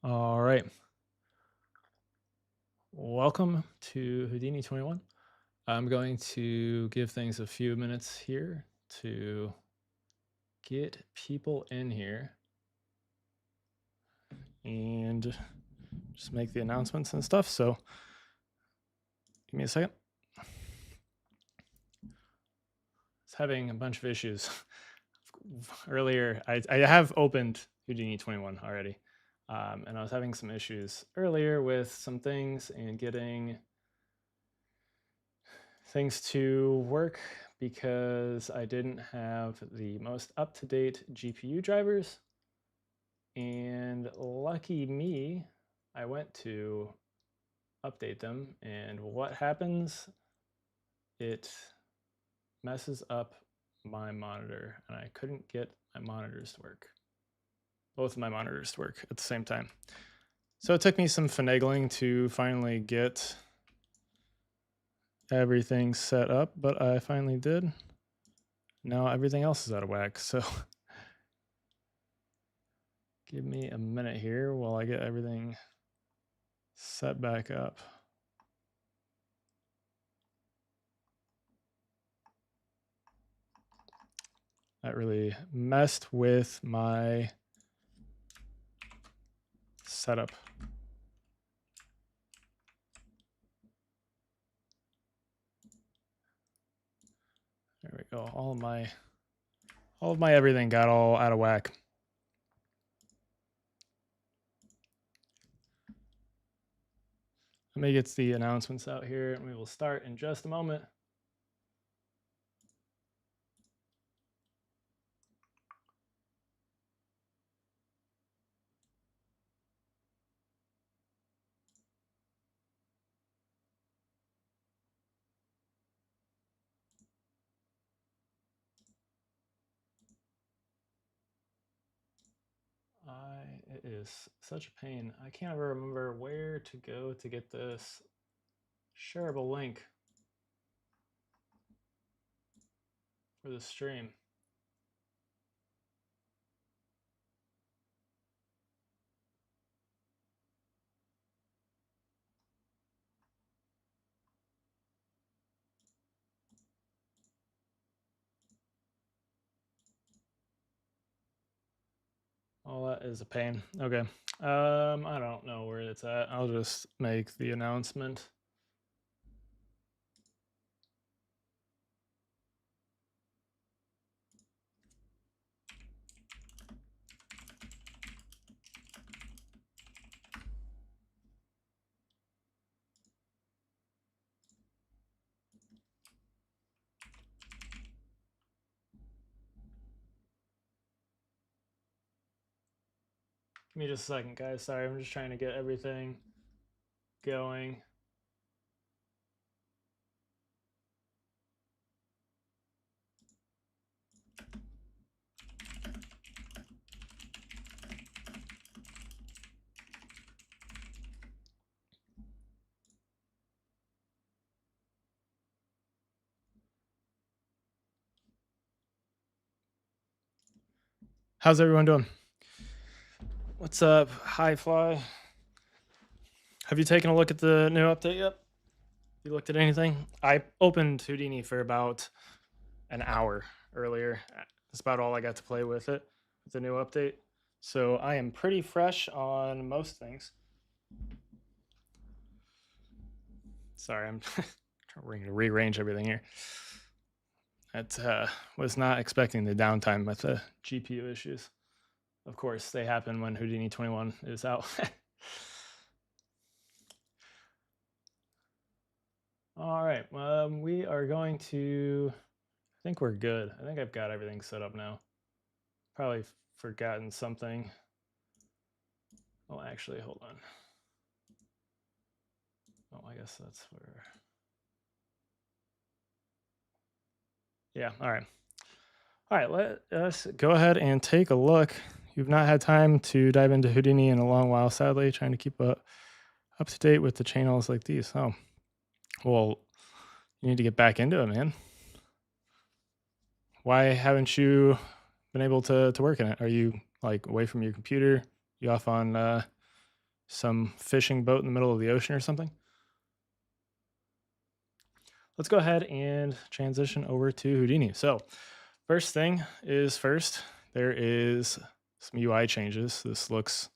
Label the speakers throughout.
Speaker 1: All right. Welcome to Houdini 21. I'm going to give things a few minutes here to get people in here and just make the announcements and stuff. So give me a second. It's having a bunch of issues. Earlier, I have opened Houdini 21 already. And I was having some issues earlier with some things and getting things to work because I didn't have the most up-to-date GPU drivers. And lucky me, I went to update them, and what happens? It messes up my monitor, and I couldn't get my monitors to work. Both of my monitors to work at the same time. So it took me some finagling to finally get everything set up, but I finally did. Now everything else is out of whack, so give me a minute here while I get everything set back up. That really messed with my setup. There we go. All of my everything got all out of whack. Let me get the announcements out here, and we will start in just a moment. It is such a pain. I can't ever remember where to go to get this shareable link for the stream. Oh, that is a pain. Okay. I don't know where it's at. I'll just make the announcement. Give me just a second, guys. Sorry, I'm just trying to get everything going. How's everyone doing? What's up, Highfly? Have you taken a look at the new update yet? You looked at anything? I opened Houdini for about an hour earlier. That's about all I got to play with it, with the new update. So I am pretty fresh on most things. Sorry, I'm trying to rearrange everything here. That was not expecting the downtime with the GPU issues. Of course, they happen when Houdini 21 is out. All right, we are going to, I think we're good. I think I've got everything set up now. Probably forgotten something. Oh, actually, hold on. Oh, I guess that's where. Yeah, all right. All right, let us go ahead and take a look. You've not had time to dive into Houdini in a long while, sadly, trying to keep up to date with the channels like these. Oh, well, you need to get back into it, man. Why haven't you been able to work in it? Are you like away from your computer? You off on some fishing boat in the middle of the ocean or something. Let's go ahead and transition over to Houdini. So first thing is first, there is some UI changes. This looks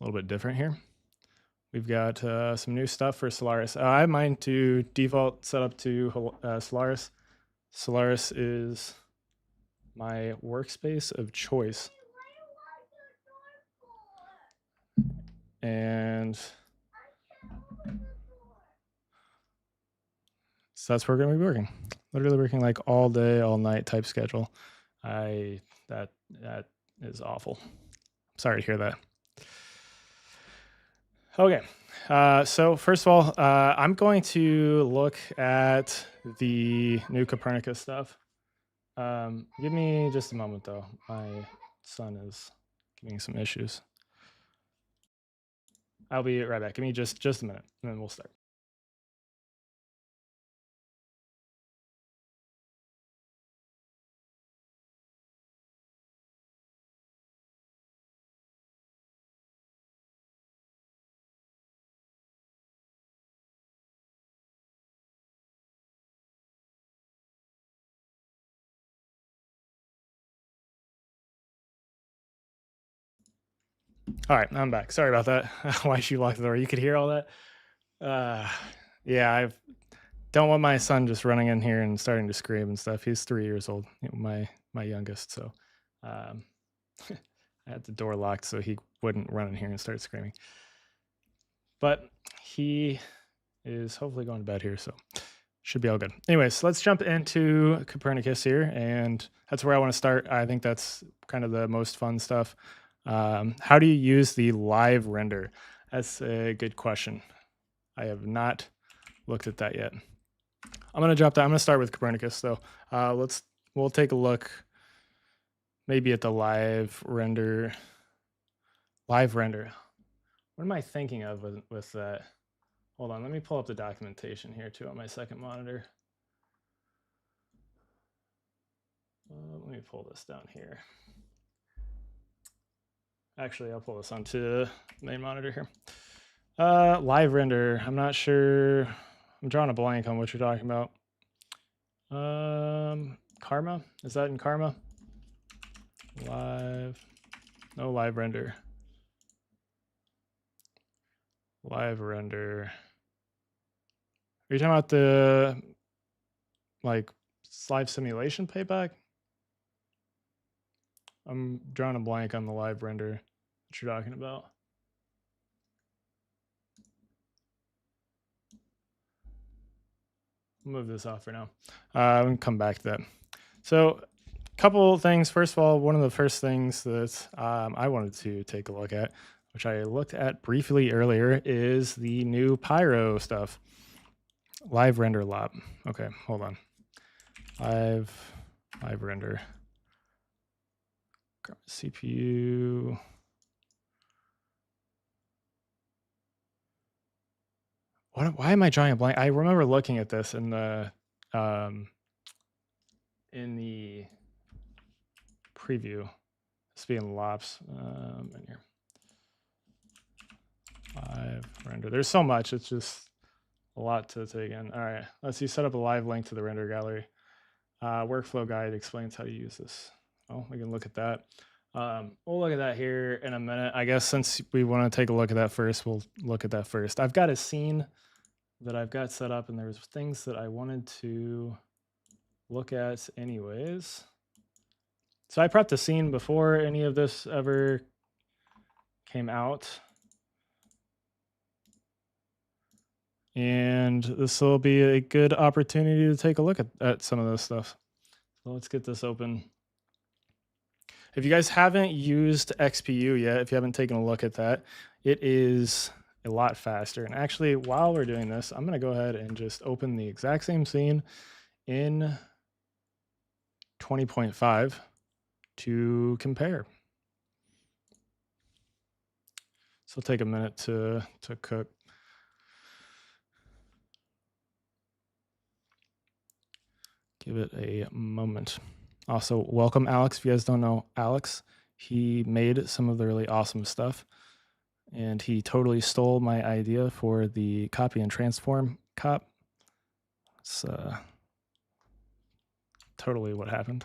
Speaker 1: a little bit different here. We've got some new stuff for Solaris. I have mine to default set up to Solaris. Solaris is my workspace of choice. And so that's where we're going to be working. Literally working like all day, all night type schedule. That is awful. Sorry to hear that. Okay. So first of all, I'm going to look at the new Copernicus stuff. Give me just a moment though. My son is giving some issues. I'll be right back. Give me just a minute and then we'll start. All right, I'm back. Sorry about that. Why she locked the door? You could hear all that. Yeah, I don't want my son just running in here and starting to scream and stuff. He's 3 years old, my youngest. So I had the door locked so he wouldn't run in here and start screaming. But he is hopefully going to bed here, so should be all good. Anyways, let's jump into Copernicus here, and that's where I want to start. I think that's kind of the most fun stuff. How do you use the live render? That's a good question. I have not looked at that yet. I'm going to drop that. I'm going to start with Copernicus though. We'll take a look maybe at the live render. Live render. What am I thinking of with that? Hold on, let me pull up the documentation here too on my second monitor. Let me pull this down here. Actually, I'll pull this onto the main monitor here. Live render. I'm not sure. I'm drawing a blank on what you're talking about. Karma. Is that in Karma? Live. No live render. Live render. Are you talking about the like live simulation playback? I'm drawing a blank on the live render that you're talking about. I'll move this off for now. We can come back to that. So a couple things. First of all, one of the first things that I wanted to take a look at, which I looked at briefly earlier, is the new Pyro stuff. Live render lab. Okay, hold on. Live render. CPU. Why am I drawing a blank? I remember looking at this in the preview. It's being lops in here. Live render. There's so much. It's just a lot to take in. All right, let's see. Set up a live link to the render gallery. Workflow guide explains how to use this. Oh, we can look at that. We'll look at that here in a minute. I guess since we want to take a look at that first, we'll look at that first. I've got a scene that I've got set up, and there's things that I wanted to look at anyways. So I prepped a scene before any of this ever came out. And this will be a good opportunity to take a look at some of this stuff. So let's get this open. If you guys haven't used XPU yet, if you haven't taken a look at that, it is a lot faster. And actually, while we're doing this, I'm going to go ahead and just open the exact same scene in 20.5 to compare. So it'll take a minute to cook. Give it a moment. Also, welcome Alex. If you guys don't know Alex, he made some of the really awesome stuff and he totally stole my idea for the copy and transform cop. It's totally what happened.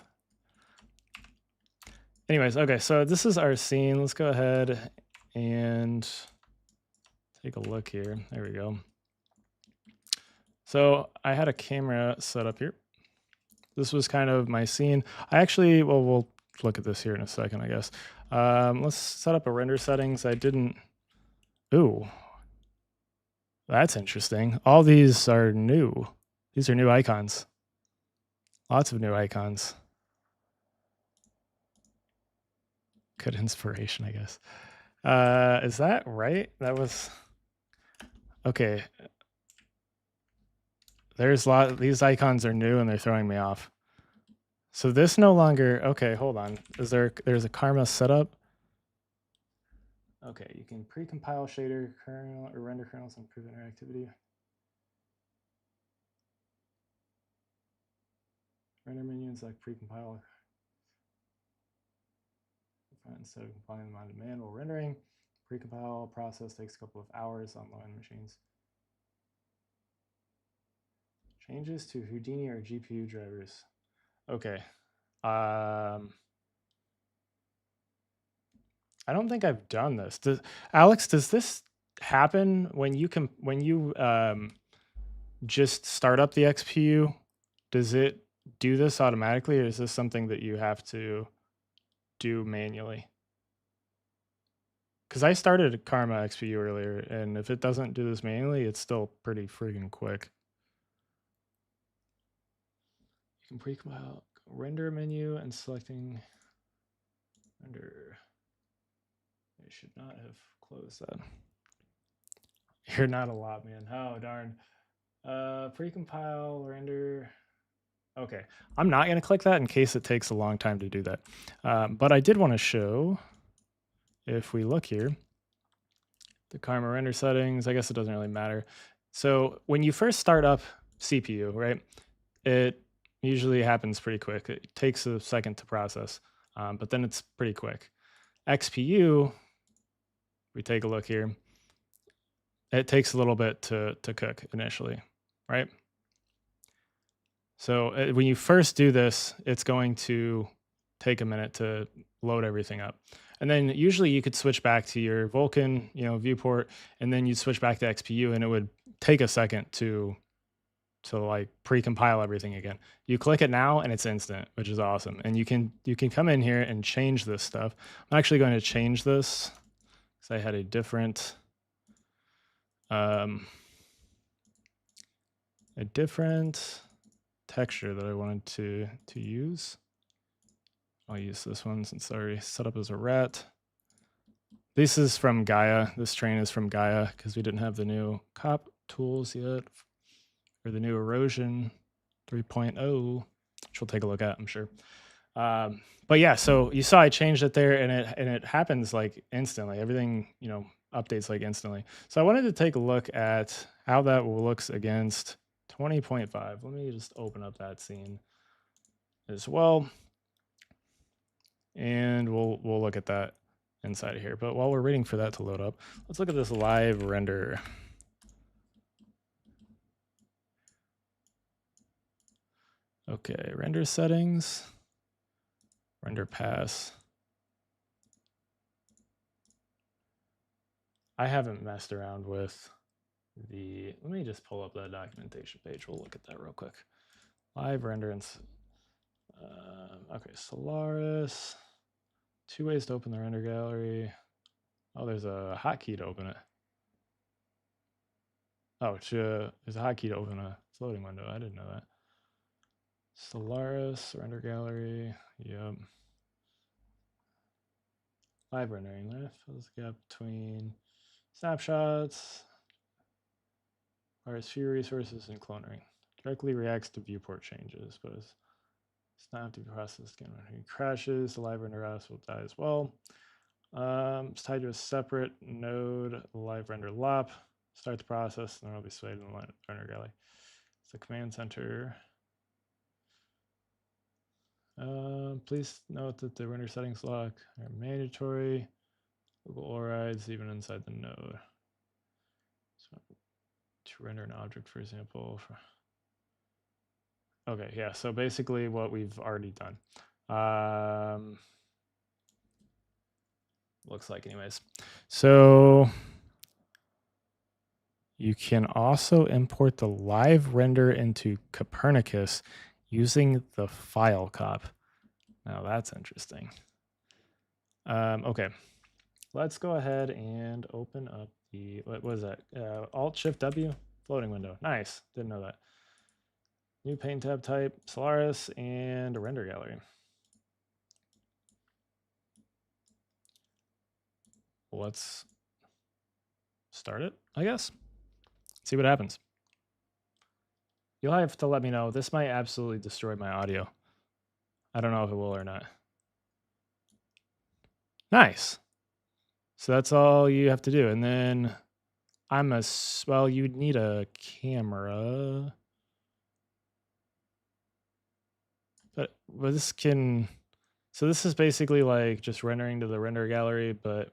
Speaker 1: Anyways, okay, so this is our scene. Let's go ahead and take a look here. There we go. So I had a camera set up here. This was kind of my scene. I actually, well, we'll look at this here in a second, I guess. Let's set up a render settings. I didn't, ooh, that's interesting. All these are new. These are new icons. Lots of new icons. Good inspiration, I guess. Is that right? That was, okay. There's these icons are new and they're throwing me off. So this no longer, okay, hold on. There's a karma setup? Okay, you can pre-compile shader kernel or render kernels and improve interactivity. Render menu and select pre-compile. Instead of compiling them on demand while rendering, pre-compile process takes a couple of hours on low-end machines. Changes to Houdini or GPU drivers. Okay. I don't think I've done this. Alex, does this happen when you just start up the XPU? Does it do this automatically, or is this something that you have to do manually? Because I started a Karma XPU earlier, and if it doesn't do this manually, it's still pretty freaking quick. You can pre-compile render menu and selecting render. I should not have closed that. You're not a lot, man. Oh, darn. Pre-compile render. Okay, I'm not going to click that in case it takes a long time to do that. But I did want to show, if we look here, the Karma render settings. I guess it doesn't really matter. So when you first start up CPU, right, it usually happens pretty quick. It takes a second to process, but then it's pretty quick. XPU, we take a look here, it takes a little bit to cook initially, right? So when you first do this, it's going to take a minute to load everything up. And then usually you could switch back to your Vulkan, viewport, and then you'd switch back to XPU, and it would take a second to like pre-compile everything again. You click it now and it's instant, which is awesome. And you can come in here and change this stuff. I'm actually going to change this because I had a different texture that I wanted to use. I'll use this one since I already set up as a rat. This is from Gaia. This train is from Gaia because we didn't have the new cop tools yet, or the new erosion 3.0, which we'll take a look at, I'm sure. But yeah, so you saw I changed it there, and it happens like instantly. Everything updates like instantly. So I wanted to take a look at how that looks against 20.5. Let me just open up that scene as well, and we'll look at that inside of here. But while we're waiting for that to load up, let's look at this live render. Okay, render settings, render pass. I haven't messed around with let me just pull up that documentation page. We'll look at that real quick. Live render and okay, Solaris. 2 ways to open the render gallery. Oh, there's a hotkey to open it. Oh, there's a hotkey to open a floating window. I didn't know that. Solaris render gallery. Yep. Live rendering. Left fills the gap between snapshots. Requires few resources and cloning. Directly reacts to viewport changes, but it's not have to be processed again. When it crashes, the live render OS will die as well. It's tied to a separate node, live render lop. Start the process, and then it'll be swayed in the render gallery. It's the command center. Please note that the render settings lock are mandatory. Local overrides even inside the node. So to render an object, for example. Okay, yeah, so basically what we've already done. Looks like anyways. So you can also import the live render into Copernicus using the file cop. Now that's interesting. Okay, let's go ahead and open up the, what was that? Alt-Shift-W, floating window. Nice, didn't know that. New pane tab type, Solaris, and a render gallery. Let's start it, I guess. See what happens. You'll have to let me know. This might absolutely destroy my audio. I don't know if it will or not. Nice. So that's all you have to do. And then well, you'd need a camera. But this can, so this is basically like just rendering to the render gallery, but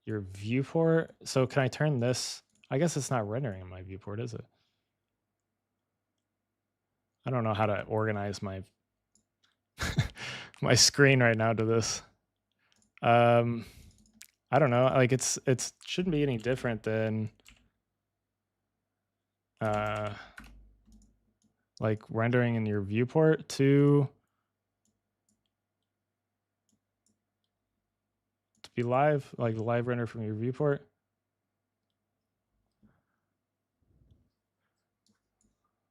Speaker 1: your viewport. So can I turn this? I guess it's not rendering in my viewport, is it? I don't know how to organize my my screen right now to this. I don't know. Like it shouldn't be any different than like rendering in your viewport to be live, like the live render from your viewport.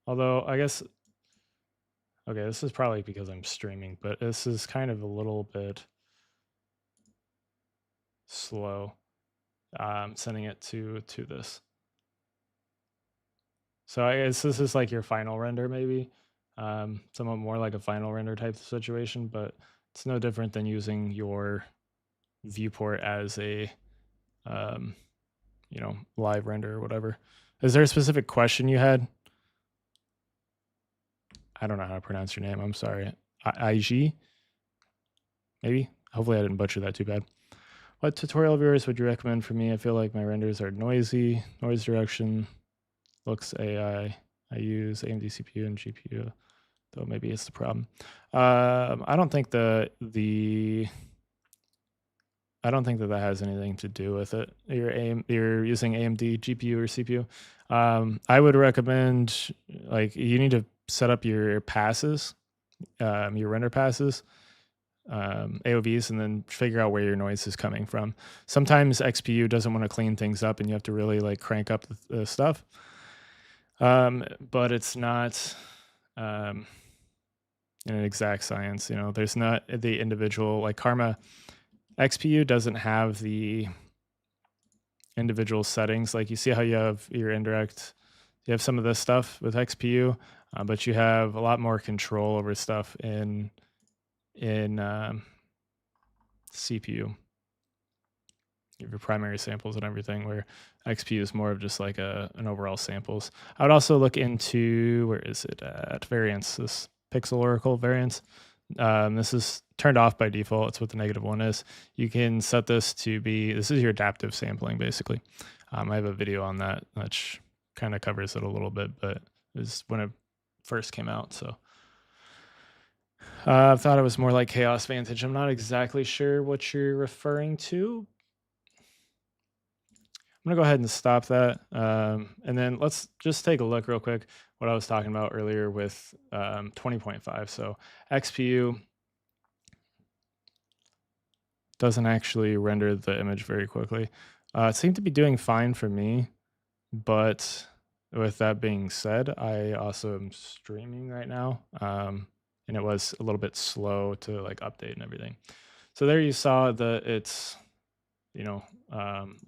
Speaker 1: Although I guess, okay, this is probably because I'm streaming, but this is kind of a little bit slow, sending it to this. So I guess this is like your final render, maybe somewhat more like a final render type of situation, but it's no different than using your viewport as a you know, live render or whatever. Is there a specific question you had? I don't know how to pronounce your name. I'm sorry. IG? Maybe? Hopefully I didn't butcher that too bad. What tutorial viewers would you recommend for me? I feel like my renders are noisy. Noise reduction, looks AI. I use AMD CPU and GPU, though maybe it's the problem. I don't think that has anything to do with it. You're using AMD GPU or CPU. I would recommend, like, you need to set up your passes, your render passes, AOVs, and then figure out where your noise is coming from. Sometimes XPU doesn't want to clean things up and you have to really like crank up the stuff. But it's not an exact science, you know, there's not the individual, like Karma XPU doesn't have the individual settings. Like you see how you have your indirect, you have some of this stuff with XPU, but you have a lot more control over stuff in CPU. You have your primary samples and everything, where XPU is more of just like an overall samples. I would also look into, where is it at? Variance, this pixel oracle variance. This is turned off by default. It's what the -1 is. You can set this to be, this is your adaptive sampling basically. I have a video on that, which kind of covers it a little bit, but it was when it first came out. So I thought it was more like Chaos Vantage. I'm not exactly sure what you're referring to. I'm gonna go ahead and stop that. And then let's just take a look real quick what I was talking about earlier with 20.5. So XPU doesn't actually render the image very quickly. It seemed to be doing fine for me, but with that being said, I also am streaming right now, and it was a little bit slow to like update and everything. So there you saw that it's, you know,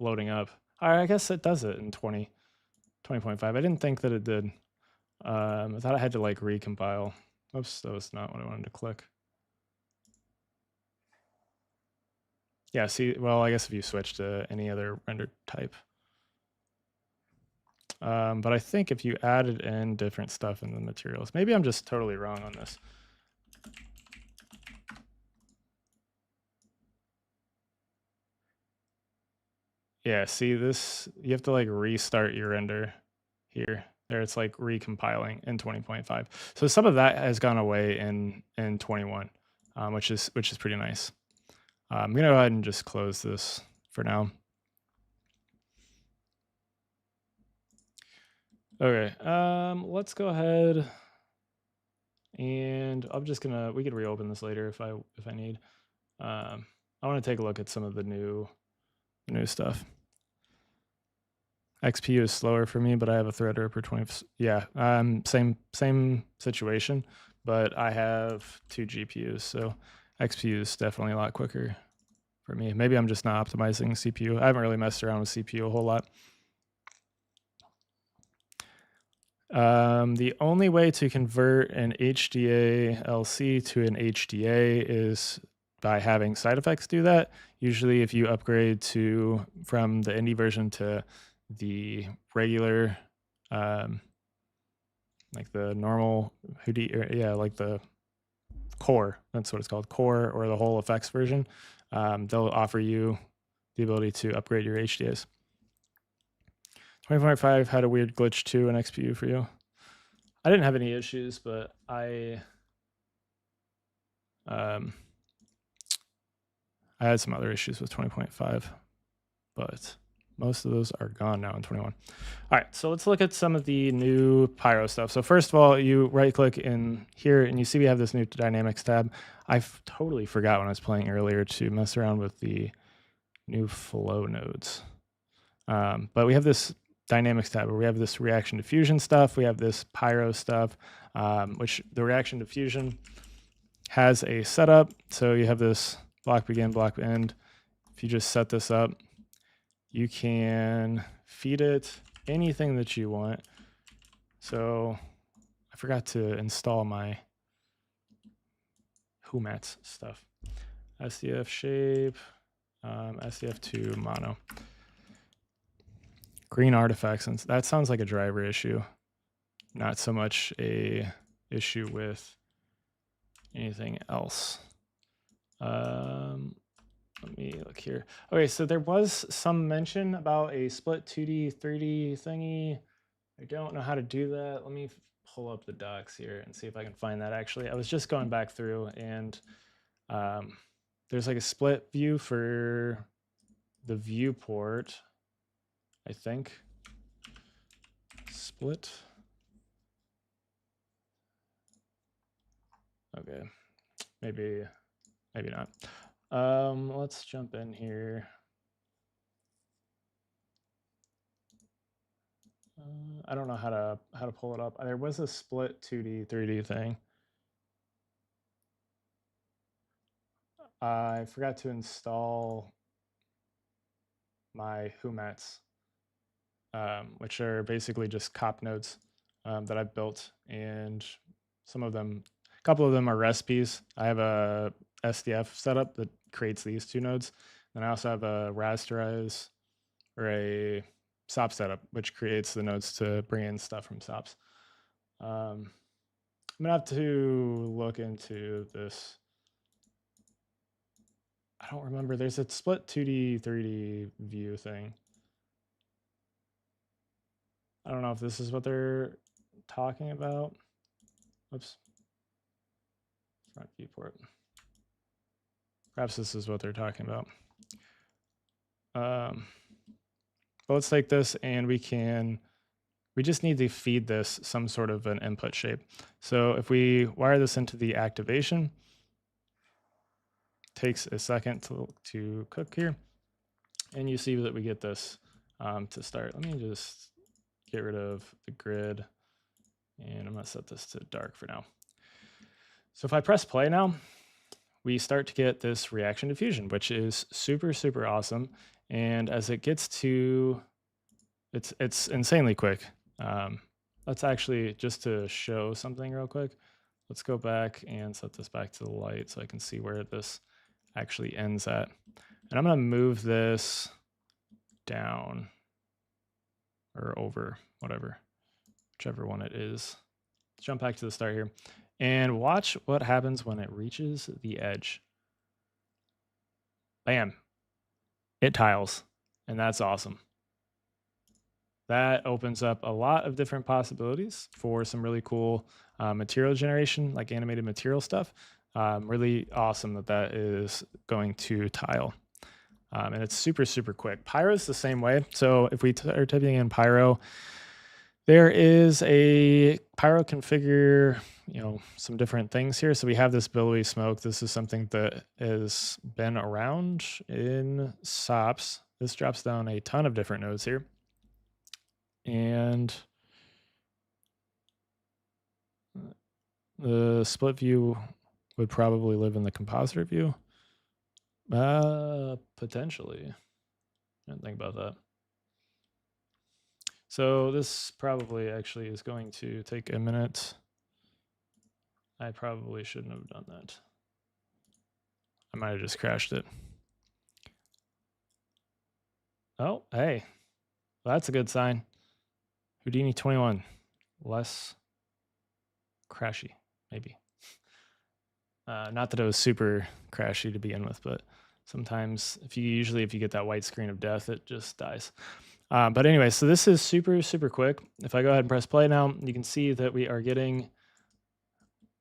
Speaker 1: loading up. I guess it does it in 20.5. I didn't think that it did. I thought I had to like recompile. Oops, that was not what I wanted to click. Yeah, see, well, I guess if you switch to any other render type. But I think if you added in different stuff in the materials, maybe I'm just totally wrong on this. Yeah, see this, you have to like restart your render here. There it's like recompiling in 20.5. So some of that has gone away in 21, which is pretty nice. I'm gonna go ahead and just close this for now. Okay, let's go ahead and I'm just gonna, we could reopen this later if I need. I want to take a look at some of the new stuff. XPU is slower for me, but I have a Threadripper per 20. Yeah, same situation, but I have 2 GPUs, so XPU is definitely a lot quicker for me. Maybe I'm just not optimizing CPU. I haven't really messed around with CPU a whole lot. The only way to convert an HDA LC to an HDA is by having side effects do that. Usually if you upgrade from the indie version to the regular, like the normal Houdini, like the core, that's what it's called, core, or the whole effects version, they'll offer you the ability to upgrade your HDAs. 20.5 had a weird glitch too in XPU for you. I didn't have any issues, but I had some other issues with 20.5, but most of those are gone now in 21. All right, so let's look at some of the new Pyro stuff. So first of all, you right-click in here, and you see we have this new Dynamics tab. I totally forgot when I was playing earlier to mess around with the new flow nodes. But we have this Dynamics tab where we have this reaction diffusion stuff. We have this Pyro stuff, which the reaction diffusion has a setup. So you have this block begin, block end. If you just set this up, you can feed it anything that you want. So I forgot to install my HouMats stuff. SDF shape, SDF2 mono. Green artifacts, and that sounds like a driver issue, not so much a issue with anything else. Let me look here. Okay, so there was some mention about a split 2D, 3D thingy. I don't know how to do that. Let me pull up the docs here and see if I can find that actually. I was just going back through, and there's like a split view for the viewport, I think. Split. Okay, maybe not. Let's jump in here. I don't know how to pull it up. There was a split 2D, 3D thing. I forgot to install my HouMats, which are basically just cop nodes that I've built, and a couple of them are recipes. I have a SDF setup that creates these 2 nodes. Then I also have a rasterize or a SOP setup, which creates the nodes to bring in stuff from SOPs. I'm gonna have to look into this. I don't remember. There's a split 2D, 3D view thing. I don't know if this is what they're talking about. Oops. Front viewport. Perhaps this is what they're talking about. But let's take this, and we just need to feed this some sort of an input shape. So if we wire this into the activation, takes a second to cook here, and you see that we get this to start. Let me just get rid of the grid, and I'm gonna set this to dark for now. So if I press play now, we start to get this reaction diffusion, which is super, super awesome. And as it gets to, it's insanely quick. Let's actually, just to show something real quick, let's go back and set this back to the light so I can see where this actually ends at. And I'm gonna move this down or over, whatever, whichever one it is. Let's jump back to the start here and watch what happens when it reaches the edge. Bam, it tiles. And that's awesome. That opens up a lot of different possibilities for some really cool material generation, like animated material stuff. Really awesome that that is going to tile. And it's super, super quick. Pyro is the same way. So if we are typing in Pyro, there is a Pyro configure, some different things here. So we have this billowy smoke. This is something that has been around in SOPs. This drops down a ton of different nodes here. And the split view would probably live in the compositor view. Potentially. I didn't think about that. So this probably actually is going to take a minute. I probably shouldn't have done that. I might have just crashed it. Oh, hey, that's a good sign. Houdini 21, less crashy, maybe. Not that it was super crashy to begin with, but sometimes if you get that white screen of death, it just dies. But anyway, so this is super, super quick. If I go ahead and press play now, you can see that we are getting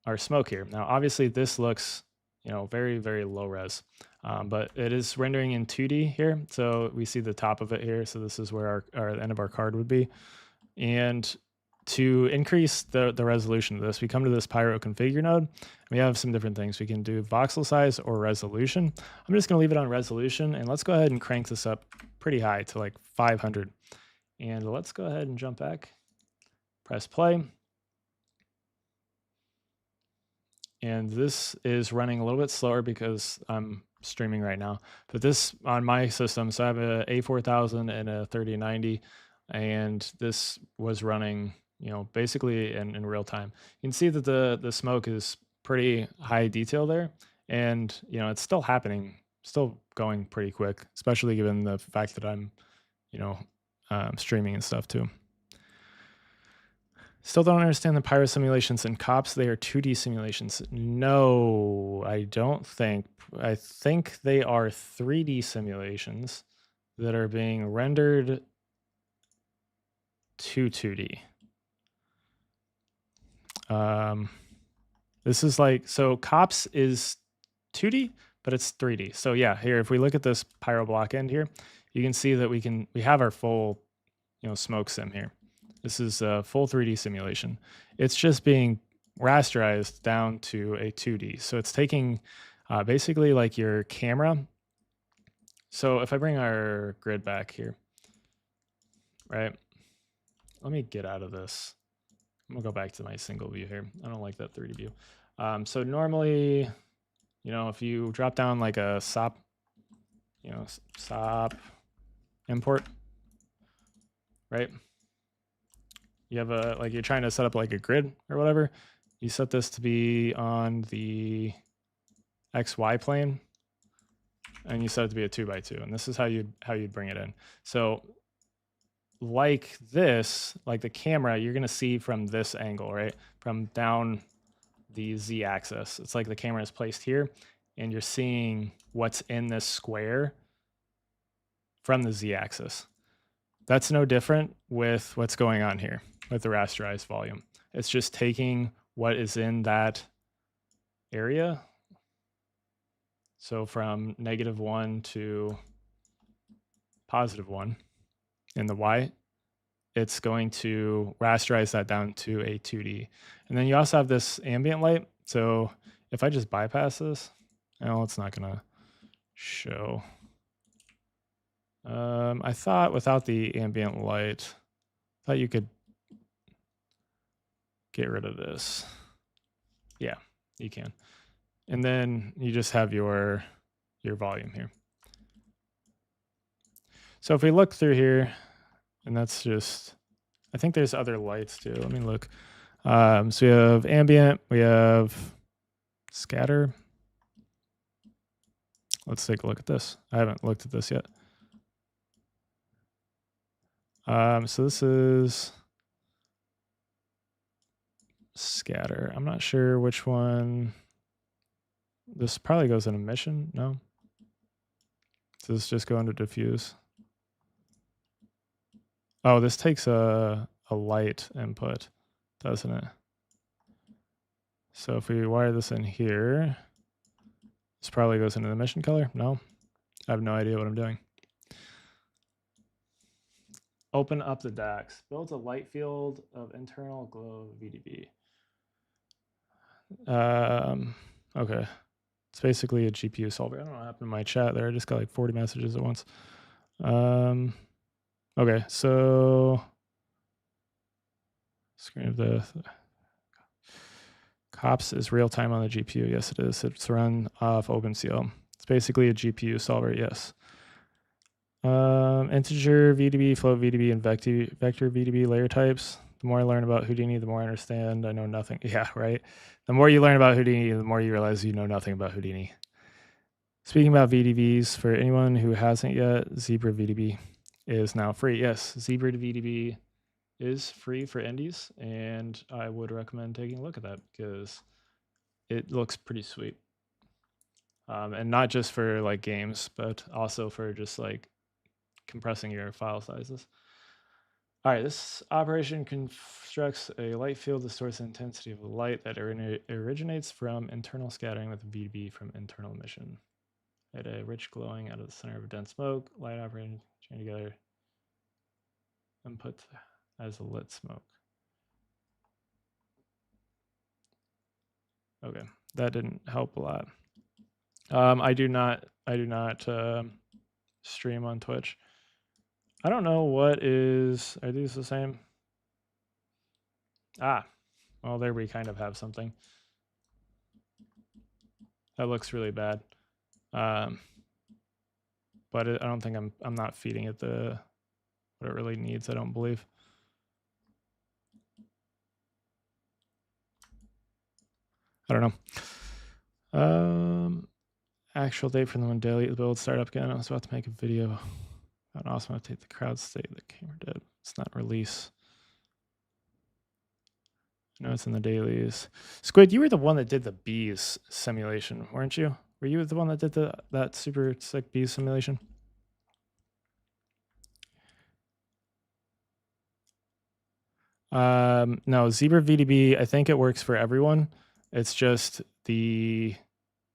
Speaker 1: our smoke here. Now, obviously this looks, very, very low res, but it is rendering in 2D here. So we see the top of it here. So this is where our end of our card would be. And to increase the resolution of this, we come to this Pyro configure node. We have some different things. We can do voxel size or resolution. I'm just going to leave it on resolution, and let's go ahead and crank this up pretty high to like 500. And let's go ahead and jump back, press play. And this is running a little bit slower because I'm streaming right now. But this on my system, so I have a A4000 and a 3090, and this was running, basically in real time. You can see that the smoke is pretty high detail there, and it's still happening, still going pretty quick, especially given the fact that I'm, streaming and stuff too. Still don't understand the Pyro simulations in COPS. They are 2D simulations. No, I don't think. I think they are 3D simulations that are being rendered to 2D. This is like, so COPS is 2D, but it's 3D. So yeah, here, if we look at this Pyro block end here, you can see that we have our full, smoke sim here. This is a full 3D simulation. It's just being rasterized down to a 2D. So it's taking basically like your camera. So if I bring our grid back here, right? Let me get out of this. I'm gonna go back to my single view here. I don't like that 3D view. So normally, if you drop down like a SOP, SOP import, right? You have you're trying to set up like a grid or whatever. You set this to be on the XY plane, and you set it to be a 2x2. And this is how you'd bring it in. So like this, like the camera, you're gonna see from this angle, right? From down the Z axis. It's like the camera is placed here, and you're seeing what's in this square from the Z axis. That's no different with what's going on here with the rasterized volume. It's just taking what is in that area. So from -1 to +1 in the Y, it's going to rasterize that down to a 2D. And then you also have this ambient light. So if I just bypass this, it's not gonna show. I thought without the ambient light, I thought you could get rid of this. Yeah, you can. And then you just have your volume here. So if we look through here, and that's just, I think there's other lights too. Let me look. So we have ambient, we have scatter. Let's take a look at this. I haven't looked at this yet. So this is scatter. I'm not sure which one. This probably goes in emission. No. Does this just go into diffuse? Oh, this takes a light input, doesn't it? So if we wire this in here, this probably goes into the mission color. No, I have no idea what I'm doing. Open up the DAX. Builds a light field of internal glow VDB. Okay. It's basically a GPU solver. I don't know what happened in my chat there. I just got like 40 messages at once. Okay, so screen of the COPS is real time on the GPU. Yes, it is. It's run off OpenCL. It's basically a GPU solver. Yes. Integer VDB, float VDB, and vector VDB layer types. The more I learn about Houdini, the more I understand I know nothing. Yeah, right. The more you learn about Houdini, the more you realize you know nothing about Houdini. Speaking about VDBs, for anyone who hasn't yet, Zebra VDB is now free. Yes, Zebra VDB is free for indies, and I would recommend taking a look at that because it looks pretty sweet. And not just for like games, but also for just like compressing your file sizes. All right, this operation constructs a light field that stores the intensity of the light that originates from internal scattering with VDB from internal emission. At a rich glowing out of the center of a dense smoke, light operating chain together, input as a lit smoke. Okay, that didn't help a lot. I do not stream on Twitch. I don't know what is, are these the same? Ah, well, there we kind of have something. That looks really bad. But I don't think I'm not feeding it what it really needs, I don't believe. I don't know. Actual date for the when daily build start up again. I was about to make a video about an awesome update the crowd state that camera did. It's not release. I know it's in the dailies. Squid, you were the one that did the bees simulation, weren't you? Were you the one that did that super sick bees simulation? No, Zebra VDB, I think it works for everyone. It's just the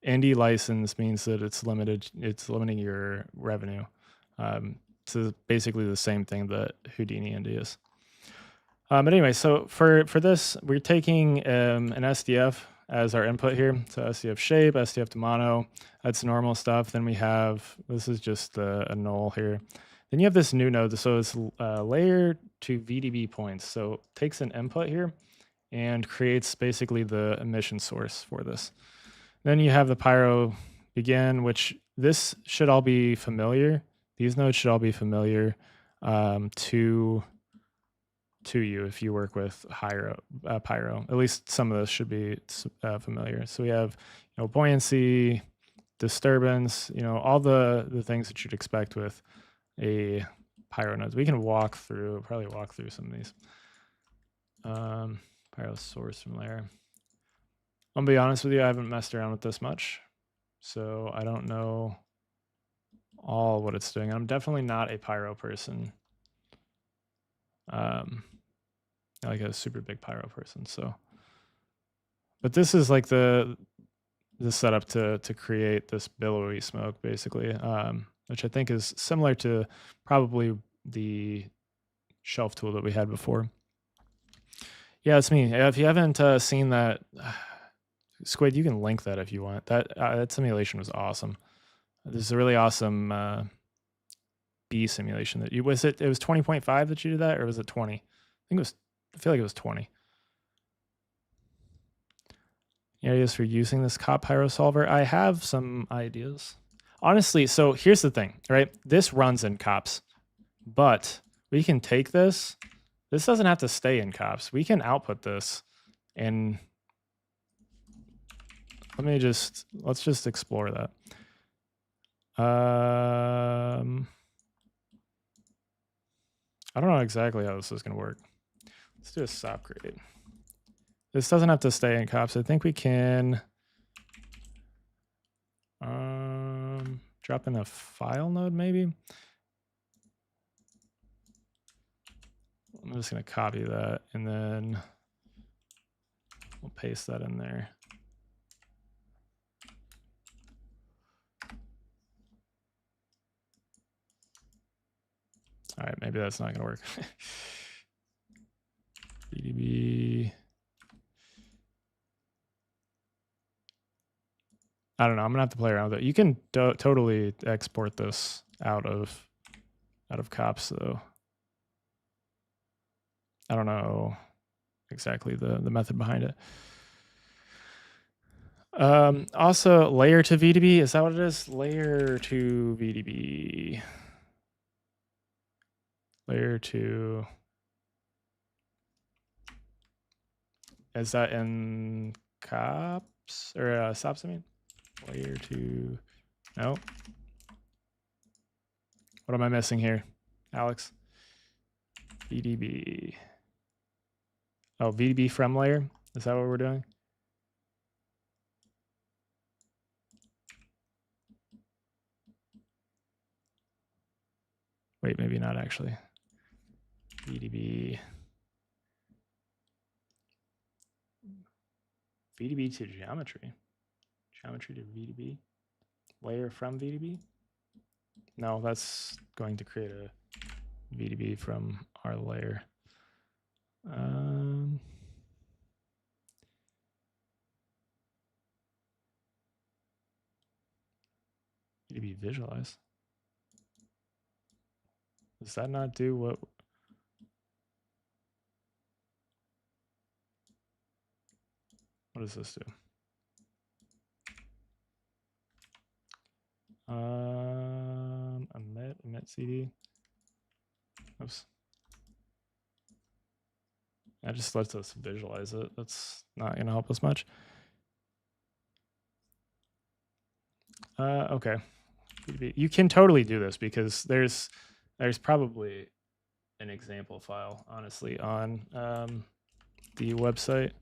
Speaker 1: indie license means that it's limiting your revenue to basically the same thing that Houdini indie is. But anyway, so for this, we're taking an SDF as our input here. So SDF shape, SDF to mono, that's normal stuff. Then we have, this is just a null here. Then you have this new node. So it's layer to VDB points. So it takes an input here and creates basically the emission source for this. Then you have the Pyro begin, which this should all be familiar. These nodes should all be familiar to you if you work with Pyro. At least some of those should be familiar. So we have, buoyancy, disturbance, all the things that you'd expect with a Pyro node. We can probably walk through some of these. Pyro source from layer. I'm gonna be honest with you, I haven't messed around with this much, so I don't know all what it's doing. I'm definitely not a Pyro person. Like a super big Pyro person. So, but this is like the setup to create this billowy smoke, basically, which I think is similar to probably the shelf tool that we had before. Yeah, it's me. If you haven't seen that, Squid, you can link that if you want. That simulation was awesome. This is a really awesome bee simulation that you was it. It was 20.5 that you did that, or was it 20? I think it was. I feel like it was 20. Areas for using this COP Pyro solver. I have some ideas. Honestly, so here's the thing, right? This runs in COPS, but we can take this. This doesn't have to stay in COPS. We can output this and let's just explore that. I don't know exactly how this is going to work. Let's do a stop create. This doesn't have to stay in COPS. I think we can drop in a file node maybe. I'm just going to copy that and then we'll paste that in there. All right, maybe that's not going to work. VDB. I don't know. I'm gonna have to play around with it. You can totally export this out of Cops though. I don't know exactly the method behind it. Also, layer to VDB, is that what it is? Layer to VDB. Layer to. Is that in Cops or Stops? I mean, layer to. No. What am I missing here, Alex? VDB. Oh, VDB from layer. Is that what we're doing? Wait, maybe not actually. VDB. VDB to geometry. Geometry to VDB. Layer from VDB. No, that's going to create a VDB from our layer. VDB visualize. Does that not do what? What does this do? Emit CD. Oops. That just lets us visualize it. That's not going to help us much. Okay. You can totally do this because there's probably an example file, honestly, on the website.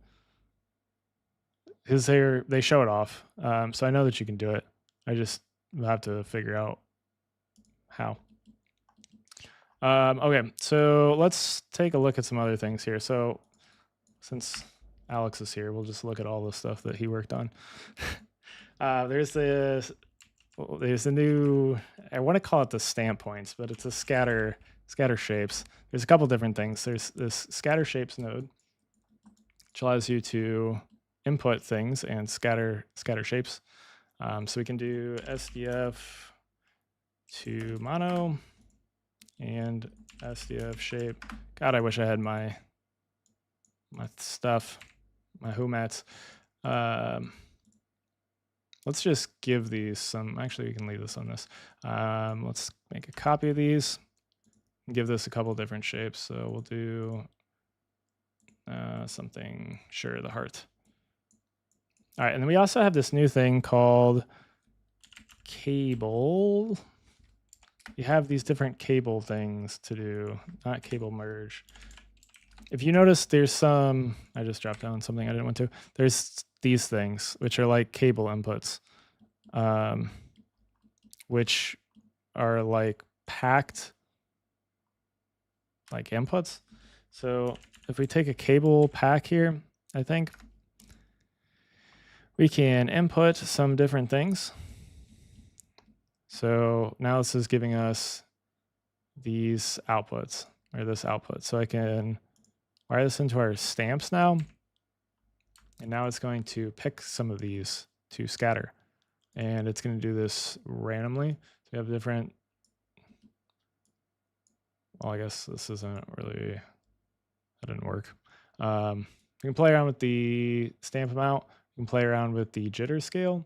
Speaker 1: Because they show it off. So I know that you can do it. I just have to figure out how. Okay, so let's take a look at some other things here. So since Alex is here, we'll just look at all the stuff that he worked on. There's a new, I want to call it the stamp points, but it's a scatter shapes. There's a couple different things. There's this scatter shapes node, which allows you to input things and scatter shapes. So we can do SDF to mono and SDF shape. God, I wish I had my stuff, my HouMats. Let's just give these some, actually we can leave this on this. Let's make a copy of these and give this a couple different shapes. So we'll do something, sure, the heart. All right, and then we also have this new thing called cable. You have these different cable things to do, not cable merge. If you notice, there's some, I just dropped down something I didn't want to. There's these things, which are like cable inputs, which are like packed like inputs. So if we take a cable pack here, I think we can input some different things. So now this is giving us these outputs, or this output. So I can wire this into our stamps now. And now it's going to pick some of these to scatter. And it's going to do this randomly. So we have different, well, I guess this isn't really, that didn't work. We can play around with the stamp amount. We can play around with the jitter scale.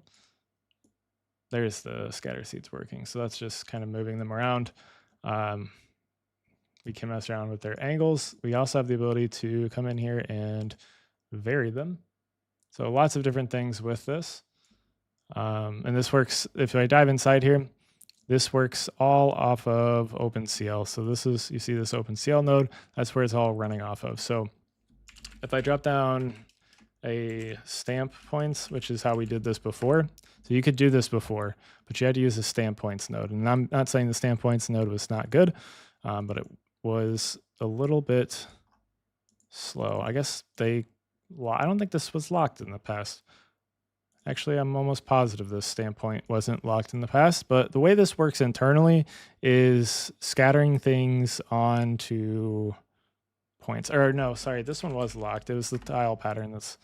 Speaker 1: There's the scatter seeds working. So that's just kind of moving them around. We can mess around with their angles. We also have the ability to come in here and vary them. So lots of different things with this. And this works, if I dive inside here, this works all off of OpenCL. So this is, you see this OpenCL node, that's where it's all running off of. So if I drop down a stamp points, which is how we did this before. So you could do this before, but you had to use the stamp points node. And I'm not saying the stamp points node was not good, but was a little bit slow. I guess I don't think this was locked in the past. Actually, I'm almost positive this stamp point wasn't locked in the past, but the way this works internally is scattering things onto points. Or no, sorry, this one was locked. It was the tile pattern that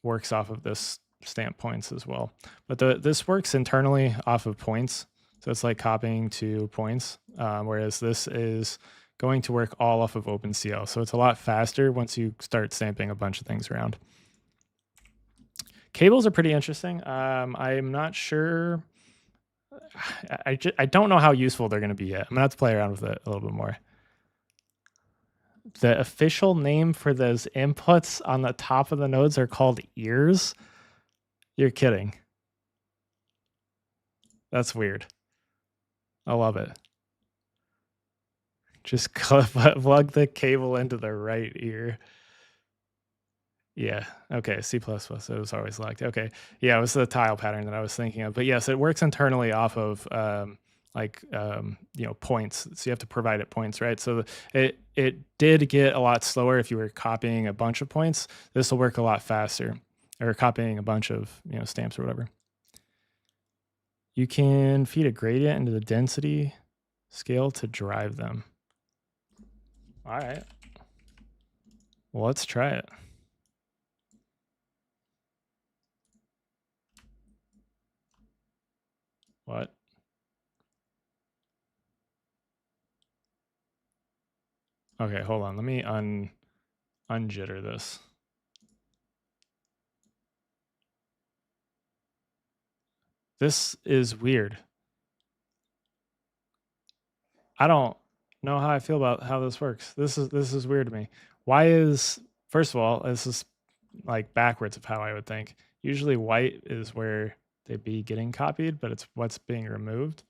Speaker 1: works off of this stamp points as well. But this works internally off of points. So it's like copying to points, whereas this is going to work all off of OpenCL. So it's a lot faster once you start stamping a bunch of things around. Cables are pretty interesting. I'm not sure. I don't know how useful they're going to be yet. I'm going to have to play around with it a little bit more. The official name for those inputs on the top of the nodes are called ears. You're kidding. That's weird. I love it. Just plug the cable into the right ear. Yeah. Okay. C++. It was always locked. Okay. Yeah. It was the tile pattern that I was thinking of. But yes, it works internally off of points. So you have to provide it points, right? So it did get a lot slower if you were copying a bunch of points. This will work a lot faster, or copying a bunch of stamps or whatever. You can feed a gradient into the density scale to drive them. All right. Well, let's try it. What? Okay, hold on. Let me unjitter this. This is weird. I don't know how I feel about how this works. This is weird to me. Why is, first of all, this is like backwards of how I would think. Usually white is where they'd be getting copied, but it's what's being removed.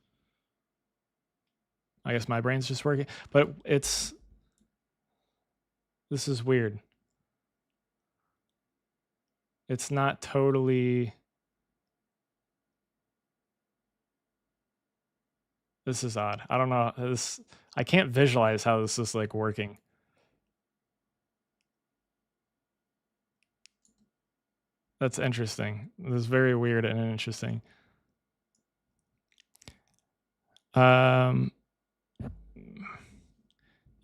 Speaker 1: I guess my brain's just working, but this is weird. It's not totally, this is odd. I don't know. I can't visualize how this is like working. That's interesting. This is very weird and interesting.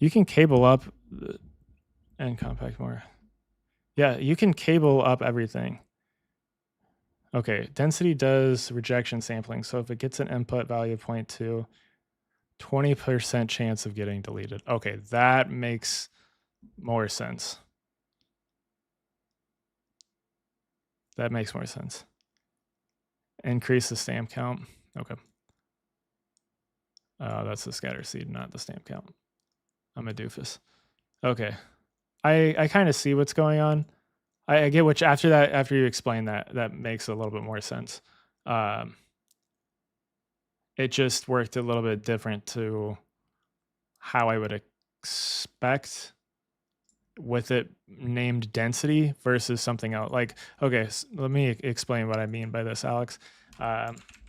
Speaker 1: You can cable up and compact more. Yeah, you can cable up everything. Okay, density does rejection sampling. So if it gets an input value of 0.2, 20% chance of getting deleted. Okay, that makes more sense. That makes more sense. Increase the stamp count. Okay. That's the scatter seed, not the stamp count. I'm a doofus. Okay. I kind of see what's going on. I get which after you explain that makes a little bit more sense. It just worked a little bit different to how I would expect with it named density versus something else. Like, okay, so let me explain what I mean by this, Alex.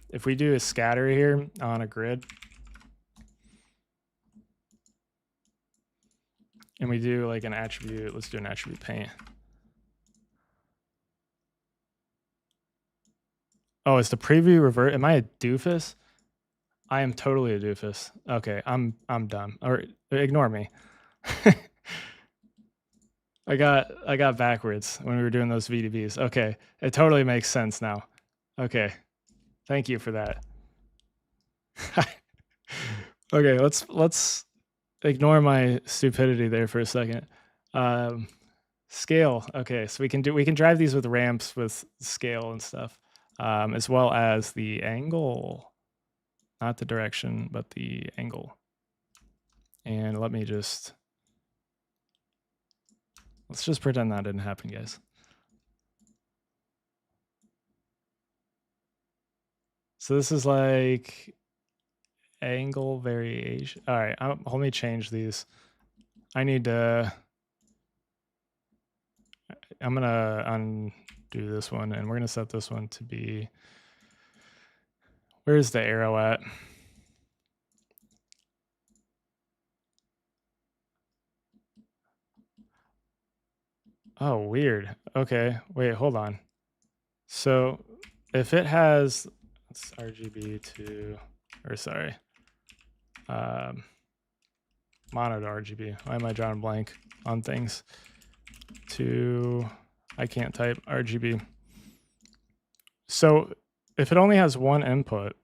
Speaker 1: If we do a scatter here on a grid, and we do like an attribute, let's do an attribute paint. Oh, is the preview revert? Am I a doofus? I am totally a doofus. Okay, I'm dumb. Or ignore me. I got backwards when we were doing those VDBs. Okay, it totally makes sense now. Okay, thank you for that. Okay, let's ignore my stupidity there for a second. Scale. Okay, so we can drive these with ramps with scale and stuff, as well as the angle, not the direction, but the angle. And let's just pretend that didn't happen, guys. So this is like angle variation. All right, let me change these. I'm gonna undo this one, and we're gonna set this one to be, where's the arrow at? Oh, weird. Okay, wait, hold on. So if it has, it's RGB to, or sorry, mono to RGB. Why am I drawing blank on things? To, I can't type RGB. So if it only has one input,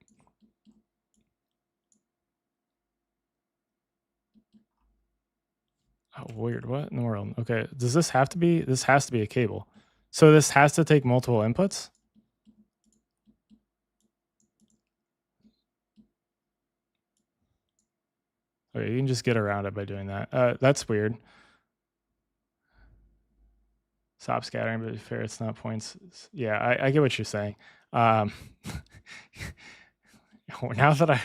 Speaker 1: oh, weird. What in the world? Okay, does this have to be? This has to be a cable. So this has to take multiple inputs? Okay, you can just get around it by doing that. That's weird. Stop scattering, but to be fair, it's not points. Yeah, I get what you're saying. Now that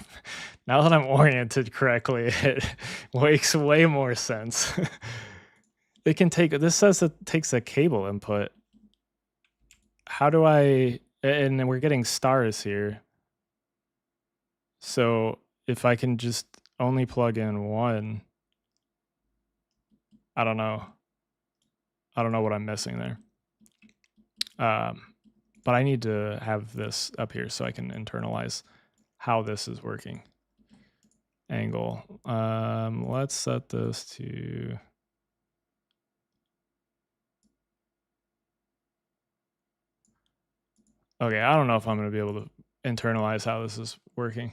Speaker 1: I'm oriented correctly, it makes way more sense. It can take, this says it takes a cable input. How do I, and then we're getting stars here. So if I can just only plug in one, I don't know. I don't know what I'm missing there. But I need to have this up here so I can internalize how this is working. Angle. Let's set this to, okay, I don't know if I'm going to be able to internalize how this is working.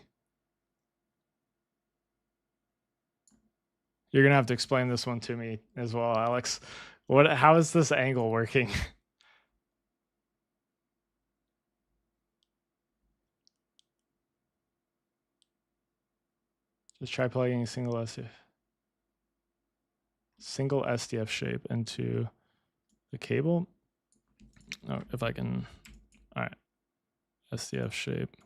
Speaker 1: You're going to have to explain this one to me as well, Alex. How is this angle working? Just try plugging a single SDF shape into the cable. Oh, if I can, all right, SDF shape.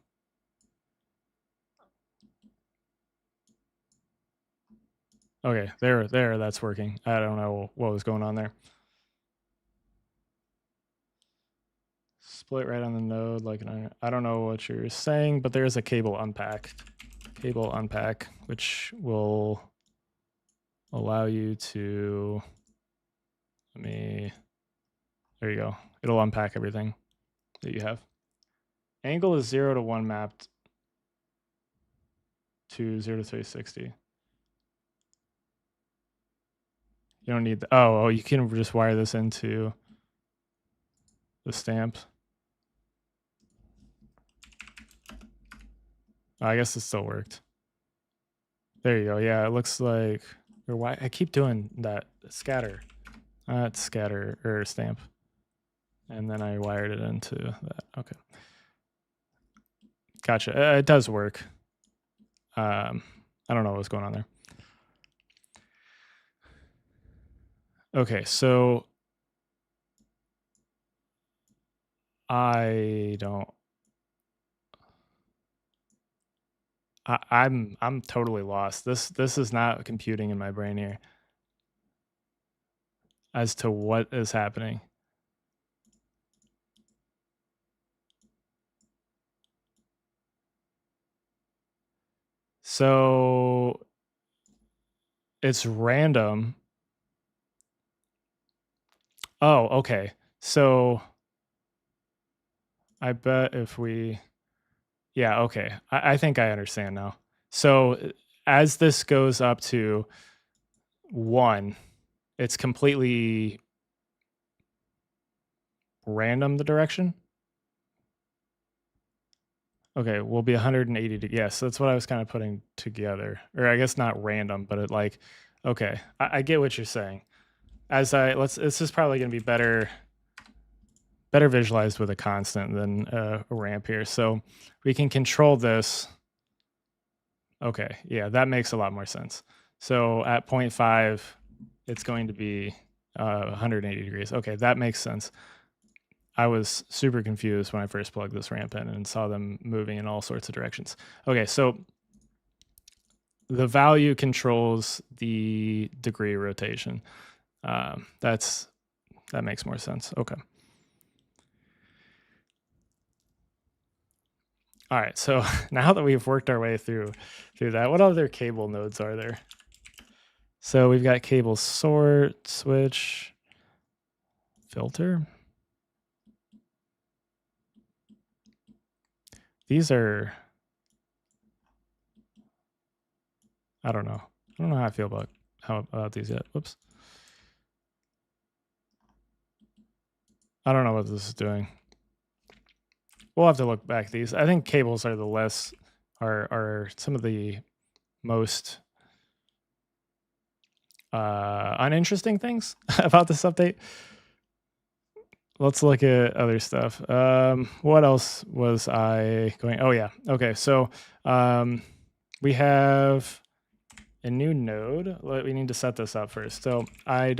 Speaker 1: Okay, there, that's working. I don't know what was going on there. Split right on the node, like I don't know what you're saying, but there's a cable unpack, which will allow you to, there you go. It'll unpack everything that you have. Angle is 0 to 1 mapped to 0 to 360. You don't need the, oh, you can just wire this into the stamp. Oh, I guess it still worked. There you go. Yeah, it looks like, or why I keep doing that scatter. That's scatter or stamp. And then I wired it into that. Okay. Gotcha. It does work. I don't know what's going on there. Okay, so I'm totally lost. This is not computing in my brain here as to what is happening. So it's random. Oh, okay. So I bet if we, yeah, okay. I think I understand now. So as this goes up to 1, it's completely random, the direction. Okay, we'll be 180 degrees. Yes, that's what I was kind of putting together. Or I guess not random, but it like, okay, I get what you're saying. This is probably going to be better visualized with a constant than a ramp here. So we can control this. Okay, yeah, that makes a lot more sense. So at 0.5, it's going to be 180 degrees. Okay, that makes sense. I was super confused when I first plugged this ramp in and saw them moving in all sorts of directions. Okay, so the value controls the degree rotation. That makes more sense. Okay. All right, so now that we've worked our way through that, what other cable nodes are there? So we've got cable sort, switch. filter. These are, I don't know. I don't know how I feel about these yet. Whoops. I don't know what this is doing. We'll have to look back at these. I think cables are are some of the most uninteresting things about this update. Let's look at other stuff. What else was I going? Oh yeah. Okay. So we have a new node. We need to set this up first. So I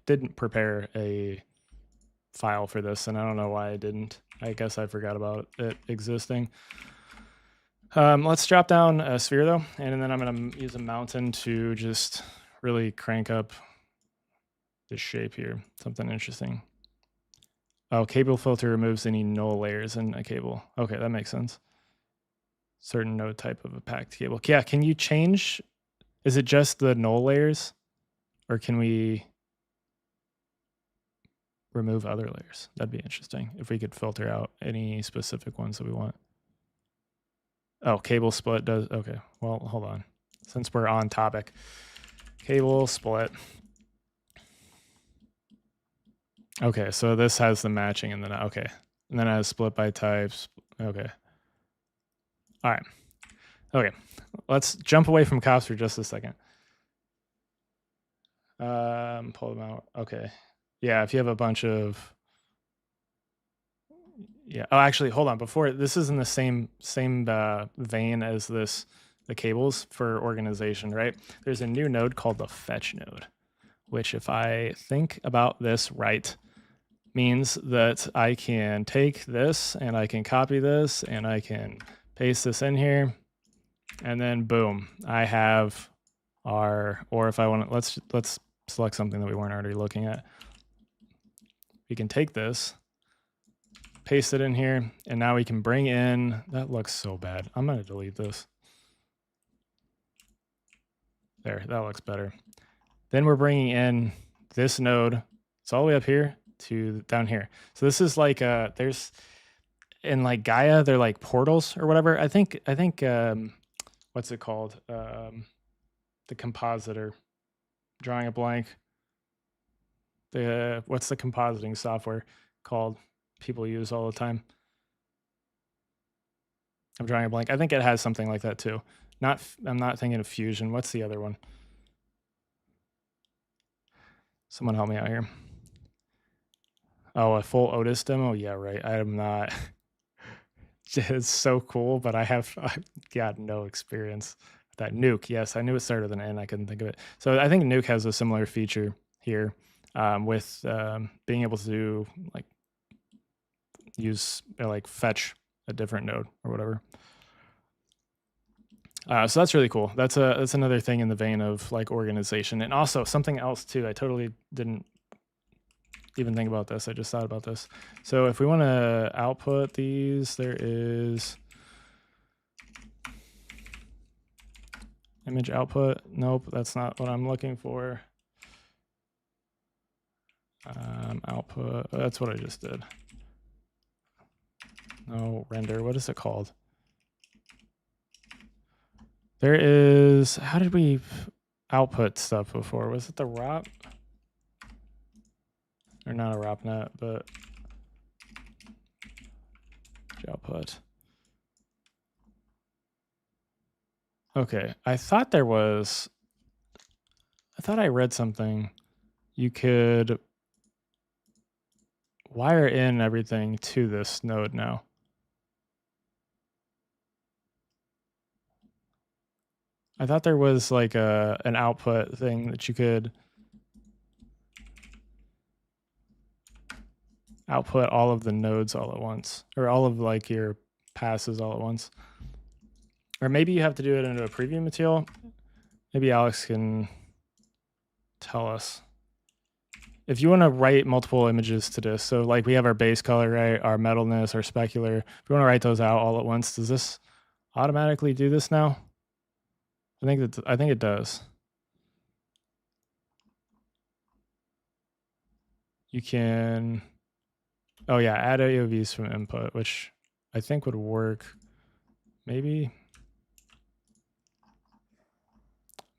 Speaker 1: didn't prepare a file for this, and I don't know why I didn't. I guess I forgot about it existing. Let's drop down a sphere though, and then I'm going to use a mountain to just really crank up this shape here. Something interesting. Oh, cable filter removes any null layers in a cable. Okay, that makes sense. Certain node type of a packed cable. Yeah, can you change? Is it just the null layers? Or can we remove other layers? That'd be interesting if we could filter out any specific ones that we want. Oh, cable split does. Okay, well, hold on. Since we're on topic, cable split. Okay, so this has the matching and then, okay. And then it has split by types. Okay. All right. Okay, let's jump away from cops for just a second. Pull them out. Okay. Yeah, if you have a bunch of, yeah. Oh, actually, hold on. Before, this is in the same vein as the cables for organization, right? There's a new node called the fetch node, which if I think about this right, means that I can take this and I can copy this and I can paste this in here, and then boom, I have our, or if I want to, let's select something that we weren't already looking at. We can take this, paste it in here, and now we can bring in, that looks so bad. I'm going to delete this. There, that looks better. Then we're bringing in this node. It's all the way up here to down here. So this is like, there's, in like Gaia, they're like portals or whatever. I think what's it called? The compositor. Drawing a blank. What's the compositing software called? People use all the time. I'm drawing a blank. I think it has something like that too. I'm not thinking of Fusion. What's the other one? Someone help me out here. Oh, a full Otis demo? Yeah, right. I am not. It's so cool, but I've got no experience with that. Nuke, yes, I knew it started with an N. I couldn't think of it. So I think Nuke has a similar feature here with being able to like use like fetch a different node or whatever. So that's really cool. That's another thing in the vein of like organization, and also something else too. I totally didn't even think about this. I just thought about this. So if we want to output these, there is image output. Nope, that's not what I'm looking for. Output, that's what I just did. No, render, what is it called? There is, how did we output stuff before? Was it the ROP? Or not a ROPNet, but output. Okay, I thought I read something. You could wire in everything to this node now. I thought there was like an output thing that you could output all of the nodes all at once, or all of like your passes all at once. Or maybe you have to do it into a preview material. Maybe Alex can tell us. If you want to write multiple images to this, so like we have our base color, right? Our metalness, our specular. If you want to write those out all at once, does this automatically do this now? I think it does. you can, oh yeah, add AOVs from input, which I think would work. Maybe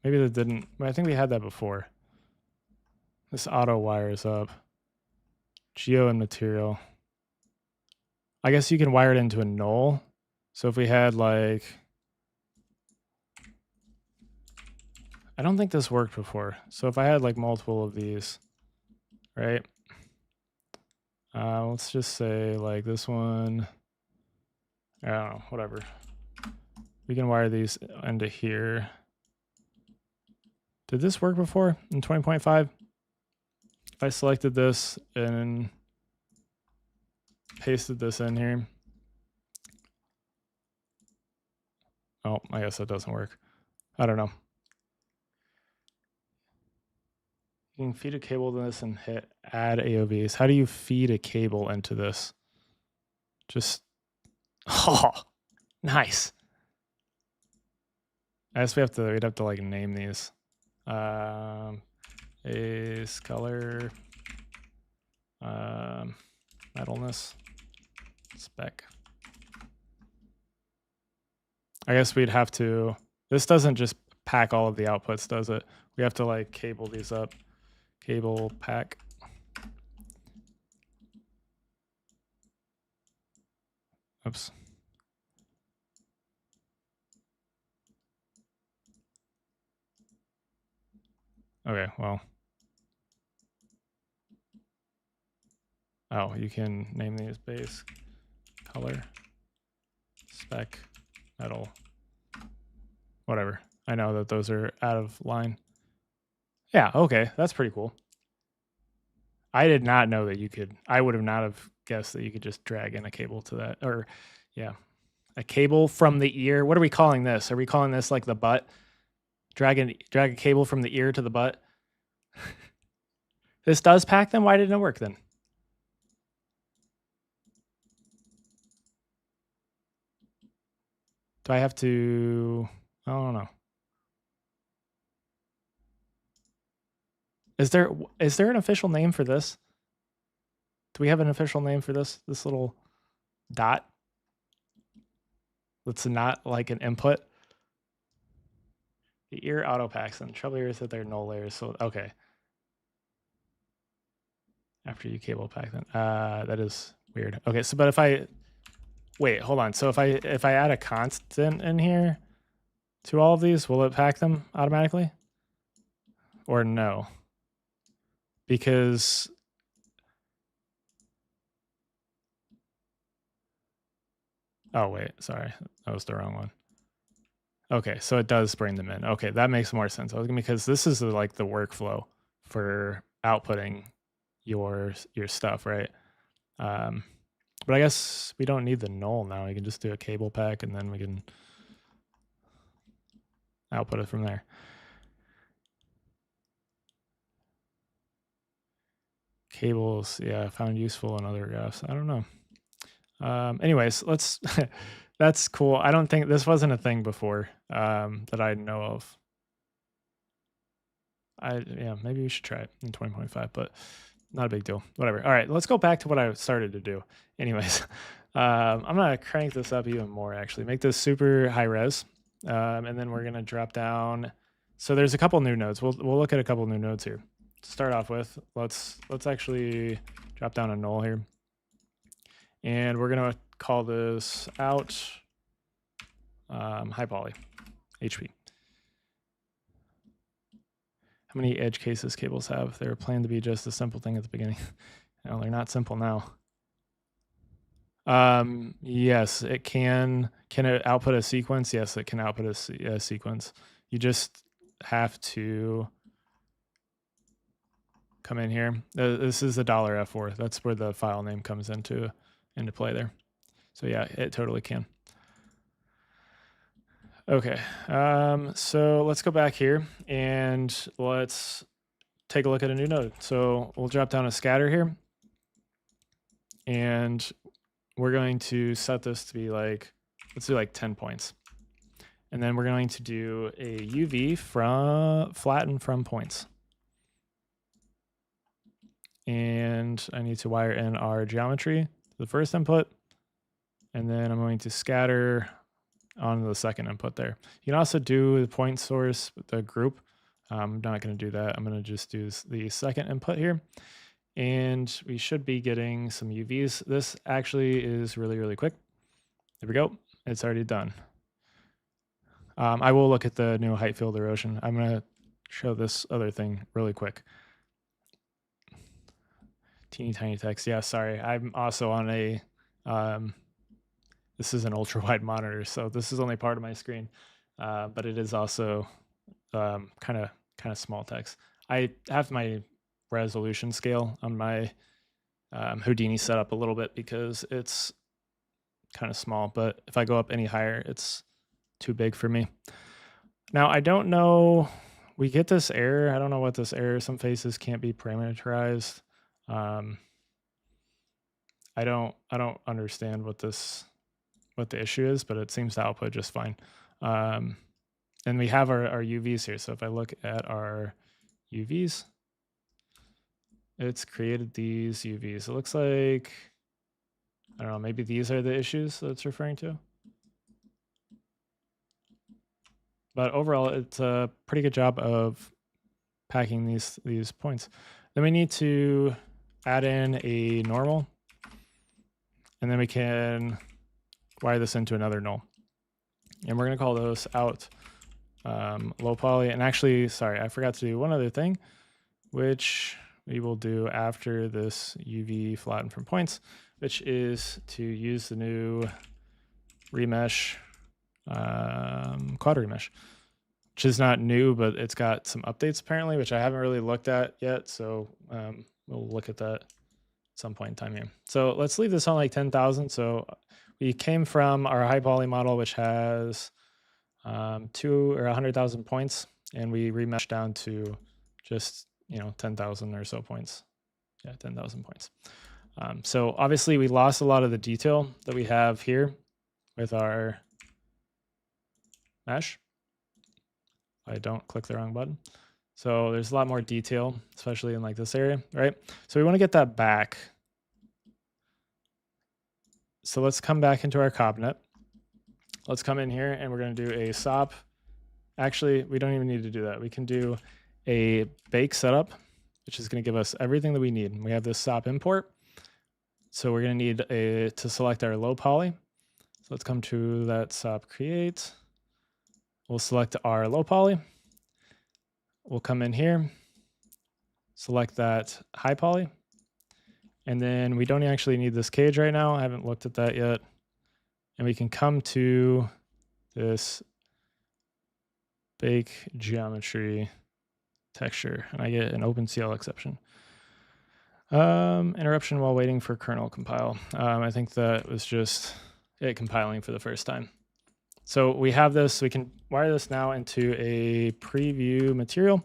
Speaker 1: that didn't, I think we had that before. This auto wires up. Geo and material. I guess you can wire it into a null. So if we had like, I don't think this worked before. So if I had like multiple of these, right? Let's just say like this one, I don't know, whatever. We can wire these into here. Did this work before in 20.5? If I selected this and pasted this in here. Oh, I guess that doesn't work. I don't know. You can feed a cable to this and hit add AOVs. How do you feed a cable into this? Just, oh, nice. I guess we'd have to like name these. Is color, metalness, spec. I guess we'd have to, this doesn't just pack all of the outputs, does it? We have to like cable these up. Cable pack. Oops. Okay, well. Oh, you can name these base, color, spec, metal, whatever. I know that those are out of line. Yeah, okay, that's pretty cool. I did not know that you could, I would have not have guessed that you could just drag in a cable to that, or yeah, a cable from the ear. What are we calling this? Are we calling this like the butt? Drag a cable from the ear to the butt? This does pack them? Why didn't it work then? Do I have to, I don't know. Is there an official name for this? Do we have an official name for this little dot? That's not like an input. The ear auto packs and trouble here is that they're null layers. So okay. After you cable pack them. That is weird. Okay, so but if I wait, hold on. So if I add a constant in here to all of these, will it pack them automatically? Or no? Because oh wait, sorry. That was the wrong one. Okay, so it does bring them in. Okay, that makes more sense. Because this is like the workflow for outputting your stuff, right? But I guess we don't need the null now. We can just do a cable pack and then we can output it from there. Cables, yeah, found useful in other graphs. I don't know. Anyways, let's, that's cool. I don't think, this wasn't a thing before that I know of. Yeah, maybe we should try it in 20.5, but not a big deal. Whatever. All right, let's go back to what I started to do. Anyways, I'm gonna crank this up even more actually, make this super high res. And then we're gonna drop down. So there's a couple new nodes. We'll look at a couple new nodes here. To start off with, let's actually drop down a null here. And we're gonna call this out high poly, HP. How many edge cases cables have? They were planned to be just a simple thing at the beginning. No, they're not simple now. Yes, it can. Can it output a sequence? Yes, it can output a sequence. You just have to come in here. This is the $F4. That's where the file name comes into play there. So yeah, it totally can. Okay, so let's go back here and let's take a look at a new node. So we'll drop down a scatter here and we're going to set this to be like, let's do like 10 points. And then we're going to do a UV from flatten from points. and I need to wire in our geometry to the first input, and then I'm going to scatter on the second input there. You can also do the point source with the group. I'm not going to do that. I'm going to just do the second input here, and we should be getting some UVs. This actually is really, really quick. There we go. It's already done. I will look at the new Heightfield erosion. I'm going to show this other thing really quick. Teeny tiny text. Yeah, sorry. I'm also on a, this is an ultra wide monitor, so this is only part of my screen, but it is also kind of small text. I have my resolution scale on my Houdini set up a little bit because it's kind of small, but if I go up any higher, it's too big for me. Now, I don't know, we get this error. I don't know what this error, some faces can't be parameterized. I don't understand what the issue is, but it seems to output just fine. And we have our UVs here. So if I look at our UVs, it's created these UVs. It looks like, I don't know, maybe these are the issues that it's referring to. But overall, it's a pretty good job of packing these points. Then we need to add in a normal, and then we can wire this into another null. And we're going to call those out low poly. And actually, sorry, I forgot to do one other thing, which we will do after this UV flatten from points, which is to use the new remesh, quad remesh, which is not new, but it's got some updates apparently, which I haven't really looked at yet. So we'll look at that at some point in time here. So let's leave this on like 10,000. So we came from our high poly model, which has 100,000 points, and we remeshed down to just 10,000 or so points. Yeah, 10,000 points. So obviously we lost a lot of the detail that we have here with our mesh. I don't click the wrong button. So there's a lot more detail, especially in like this area, right? So we want to get that back. So let's come back into our CobNet. Let's come in here and we're going to do a SOP. Actually, we don't even need to do that. We can do a bake setup, which is going to give us everything that we need. We have this SOP import. So we're going to need to select our low poly. So let's come to that SOP create. We'll select our low poly. We'll come in here, select that high poly. And then we don't actually need this cage right now. I haven't looked at that yet. And we can come to this bake geometry texture, and I get an OpenCL exception. Interruption while waiting for kernel compile. I think that was just it compiling for the first time. So we have this, we can wire this now into a preview material.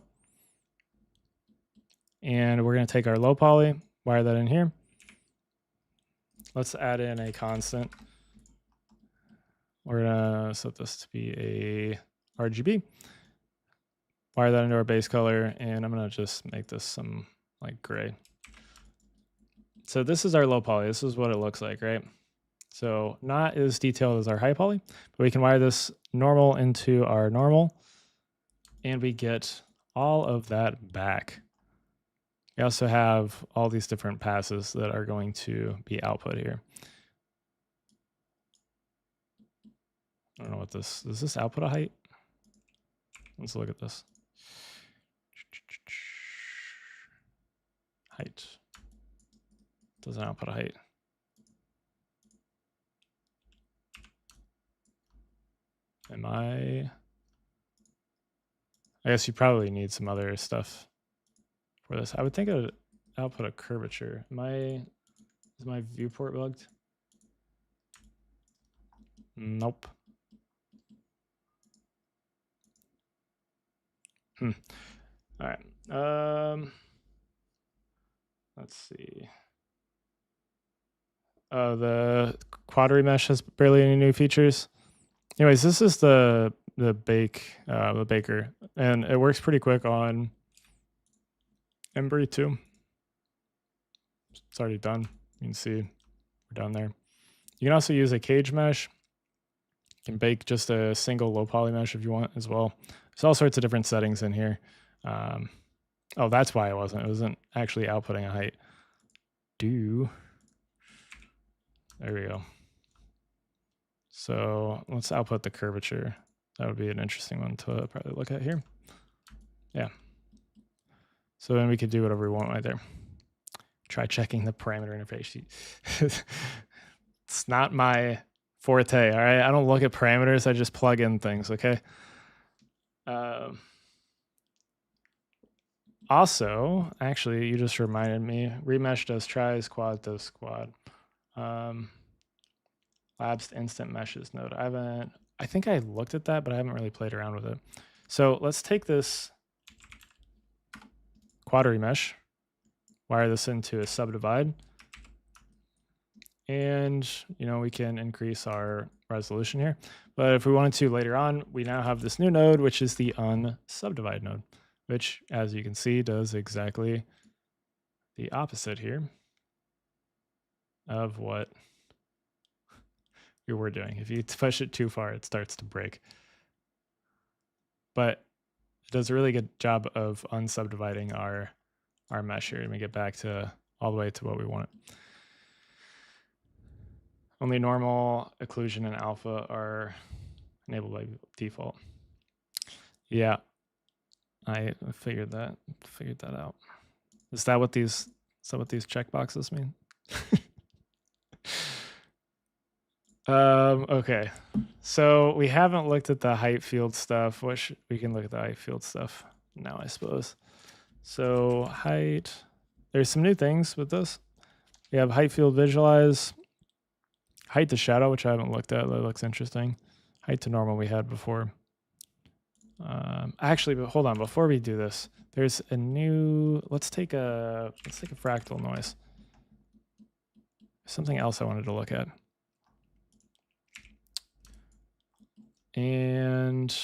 Speaker 1: And we're going to take our low poly, wire that in here. Let's add in a constant. We're going to set this to be a RGB. Wire that into our base color, and I'm going to just make this some like gray. So this is our low poly. This is what it looks like, right? So not as detailed as our high poly, but we can wire this normal into our normal, and we get all of that back. We also have all these different passes that are going to be output here. I don't know what this, is this output a height? Let's look at this. Height. Doesn't output a height. I guess you probably need some other stuff for this. I would think it would output a curvature. Is my viewport bugged? Nope. All right. Let's see. The quad remesh has barely any new features. Anyways, this is the baker, and it works pretty quick on Embry too. It's already done. You can see we're down there. You can also use a cage mesh. You can bake just a single low poly mesh if you want as well. There's all sorts of different settings in here. Oh, that's why it wasn't actually outputting a height. There we go. So let's output the curvature. That would be an interesting one to probably look at here. Yeah. So then we could do whatever we want right there. Try checking the parameter interface. It's not my forte, all right? I don't look at parameters. I just plug in things, okay? Also, actually, you just reminded me, remesh does tries, quad does squad. Labs instant meshes node. I think I looked at that, but I haven't really played around with it. So let's take this quad remesh, wire this into a subdivide, and we can increase our resolution here. But if we wanted to later on, we now have this new node, which is the unsubdivide node, which, as you can see, does exactly the opposite here of what we were doing. If you push it too far, it starts to break. But it does a really good job of unsubdividing our mesh here. Let me get back to all the way to what we want. Only normal, occlusion, and alpha are enabled by default. Yeah, I figured that out. Is that what these checkboxes mean? Okay, so we haven't looked at the Heightfield stuff. We can look at the Heightfield stuff now, I suppose. So height, there's some new things with this. We have Heightfield visualize, height to shadow, which I haven't looked at. That looks interesting. Height to normal we had before. Actually, but hold on. Before we do this, there's a new. Let's take a fractal noise. Something else I wanted to look at. And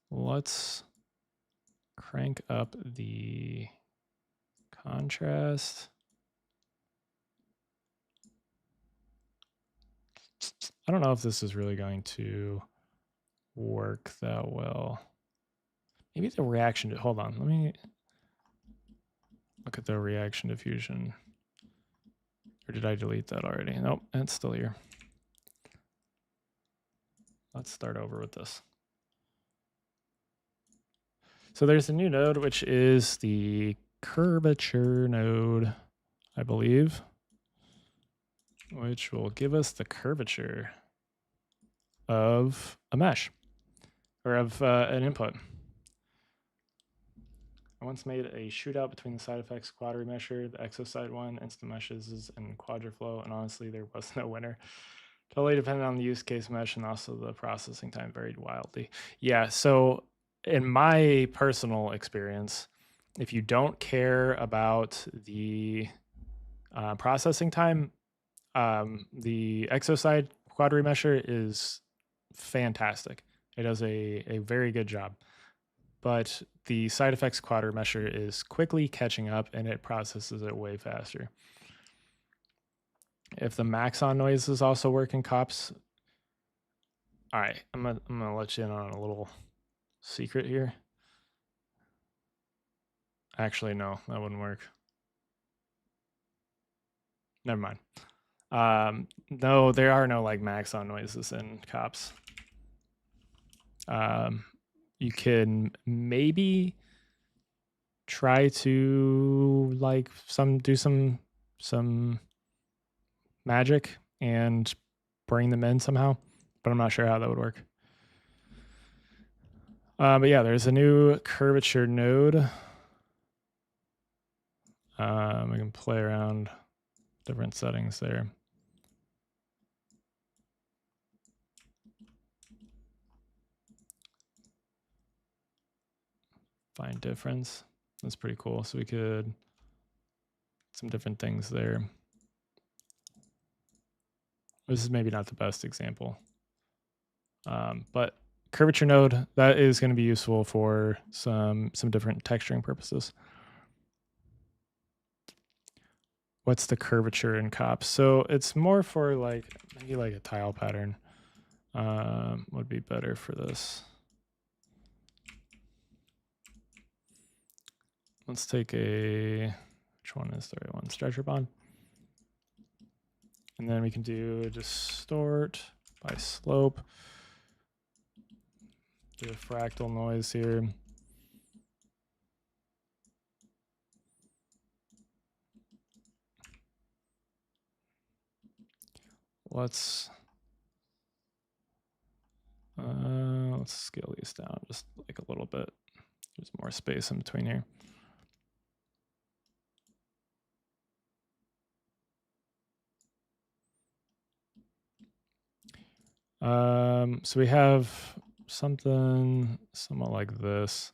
Speaker 1: let's crank up the contrast. I don't know if this is really going to work that well. Maybe the reaction, hold on, let me look at the reaction diffusion. Or did I delete that already? Nope, it's still here. Let's start over with this. So there's a new node, which is the curvature node, I believe, which will give us the curvature of a mesh or of an input. I once made a shootout between the side effects quad remesher, the exoside one, instant meshes, and quadraflow, and honestly, there was no winner. Totally depended on the use case mesh, and also the processing time varied wildly. Yeah, so in my personal experience, if you don't care about the processing time, the exoside quad remesher is fantastic. It does a very good job. But the side effects quad remesher is quickly catching up, and it processes it way faster. If the Maxon noises also work in cops, all right, I'm gonna let you in on a little secret here. Actually, no, that wouldn't work. Never mind. No, there are no like Maxon noises in cops. You can maybe try to like do some magic and bring them in somehow, but I'm not sure how that would work. But yeah, there's a new curvature node. We can play around different settings there. Find difference. That's pretty cool. So we could some different things there. This is maybe not the best example, but curvature node, that is going to be useful for some different texturing purposes. what's the curvature in cops? So it's more for like maybe like a tile pattern would be better for this. Let's take a, which one is the right one? Stretcher bond. And then we can do distort by slope. Do a fractal noise here. Let's scale these down just like a little bit. There's more space in between here. So we have something somewhat like this.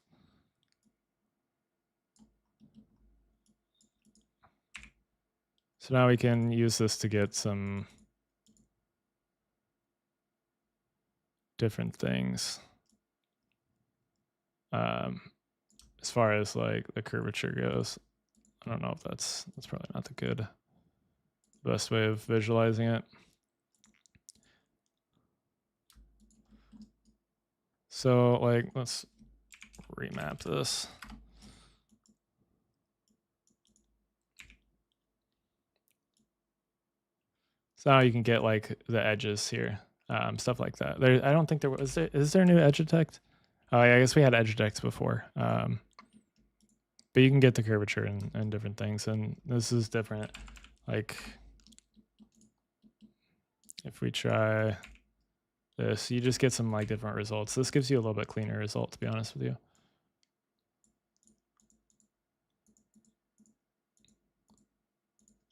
Speaker 1: So now we can use this to get some different things. As far as like the curvature goes, I don't know if that's probably not the best way of visualizing it. So like, let's remap this. So now you can get like the edges here, stuff like that. I don't think there was, is there a new edge detect? Oh, yeah, I guess we had edge detects before. But you can get the curvature and different things. And this is different. Like if we try this, you just get some like different results. This gives you a little bit cleaner result, to be honest with you.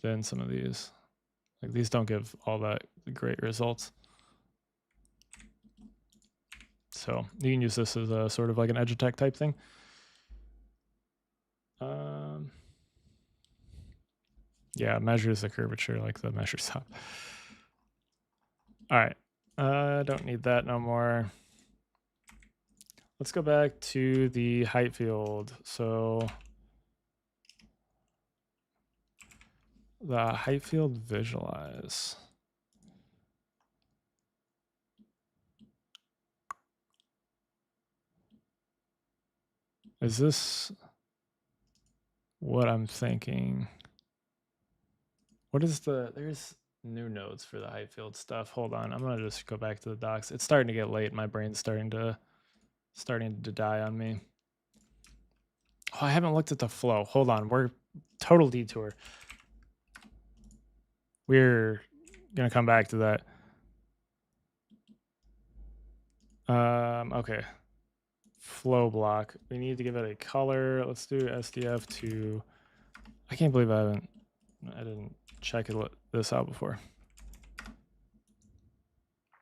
Speaker 1: Than some of these. Like these don't give all that great results. So you can use this as a sort of like an edge detect type thing. Yeah, it measures the curvature like the measure stop. All right, don't need that no more. Let's go back to the height field. So the height field visualize. Is this what I'm thinking? What is there's new nodes for the height field stuff. Hold on, I'm gonna just go back to the docs. It's starting to get late. My brain's starting to die on me. Oh, I haven't looked at the flow. Hold on, we're total detour. We're gonna come back to that. Okay. Flow block. We need to give it a color. Let's do SDF to. I can't believe I didn't check this out before.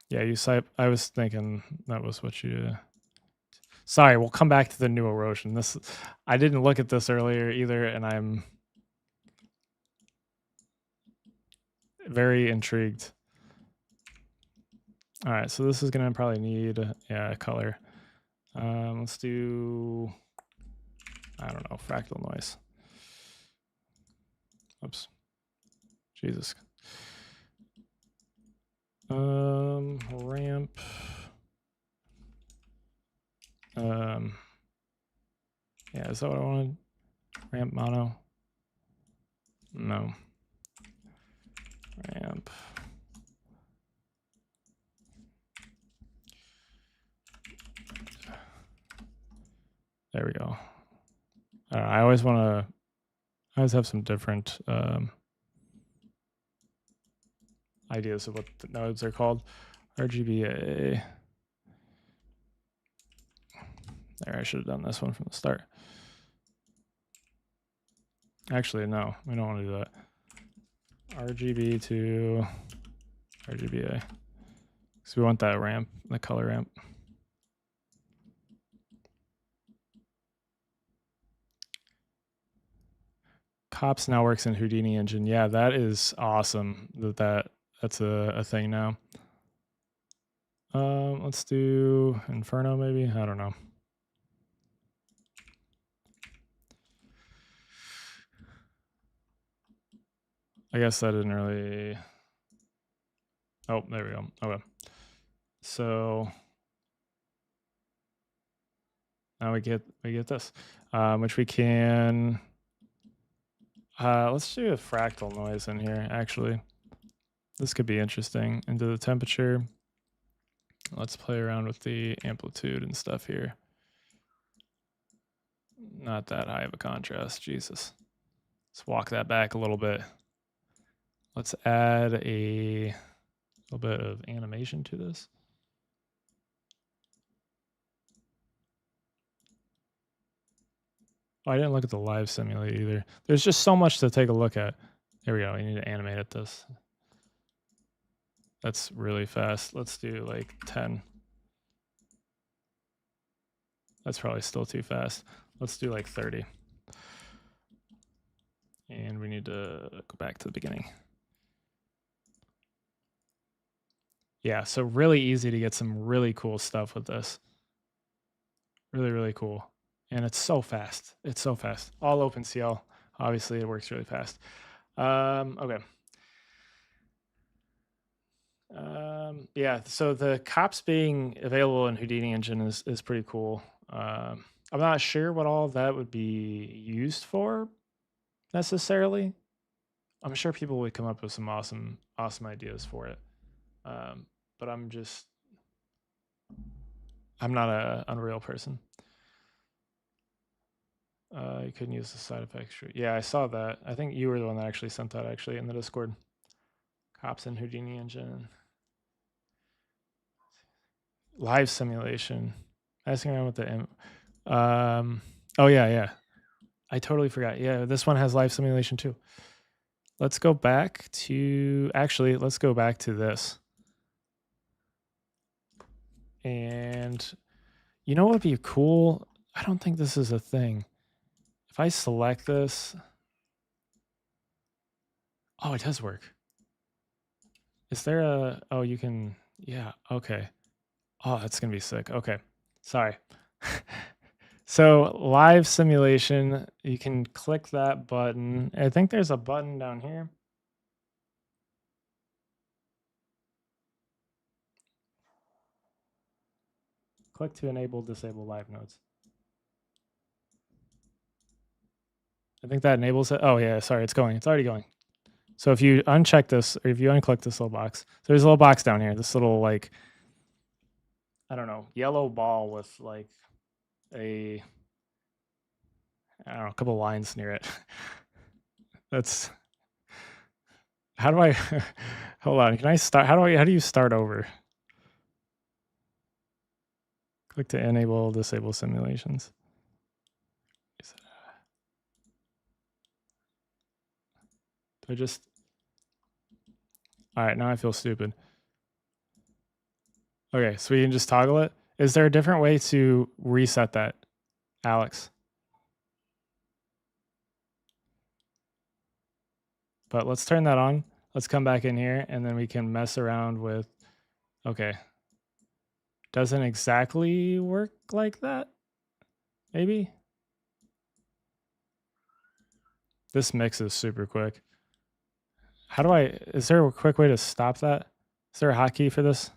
Speaker 1: Yeah, I was thinking that was what you. Sorry, we'll come back to the new erosion. I didn't look at this earlier either, and I'm very intrigued. All right, so this is gonna probably need a color. Let's do, I don't know, fractal noise. Oops. Jesus. Ramp. Yeah, is that what I wanted? Ramp mono? No. Ramp. There we go. I always have some different ideas of what the nodes are called. RGBA. There, I should have done this one from the start. Actually, no, we don't want to do that. RGB to RGBA. So we want that ramp, the color ramp. Cops now works in Houdini engine. Yeah, that is awesome that's a thing now. Let's do Inferno maybe. I don't know. I guess that didn't really... Oh, there we go. Okay. So now we get this, which we can... let's do a fractal noise in here, actually. This could be interesting. Into the temperature. Let's play around with the amplitude and stuff here. Not that high of a contrast, Jesus. Let's walk that back a little bit. Let's add a little bit of animation to this. Oh, I didn't look at the live simulate either. There's just so much to take a look at. There we go. We need to animate at this. That's really fast. Let's do like 10. That's probably still too fast. Let's do like 30. And we need to go back to the beginning. Yeah, so really easy to get some really cool stuff with this. Really, really cool. And it's so fast. It's so fast. All OpenCL. Obviously, it works really fast. Okay. Yeah, so the cops being available in Houdini engine is pretty cool. I'm not sure what all of that would be used for necessarily. I'm sure people would come up with some awesome ideas for it. But I'm not a Unreal person. You couldn't use the side effects. Yeah, I saw that. I think you were the one that actually sent that actually in the Discord. Cops in Houdini engine. Live simulation. Messing around with the oh yeah. I totally forgot. Yeah, this one has live simulation too. Let's go back to let's go back to this. And you know what would be cool? I don't think this is a thing. If I select this, oh, it does work. Is there a, oh, you can, yeah, okay. Oh, that's going to be sick. Okay. Sorry. So live simulation, you can click that button. I think there's a button down here. Click to enable, disable live nodes. I think that enables it. Oh yeah, sorry, it's going. It's already going. So if you uncheck this, or if you unclick this little box, so there's a little box down here, this little like, I don't know, yellow ball with like a, I don't know, a couple lines near it. That's, how do I, hold on, can I start, how do you start over? Click to enable, disable simulations. Do I just, all right, now I feel stupid. Okay, so we can just toggle it. Is there a different way to reset that, Alex? But let's turn that on. Let's come back in here and then we can mess around with, okay. Doesn't exactly work like that, maybe? This mix is super quick. How do I, is there a quick way to stop that? Is there a hotkey for this?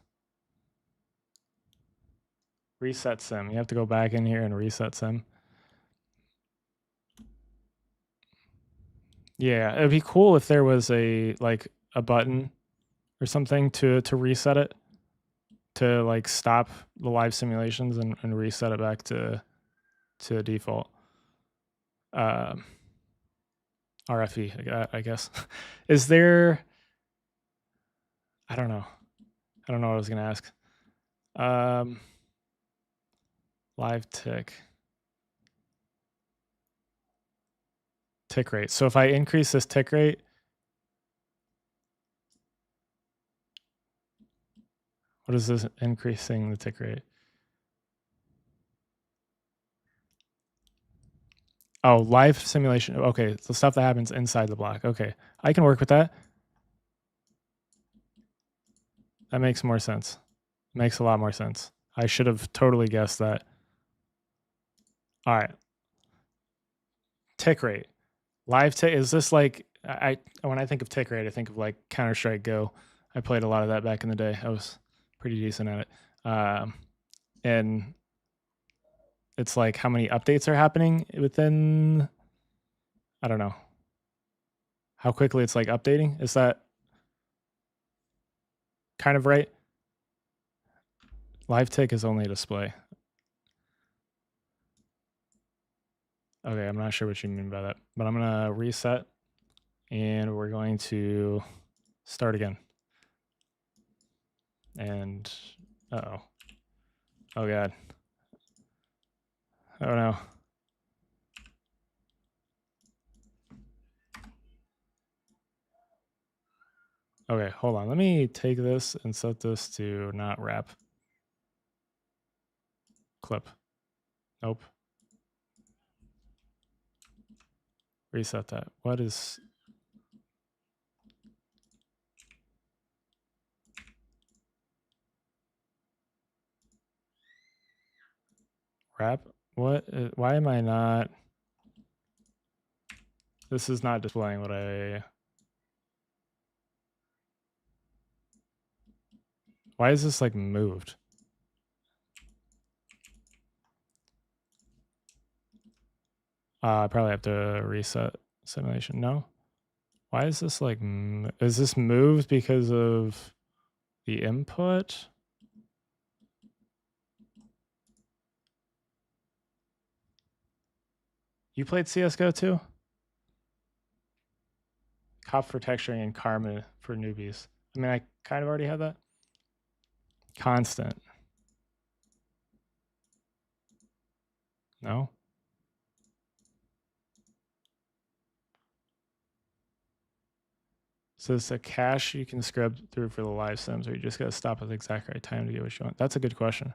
Speaker 1: Reset sim. You have to go back in here and reset sim. Yeah, it'd be cool if there was a like a button or something to reset it, to like stop the live simulations and reset it back to default. RFE, I guess. Is there, I don't know what I was gonna ask. Live tick rate. So if I increase this tick rate, what is this increasing the tick rate? Oh, live simulation. Okay, the stuff that happens inside the block. Okay, I can work with that. That makes more sense. Makes a lot more sense. I should have totally guessed that. All right. Tick rate. Live tick, is this like when I think of tick rate, I think of like Counter-Strike Go. I played a lot of that back in the day. I was pretty decent at it. And it's like how many updates are happening within, I don't know, how quickly it's like updating. Is that kind of right? Live tick is only a display. Okay, I'm not sure what you mean by that, but I'm gonna reset and we're going to start again. And oh God. Oh no. Okay, hold on. Let me take this and set this to not wrap. Clip. Nope. Reset that. What is... wrap? What? Why am I not... This is not displaying what I... Why is this like moved? I probably have to reset simulation. No? Why is this like... Is this moved because of the input? You played CSGO too? Cop for texturing and Karma for newbies. I mean, I kind of already had that. Constant. No? So it's a cache you can scrub through for the live sims, or you just got to stop at the exact right time to get what you want? That's a good question.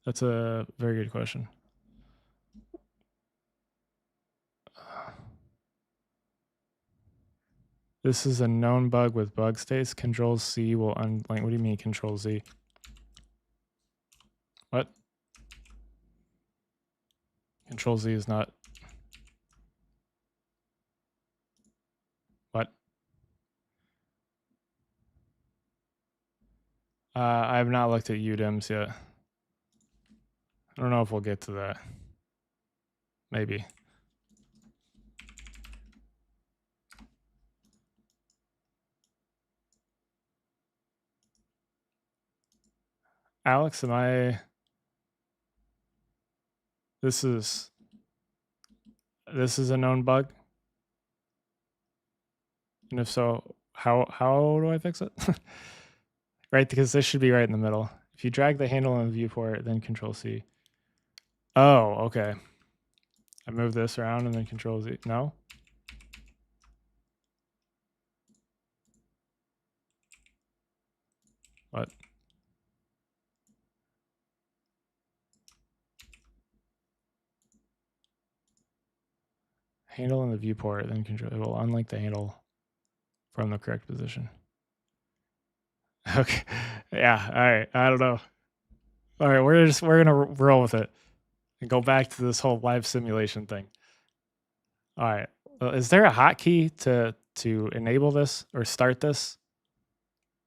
Speaker 1: That's a very good question. This is a known bug with bug states. Control C will unlink. What do you mean Control Z? What? Control Z is not. What? I have not looked at UDIMs yet. I don't know if we'll get to that. Maybe. Alex, am I... This is a known bug? And if so, how do I fix it? Right, because this should be right in the middle. If you drag the handle on the viewport, then Control C. Oh, okay. I move this around and then Control Z. No? What? Handle in the viewport, then Control. It will unlink the handle from the correct position. Okay. Yeah. All right. I don't know. All right. We're gonna roll with it and go back to this whole live simulation thing. All right. Is there a hotkey to enable this or start this?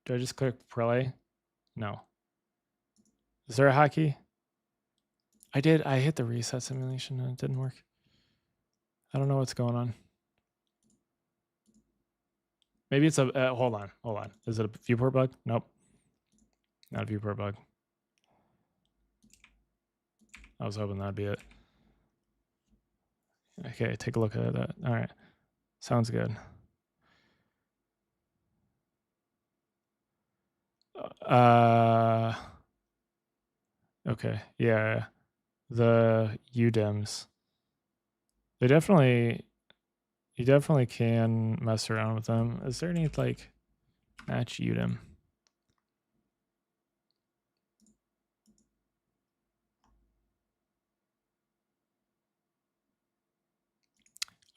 Speaker 1: Do I just click play? No. Is there a hotkey? I did. I hit the reset simulation and it didn't work. I don't know what's going on. Maybe it's a hold on. Is it a viewport bug? Nope. Not a viewport bug. I was hoping that'd be it. Okay, take a look at that. All right. Sounds good. Okay. Yeah. The UDIMs. You definitely can mess around with them. Is there any like match UDIM?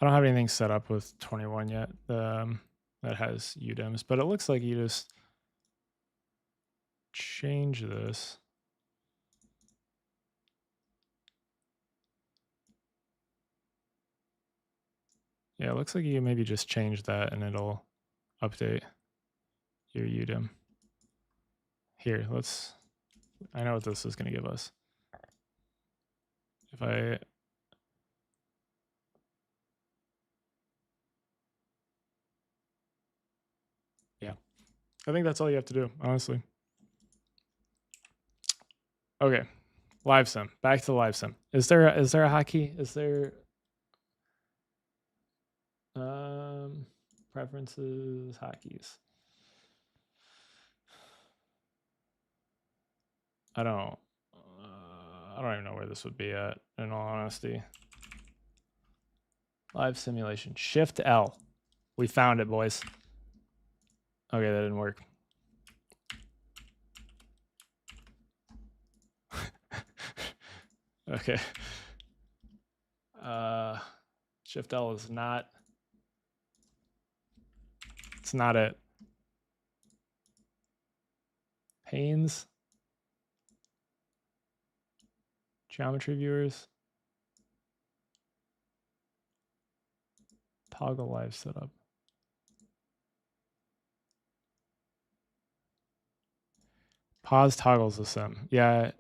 Speaker 1: I don't have anything set up with 21 yet that has UDIMs, but it looks like you just change this. Yeah, it looks like you maybe just change that and it'll update your UDIM. Here, I know what this is going to give us. If I think that's all you have to do, honestly. Okay, live sim. Back to the live sim. Is there a hotkey? Is there preferences, hotkeys? I don't even know where this would be at, in all honesty. Live simulation. Shift L. We found it, boys. Okay, that didn't work. Okay. Shift L is not. It's not it. Panes. Geometry viewers. Toggle live setup. Pause toggles the sim. Yeah.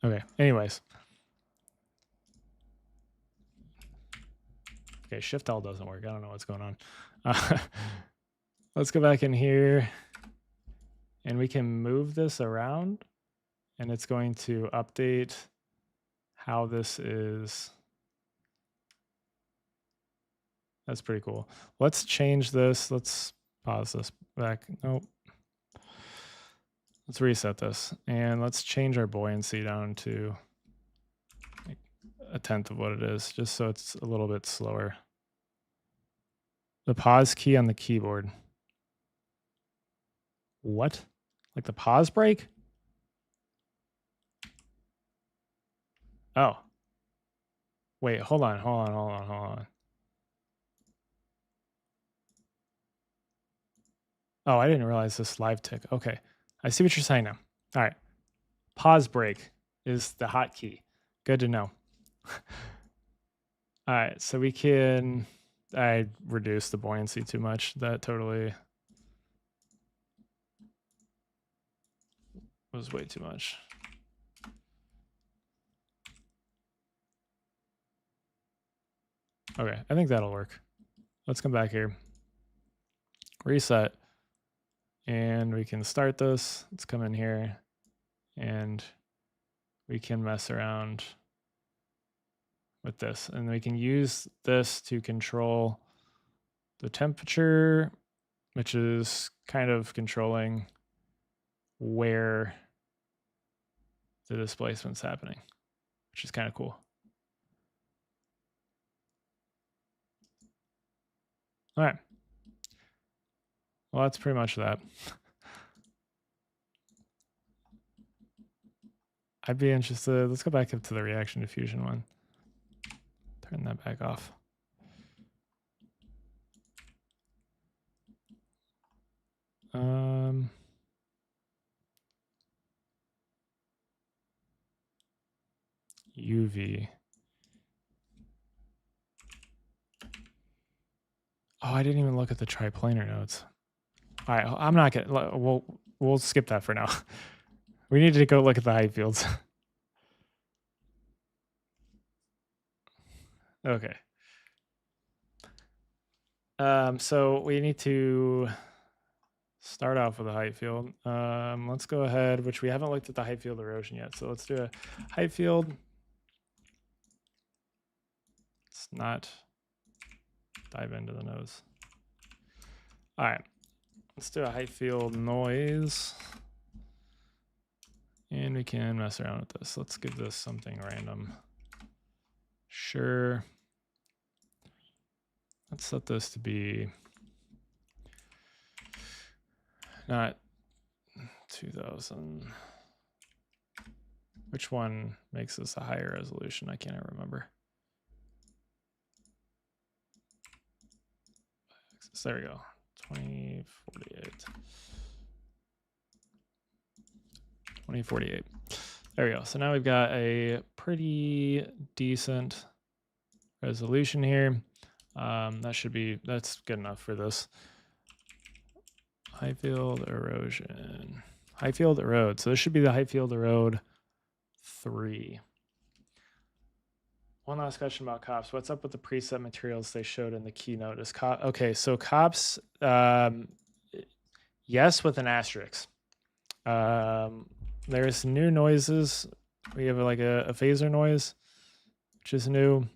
Speaker 1: Okay. Anyways. Okay, Shift L doesn't work. I don't know what's going on. Let's go back in here and we can move this around and it's going to update how this is. That's pretty cool. Let's change this. Let's pause this back. Nope. Let's reset this and let's change our buoyancy down to like 1/10 of what it is, just so it's a little bit slower. The pause key on the keyboard. What? Like the pause break? Oh. Wait, hold on. Oh, I didn't realize this live tick. Okay. I see what you're saying now. All right. Pause break is the hotkey. Good to know. All right. So we can, I reduced the buoyancy too much. That totally was way too much. Okay. I think that'll work. Let's come back here. Reset. And we can start this. Let's come in here and we can mess around with this. And we can use this to control the temperature, which is kind of controlling where the displacement's happening, which is kind of cool. All right. Well, that's pretty much that. I'd be interested. Let's go back up to the reaction diffusion one. Turn that back off. UV. Oh, I didn't even look at the triplanar nodes. All right, I'm not gonna. We'll skip that for now. We need to go look at the Heightfields. Okay. So we need to start off with a Heightfield. Let's go ahead, which we haven't looked at the Heightfield erosion yet. So let's do a Heightfield. Let's not dive into the nose. All right, let's do a Heightfield noise. And we can mess around with this. Let's give this something random. Sure. Let's set this to be not 2000. Which one makes this a higher resolution? I can't remember. So there we go. 2048. 2048. There we go. So now we've got a pretty decent resolution here. That's good enough for this. Heightfield erosion. Heightfield erode. So this should be the Heightfield erode 3. One last question about COPS. What's up with the preset materials they showed in the keynote? Okay, so COPS, yes, with an asterisk. There's new noises. We have like a phaser noise, which is new.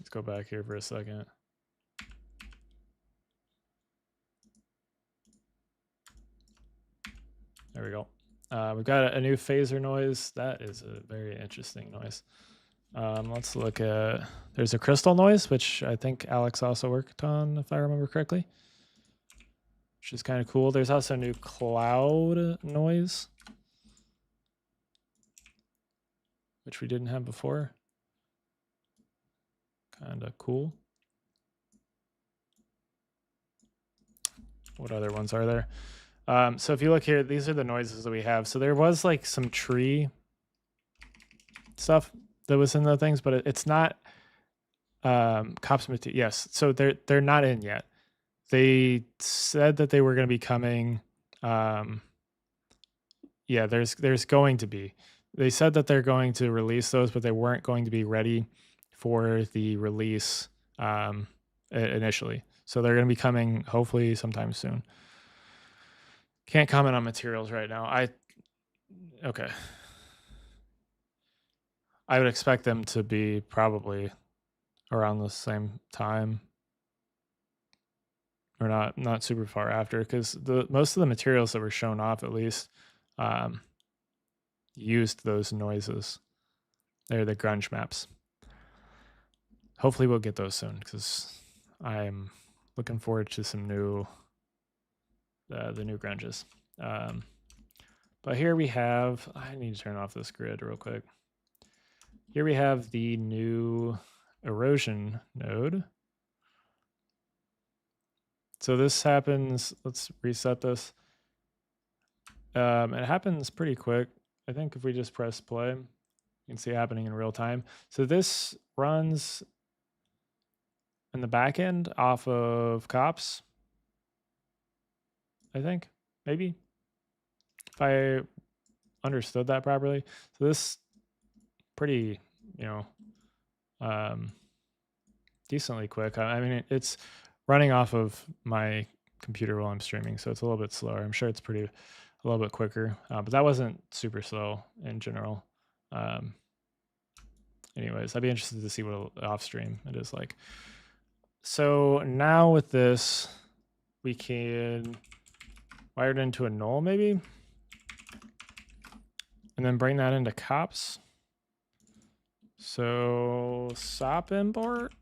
Speaker 1: Let's go back here for a second. There we go. We've got a new phaser noise. That is a very interesting noise. Let's look at, there's a crystal noise, which I think Alex also worked on, if I remember correctly, which is kind of cool. There's also a new cloud noise, which we didn't have before. Kind of cool. What other ones are there? So if you look here, these are the noises that we have. So there was like some tree stuff that was in the things, but it's not COPS material. Yes, so they're not in yet. They said that they were going to be coming. Yeah, there's going to be. They said that they're going to release those, but they weren't going to be ready for the release initially. So they're going to be coming hopefully sometime soon. Can't comment on materials right now. Okay. I would expect them to be probably around the same time, or not super far after, because most of the materials that were shown off at least used those noises. They're the grunge maps. Hopefully we'll get those soon, because I'm looking forward to some new the new grunges. But here we have, I need to turn off this grid real quick. Here we have the new erosion node. So this happens, let's reset this. It happens pretty quick. I think if we just press play, you can see it happening in real time. So this runs in the back end off of COPS, I think, maybe, if I understood that properly. So this pretty, decently quick. I mean, it's running off of my computer while I'm streaming, so it's a little bit slower. I'm sure it's a little bit quicker, but that wasn't super slow in general. Anyways, I'd be interested to see what off stream it is like. So now with this, we can wire it into a null maybe, and then bring that into COPS. So SOP import,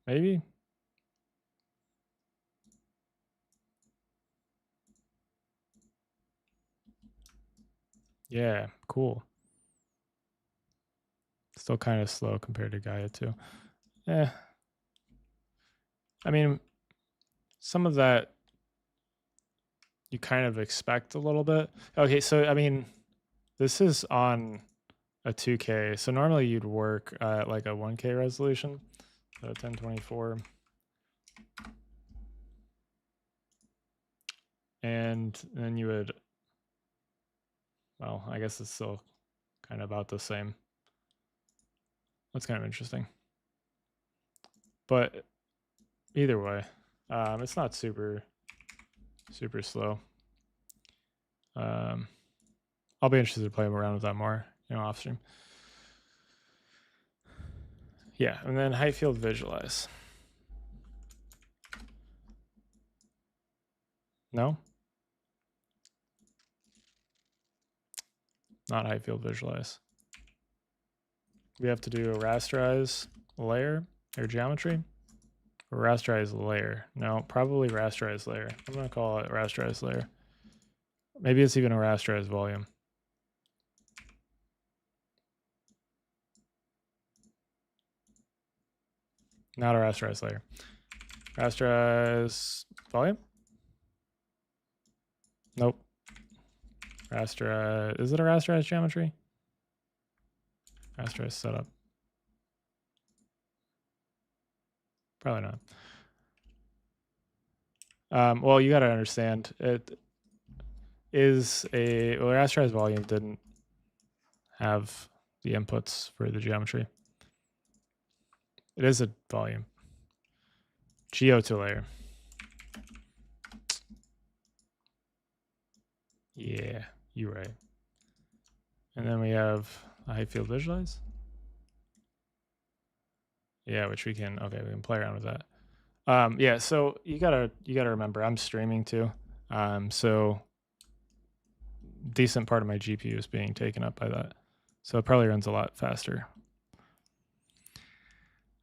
Speaker 1: maybe. Yeah, cool. Still kind of slow compared to Gaia too. I mean, some of that you kind of expect a little bit. Okay, so I mean, this is on a 2K. So normally you'd work at like a 1K resolution, so 1024. And then you would, well, I guess it's still kind of about the same. That's kind of interesting. But either way, it's not super slow. I'll be interested to play around with that more, off stream. Yeah, and then Heightfield visualize. No? Not Heightfield visualize. We have to do a rasterize layer or geometry. Or rasterize layer. No, probably rasterize layer. I'm going to call it rasterize layer. Maybe it's even a rasterize volume. Not a rasterize layer. Rasterize volume? Nope. Rasterize, is it a rasterize geometry? Rasterize setup. Probably not. Well, you got to understand it is a rasterize volume didn't have the inputs for the geometry. It is a volume. Geo2 layer. Yeah, you're right. And then we have a Heightfield visualize. Yeah, which we can play around with that. Yeah, so you gotta remember I'm streaming too. So decent part of my GPU is being taken up by that. So it probably runs a lot faster.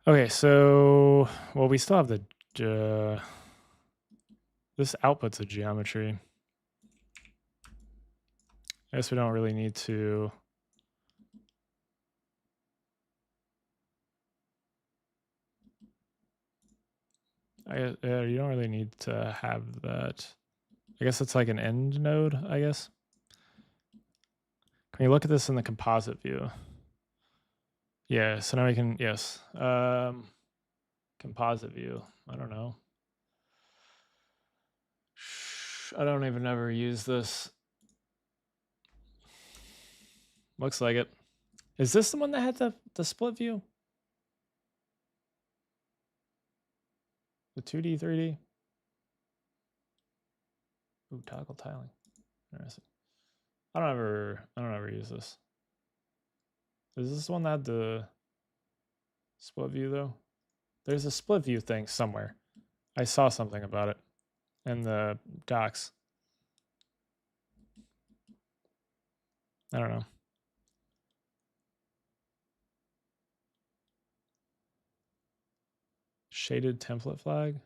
Speaker 1: Okay, so well, we still have the this output's a geometry. I guess we don't really need to. You don't really need to have that. I guess it's like an end node, I guess. Can you look at this in the composite view? Yeah, so now we can, yes. Composite view, I don't know. I don't even ever use this. Looks like it. Is this the one that had the split view? The 2D, 3D? Ooh, toggle tiling. Interesting. I don't ever use this. Is this one that had the split view though? There's a split view thing somewhere. I saw something about it in the docs. I don't know. Shaded template flag?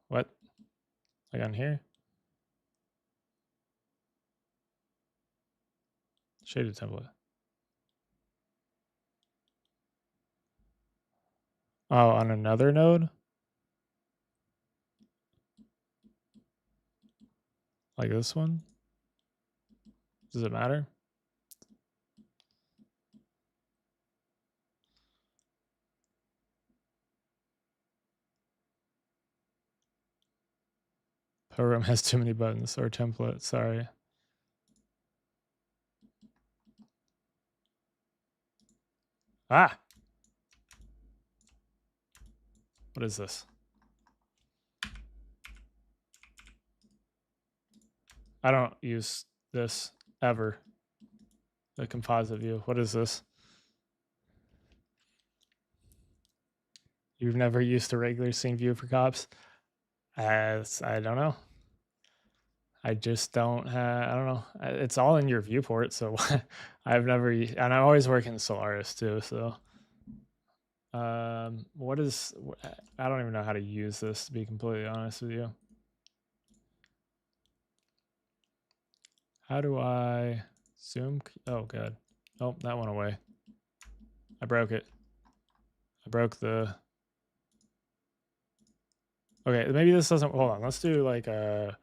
Speaker 1: What? Like on here? Shaded template. Oh, on another node? Like this one? Does it matter? Program has too many buttons or template, sorry. Ah! What is this? I don't use this ever. The composite view. What is this? You've never used a regular scene view for cops? I don't know. I just don't have, I don't know. It's all in your viewport, so I've never, and I'm always working Solaris too, so. What is, I don't even know how to use this, to be completely honest with you. How do I zoom? Oh, God. Oh, that went away. I broke it. I broke the, okay, maybe this doesn't, hold on. Let's do like a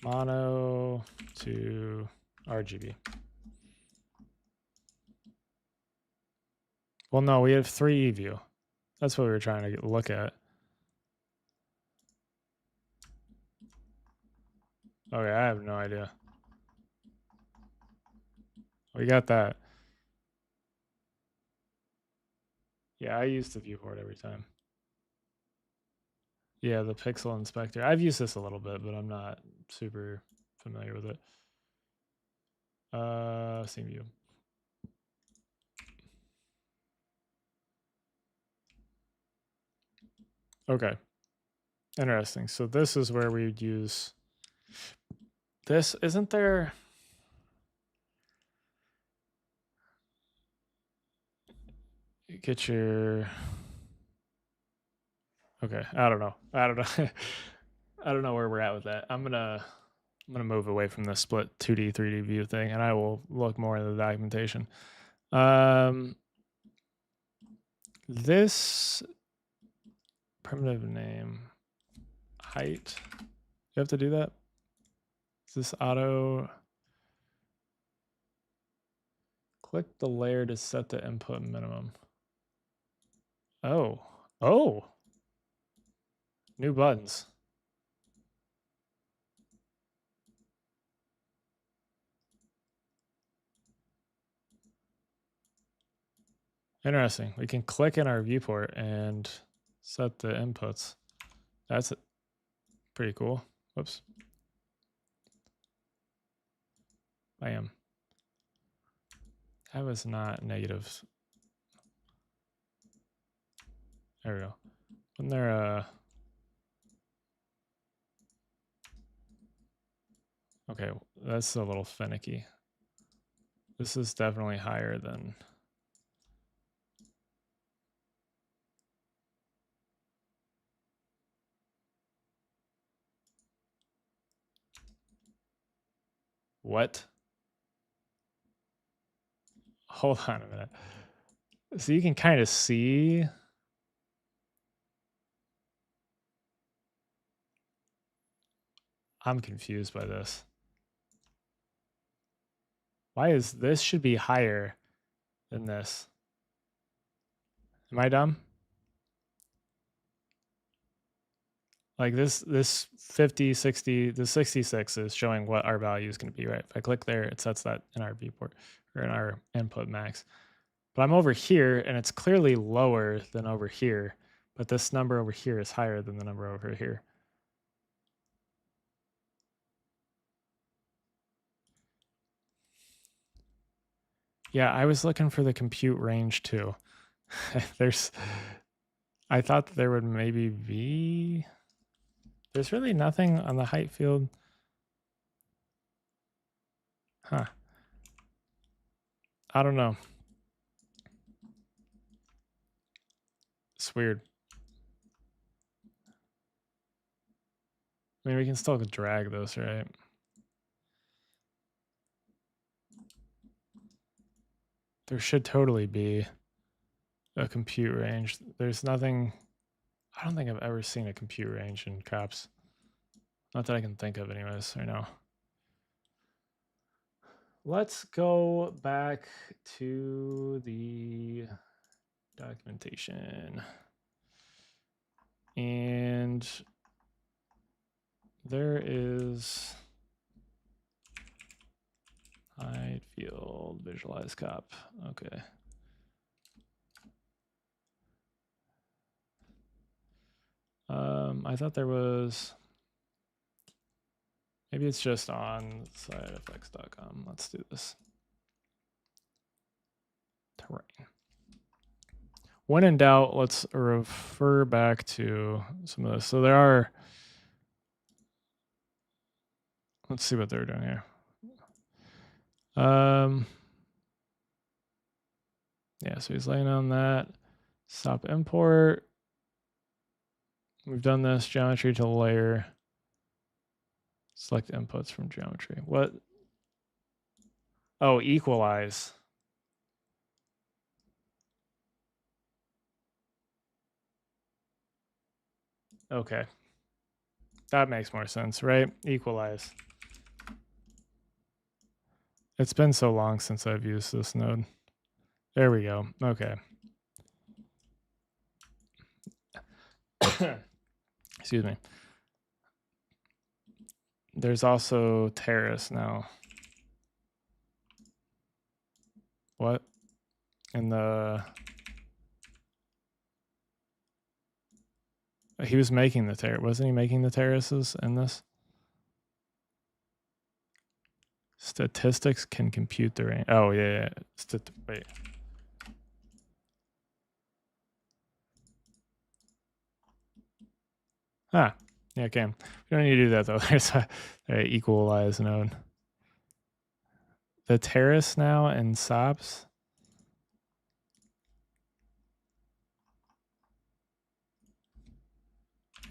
Speaker 1: mono to RGB. Well, no, we have 3E view. That's what we were trying to look at. Okay, I have no idea. We got that. Yeah, I use the viewport every time. Yeah, the pixel inspector. I've used this a little bit, but I'm not super familiar with it. Scene view. Okay. Interesting. So this is where we would use this. Isn't there? Get your. Okay. I don't know. I don't know where we're at with that. I'm gonna move away from the split 2D 3D view thing, and I will look more into the documentation. This primitive name height. You have to do that. Is this auto Click the layer to set the input minimum. Oh. Oh. New buttons. Interesting. We can click in our viewport and set the inputs. That's pretty cool. Whoops. I am. That was not negative. There we go. When they're okay, that's a little finicky. This is definitely higher than what? Hold on a minute. So you can kind of see. I'm confused by this. Why is this should be higher than this? Am I dumb? Like this 50, 60, the 66 is showing what our value is going to be, right? If I click there, it sets that in our viewport or in our input max. But I'm over here and it's clearly lower than over here, but this number over here is higher than the number over here. Yeah, I was looking for the compute range too. I thought that there would maybe be, there's really nothing on the height field. Huh. I don't know. It's weird. I mean, we can still drag those, right? There should totally be a compute range. There's nothing, I don't think I've ever seen a compute range in COPS. Not that I can think of anyways, right now. Let's go back to the documentation. And there is Heightfield visualize COP. Okay. I thought there was, maybe it's just on sidefx.com. Let's do this. Terrain. When in doubt, let's refer back to some of this. So there are, let's see what they're doing here. Yeah, so he's laying on that. Stop import. We've done this geometry to layer. Select inputs from geometry. What? Oh, equalize. Okay. That makes more sense, right? Equalize. It's been so long since I've used this node. There we go. Okay. Excuse me. There's also terrace now. What? In the... He was making the terrace. Wasn't he making the terraces in this? Statistics can compute the range. Oh, yeah. Wait. Ah, yeah, okay. We don't need to do that, though. There's a equalize node. The terrace now in SOPs.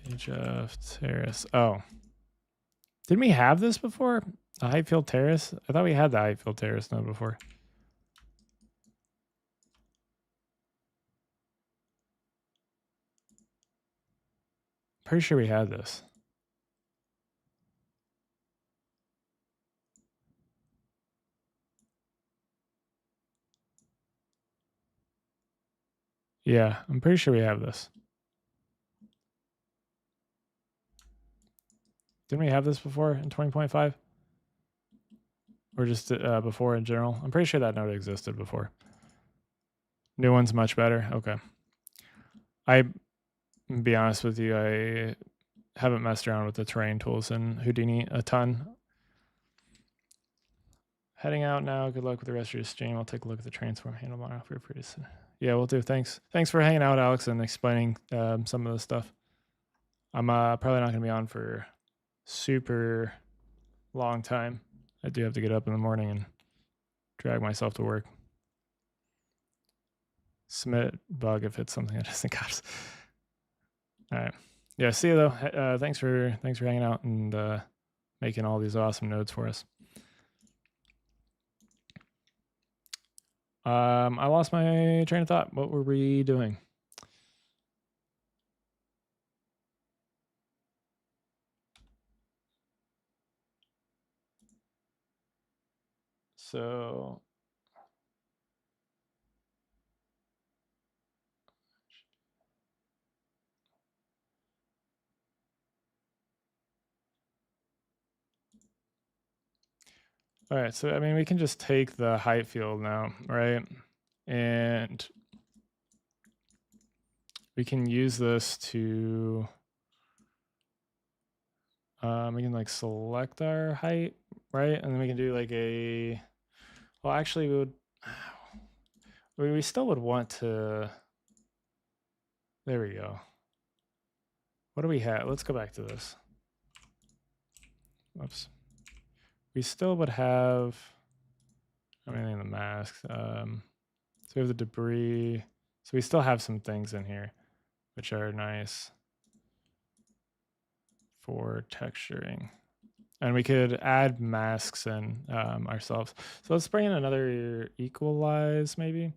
Speaker 1: Page of terrace. Oh. Didn't we have this before? The Heightfield terrace? I thought we had the Heightfield terrace node before. Pretty sure we had this. Yeah, I'm pretty sure we have this. Didn't we have this before in 20.5? Or just before in general? I'm pretty sure that node existed before. New one's much better. Okay. Be honest with you, I haven't messed around with the terrain tools in Houdini a ton. Heading out now. Good luck with the rest of your stream. I'll take a look at the transform handlebar. Feel free to. Yeah, we'll do. Thanks. Thanks for hanging out, Alex, and explaining some of the stuff. I'm probably not going to be on for super long time. I do have to get up in the morning and drag myself to work. Submit bug if it's something that doesn't cost. All right. Yeah. See you though. Thanks for hanging out and making all these awesome nodes for us. I lost my train of thought. What were we doing? So all right, so I mean we can just take the height field now, right? And we can use this to we can like select our height, right? And then we can do like a well actually we would we still would want to there we go. What do we have? Let's go back to this. Oops. We still would have everything in the masks. So we have the debris. So we still have some things in here, which are nice for texturing. And we could add masks in ourselves. So let's bring in another equalize maybe.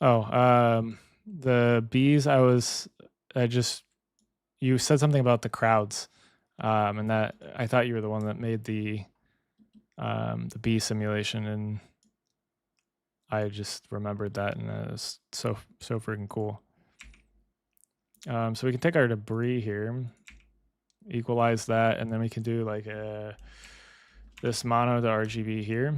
Speaker 1: Oh, the bees, you said something about the crowds. And that I thought you were the one that made the bee simulation, and I just remembered that, and it was so freaking cool. So we can take our debris here, equalize that, and then we can do like this mono to RGB here.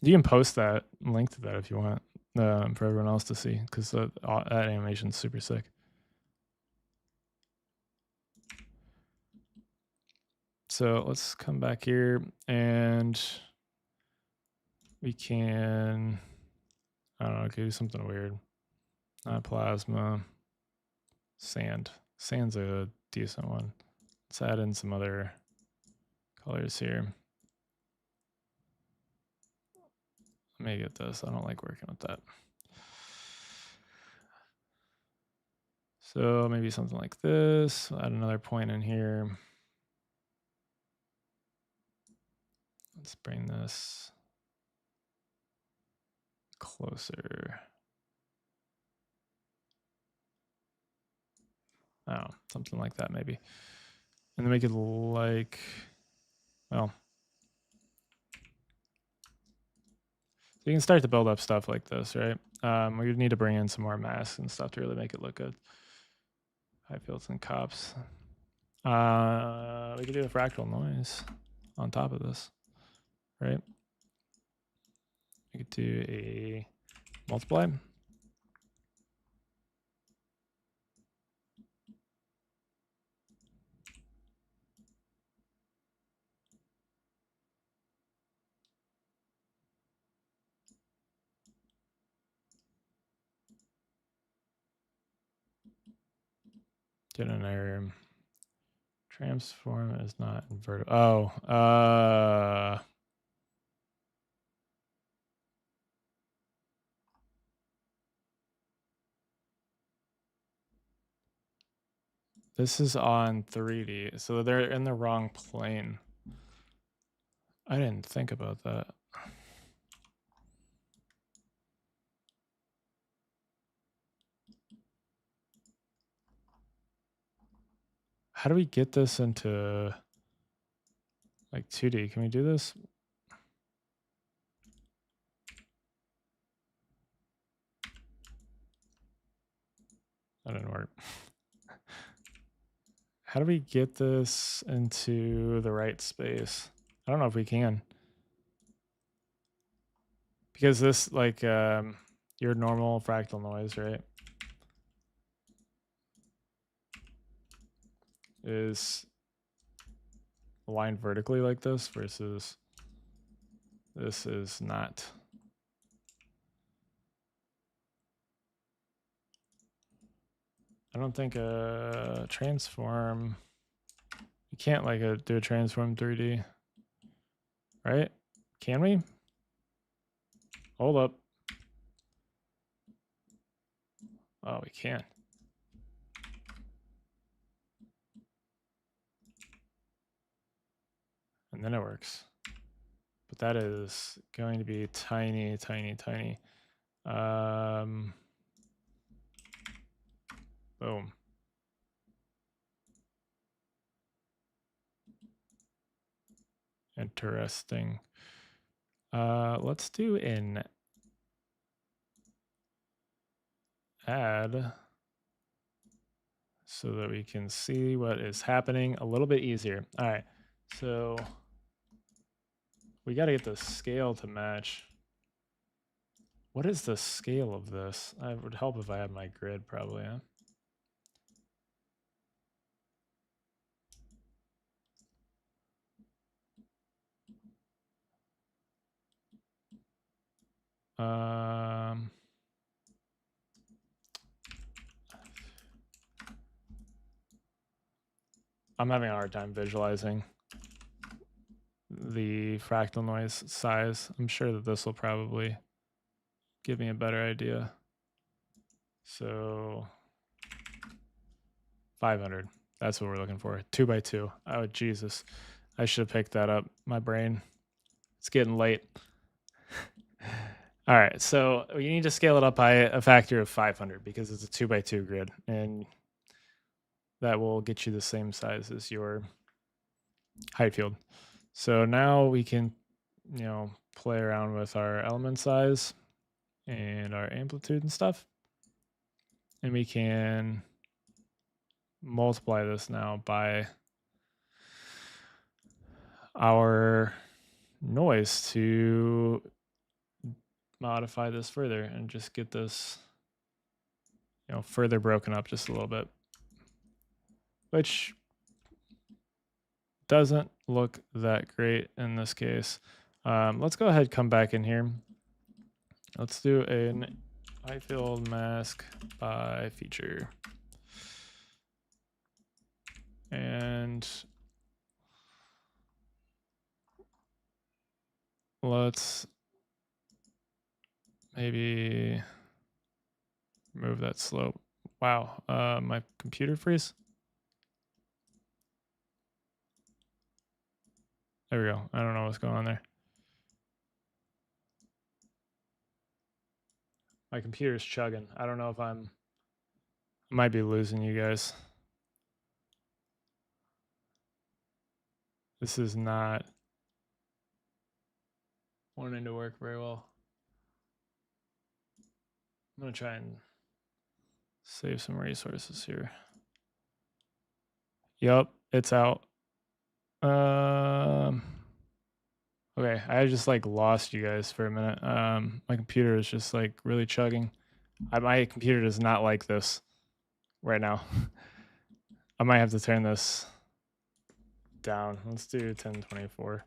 Speaker 1: You can post that link to that if you want for everyone else to see, because that animation is super sick. So let's come back here and we can, I don't know, do something weird. Not plasma, sand. Sand's a decent one. Let's add in some other colors here. Let me get this. I don't like working with that. So maybe something like this. Add another point in here. Let's bring this closer. Oh, something like that maybe. And then make it like, well, so you can start to build up stuff like this, right? We would need to bring in some more masks and stuff to really make it look good. Heightfields and cops. We could do a fractal noise on top of this, right? We could do a multiply. Get an error. Transform is not inverted. Oh, this is on 3D, so they're in the wrong plane. I didn't think about that. How do we get this into like 2D. Can we do this? That didn't work. How do we get this into the right space? I don't know if we can. Because this, like, your normal fractal noise, right, is aligned vertically like this versus this is not. I don't think a transform, you can't like do a transform 3D, right? Can we? Hold up. Oh, we can. And then it works. But that is going to be tiny, tiny, tiny. Boom. Interesting. Let's do an add so that we can see what is happening a little bit easier. All right, so we got to get the scale to match. What is the scale of this? It would help if I had my grid, probably. Huh? I'm having a hard time visualizing the fractal noise size. I'm sure that this will probably give me a better idea. So 500, that's what we're looking for. 2 by 2. Oh, Jesus. I should have picked that up. My brain. It's getting late. All right, so you need to scale it up by a factor of 500 because it's a 2 by 2 grid, and that will get you the same size as your height field. So now we can, play around with our element size and our amplitude and stuff. And we can multiply this now by our noise to modify this further and just get this, further broken up just a little bit, which doesn't look that great in this case. Let's go ahead and come back in here. Let's do an Heightfield mask by feature. And let's maybe remove that slope. Wow, my computer freeze. There we go. I don't know what's going on there. My computer's chugging. I don't know if I might be losing you guys. This is not wanting to work very well. I'm going to try and save some resources here. Yep, it's out. Okay, I just like lost you guys for a minute. My computer is just like really chugging. My computer does not like this right now. I might have to turn this down. Let's do 1024.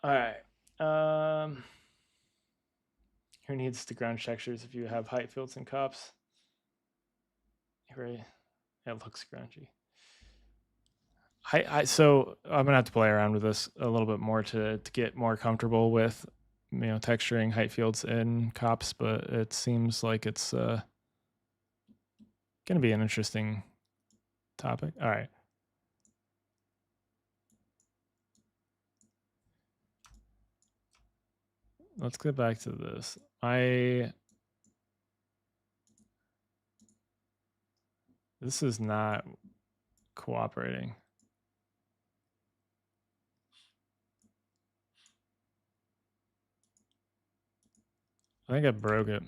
Speaker 1: All right. Who needs to ground textures if you have height fields and cops? Right. It looks grungy. So I'm gonna have to play around with this a little bit more to get more comfortable with, texturing height fields in cops, but it seems like it's gonna be an interesting topic. All right. Let's get back to this. This is not cooperating. I think I broke it.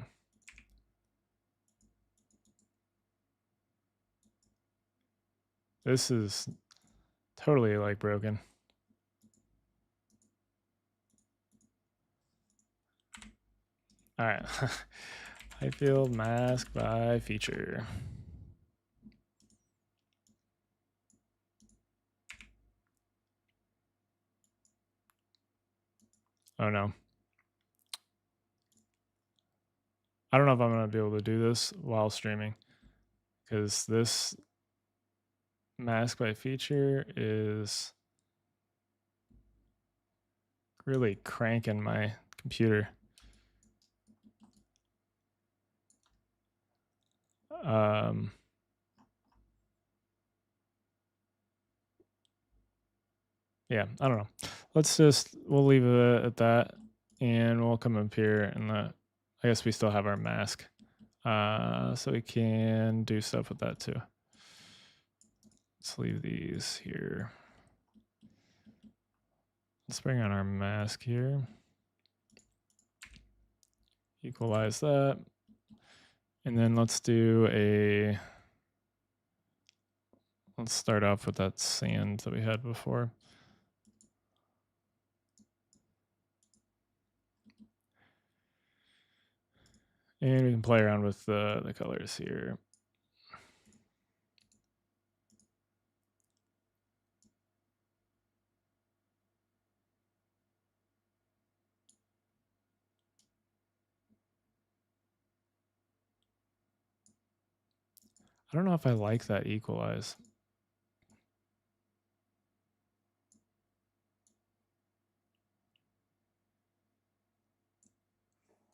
Speaker 1: This is totally like broken. All right. Heightfield mask by feature. Oh no. I don't know if I'm going to be able to do this while streaming, because this mask by feature is really cranking my computer. Yeah, I don't know. We'll leave it at that, and we'll come up here, and I guess we still have our mask, so we can do stuff with that too. Let's leave these here. Let's bring on our mask here. Equalize that. And then let's start off with that sand that we had before. And we can play around with the colors here. I don't know if I like that equalize.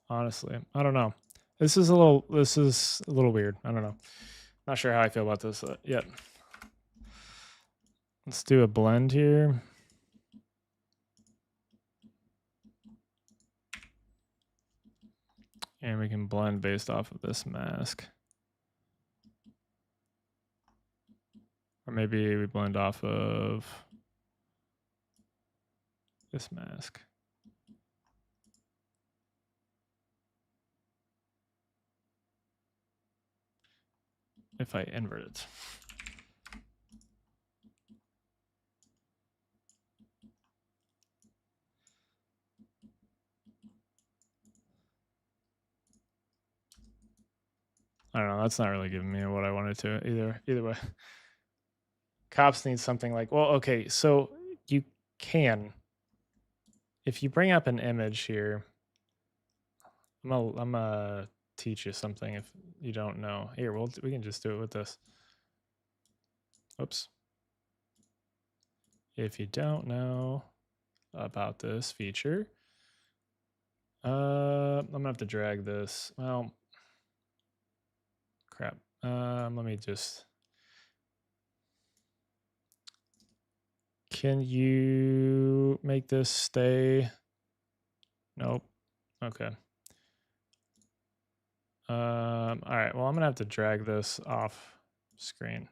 Speaker 1: Honestly, I don't know. This is a little weird. I don't know. Not sure how I feel about this yet. Let's do a blend here. And we can blend based off of this mask. Or maybe we blend off of this mask. If I invert it. I don't know. That's not really giving me what I wanted to either way. Cops need something like, well, okay, so you can, if you bring up an image here, I'm gonna teach you something if you don't know. Here, we can just do it with this. Oops. If you don't know about this feature, I'm gonna have to drag this. Well, crap. Let me just. Can you make this stay? Nope. Okay. All right. Well, I'm gonna have to drag this off screen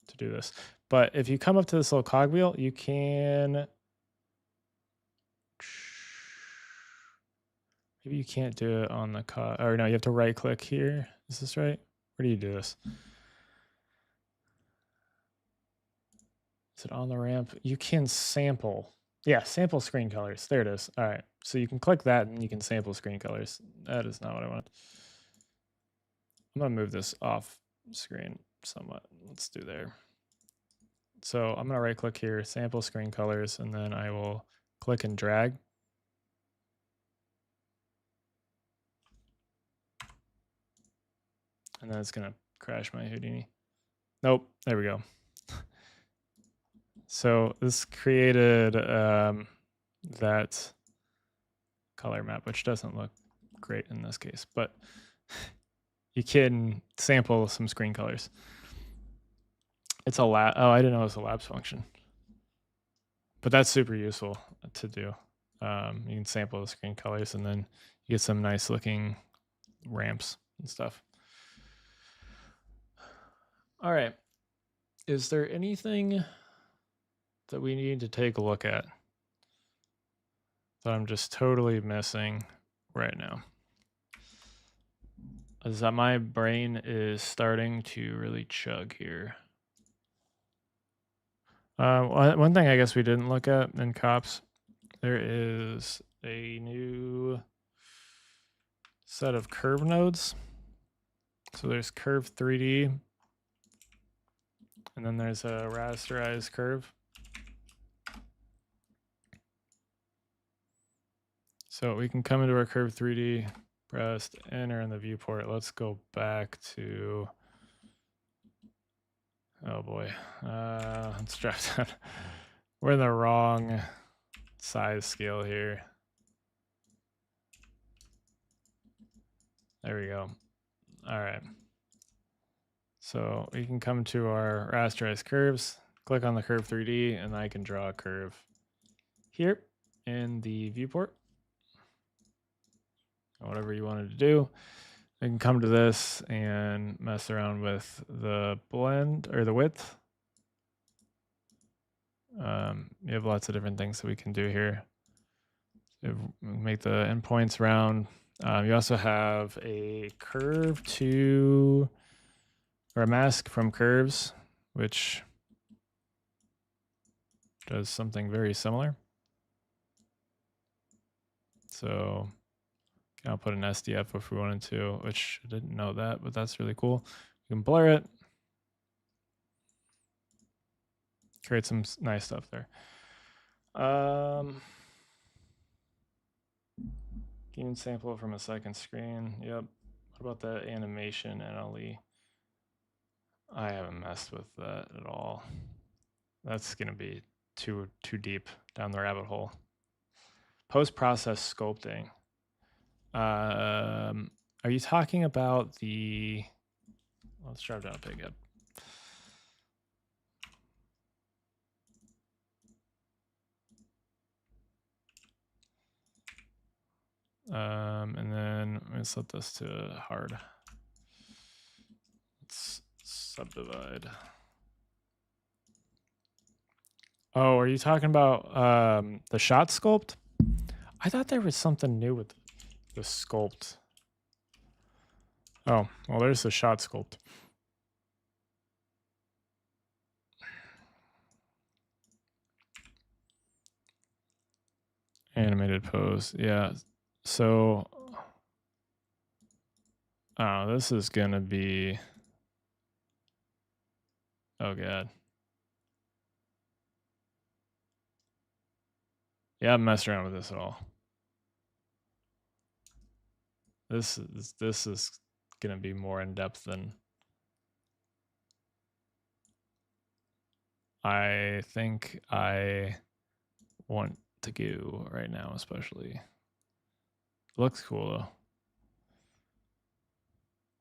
Speaker 1: to do this. But if you come up to this little cogwheel, you can. Maybe you can't do it on the cog. Or no, you have to right click here. Is this right? Where do you do this? Is it on the ramp? You can sample. Yeah, sample screen colors. There it is. All right. So you can click that and you can sample screen colors. That is not what I want. I'm going to move this off screen somewhat. Let's do there. So I'm going to right click here, sample screen colors, and then I will click and drag. And then it's going to crash my Houdini. Nope. There we go. So this created that color map, which doesn't look great in this case, but you can sample some screen colors. It's a lab. Oh, I didn't know it was a labs function, but that's super useful to do. You can sample the screen colors and then you get some nice looking ramps and stuff. All right. Is there anything that we need to take a look at that I'm just totally missing right now? is that my brain is starting to really chug here. One thing I guess we didn't look at in Cops, there is a new set of curve nodes. So there's curve 3D, and then there's a rasterized curve. So we can come into our curve 3D, press enter in the viewport. Let's go back to, oh boy, let's drop down. We're in the wrong size scale here. There we go. All right. So we can come to our rasterized curves, click on the curve 3D, and I can draw a curve here in the viewport. Whatever you wanted to do. I can come to this and mess around with the blend or the width. You have lots of different things that we can do here. Make the endpoints round. You also have a curve to, or a mask from curves, which does something very similar. So I'll put an SDF if we wanted to, which I didn't know that, but that's really cool. You can blur it. Create some nice stuff there. Gain sample from a second screen. Yep. What about that animation NLE? I haven't messed with that at all. That's gonna be too deep down the rabbit hole. Post-process sculpting. Are you talking about the? Let's drop down a pickup. And then let's set this to hard. Let's subdivide. Oh, are you talking about the shot sculpt? I thought there was something new with the sculpt. Oh, well, there's the shot sculpt. Animated pose, yeah. So, oh, this is gonna be, oh god. Yeah, I'm messing around with this at all. This is gonna be more in depth than I think I want to go right now, especially. Looks cool though.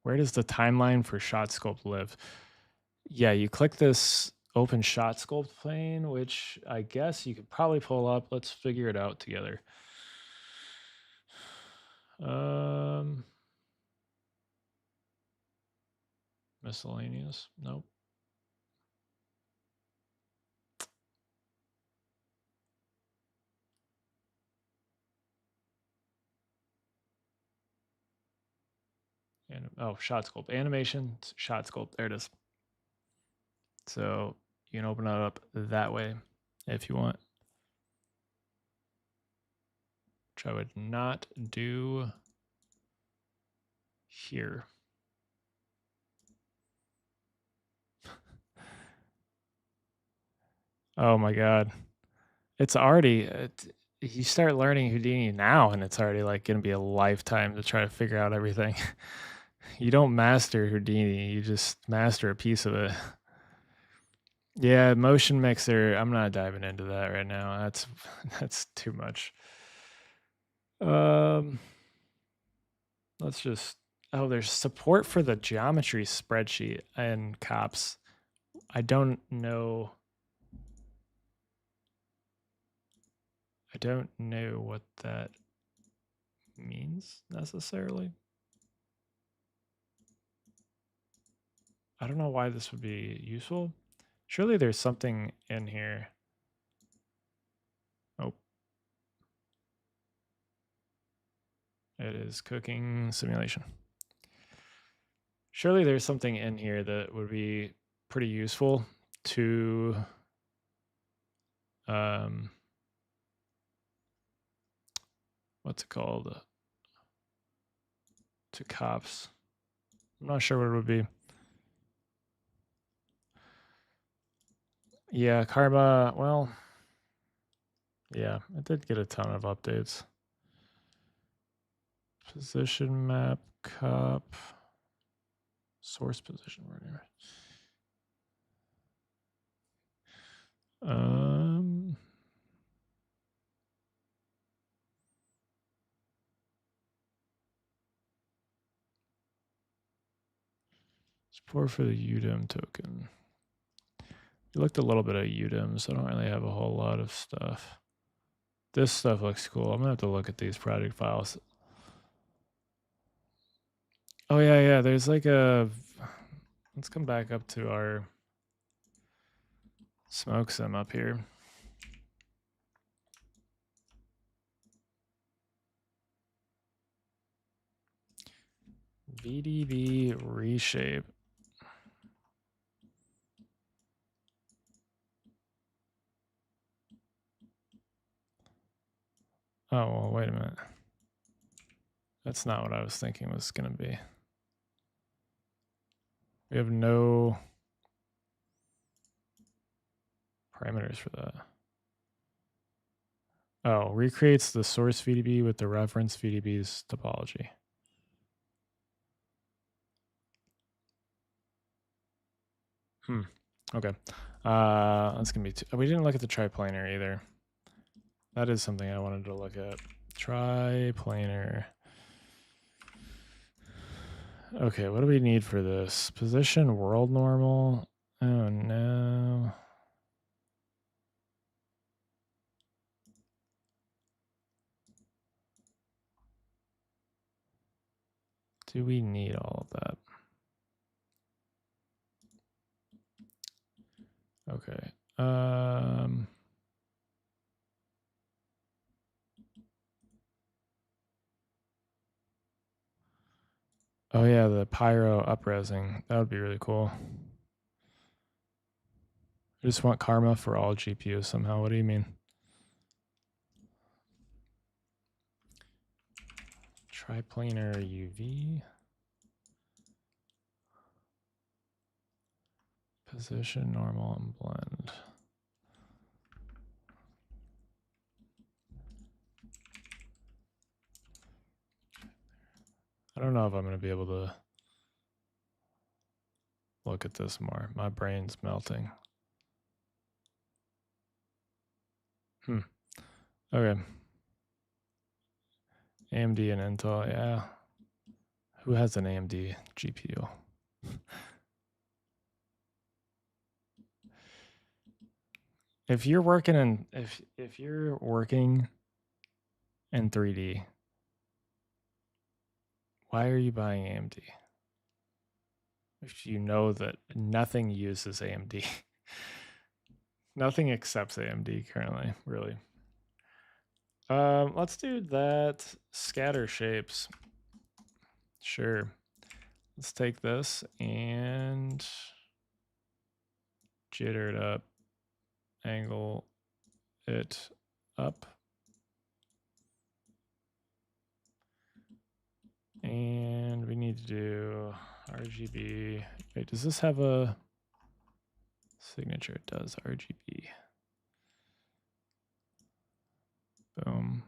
Speaker 1: Where does the timeline for shot sculpt live? Yeah, you click this open shot sculpt plane, which I guess you could probably pull up. Let's figure it out together. Miscellaneous, nope. And oh, shot sculpt, animation, shot sculpt, there it is. So you can open it up that way if you want. Which I would not do here. Oh my god. It's already, you start learning Houdini now and it's already like going to be a lifetime to try to figure out everything. You don't master Houdini, you just master a piece of it. Yeah, motion mixer, I'm not diving into that right now. That's too much. Let's just, oh, there's support for the geometry spreadsheet in Cops. I don't know what that means necessarily. I don't know why this would be useful. Surely there's something in here. Oh. It is cooking simulation. Surely there's something in here that would be pretty useful to what's it called? To cops. I'm not sure what it would be. Yeah, Karma, well, yeah, it did get a ton of updates. Position map, cop, source position, whatever. Support for the UDIM token. We looked a little bit at UDIM, so I don't really have a whole lot of stuff. This stuff looks cool. I'm gonna have to look at these project files. Oh yeah, there's like a, let's come back up to our smoke sim up here. VDB reshape. Oh, well, wait a minute. That's not what I was thinking was going to be. We have no parameters for that. Oh, recreates the source VDB with the reference VDB's topology. Okay. That's going to be, we didn't look at the triplanar either. That is something I wanted to look at. Triplanar. Okay, what do we need for this? Position world normal. Oh no. Do we need all of that? Okay. Oh yeah, the Pyro upresing. That would be really cool. I just want karma for all GPUs somehow. What do you mean? Triplanar UV. Position, normal, and blend. I don't know if I'm going to be able to look at this more. My brain's melting. Okay. AMD and Intel, yeah. Who has an AMD GPU? If you're working in if you're working in 3D, why are you buying AMD? If you know that nothing uses AMD. Nothing accepts AMD currently, really. Let's do that. Scatter shapes. Sure. Let's take this and jitter it up, angle it up. And we need to do RGB. Wait, does this have a signature? It does, RGB. Boom.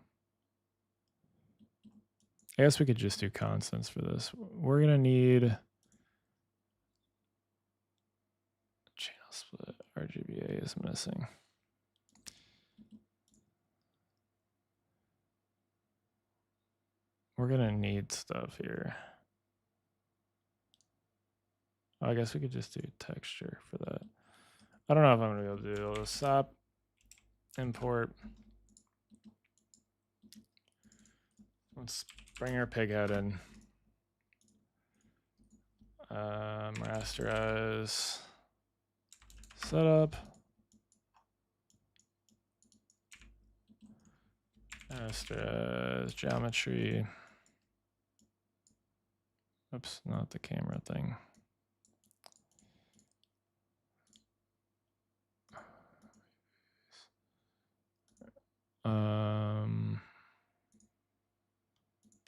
Speaker 1: I guess we could just do constants for this. We're going to need channel split. RGBA is missing. We're going to need stuff here. I guess we could just do texture for that. I don't know if I'm going to be able to do all this. Stop, import. Let's bring our pig head in. Rasterize. Setup. Rasterize geometry. Oops, not the camera thing.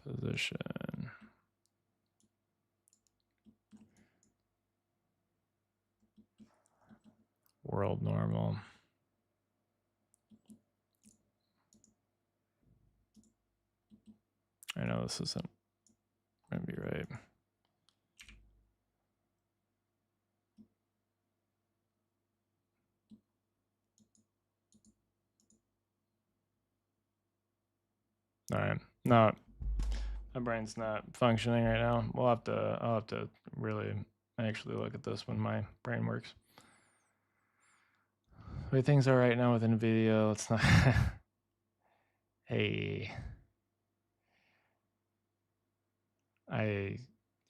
Speaker 1: Position. World normal. I know this isn't going to be right. All right. No, my brain's not functioning right now. I'll have to really actually look at this when my brain works. The way things are right now with NVIDIA, let's not. Hey.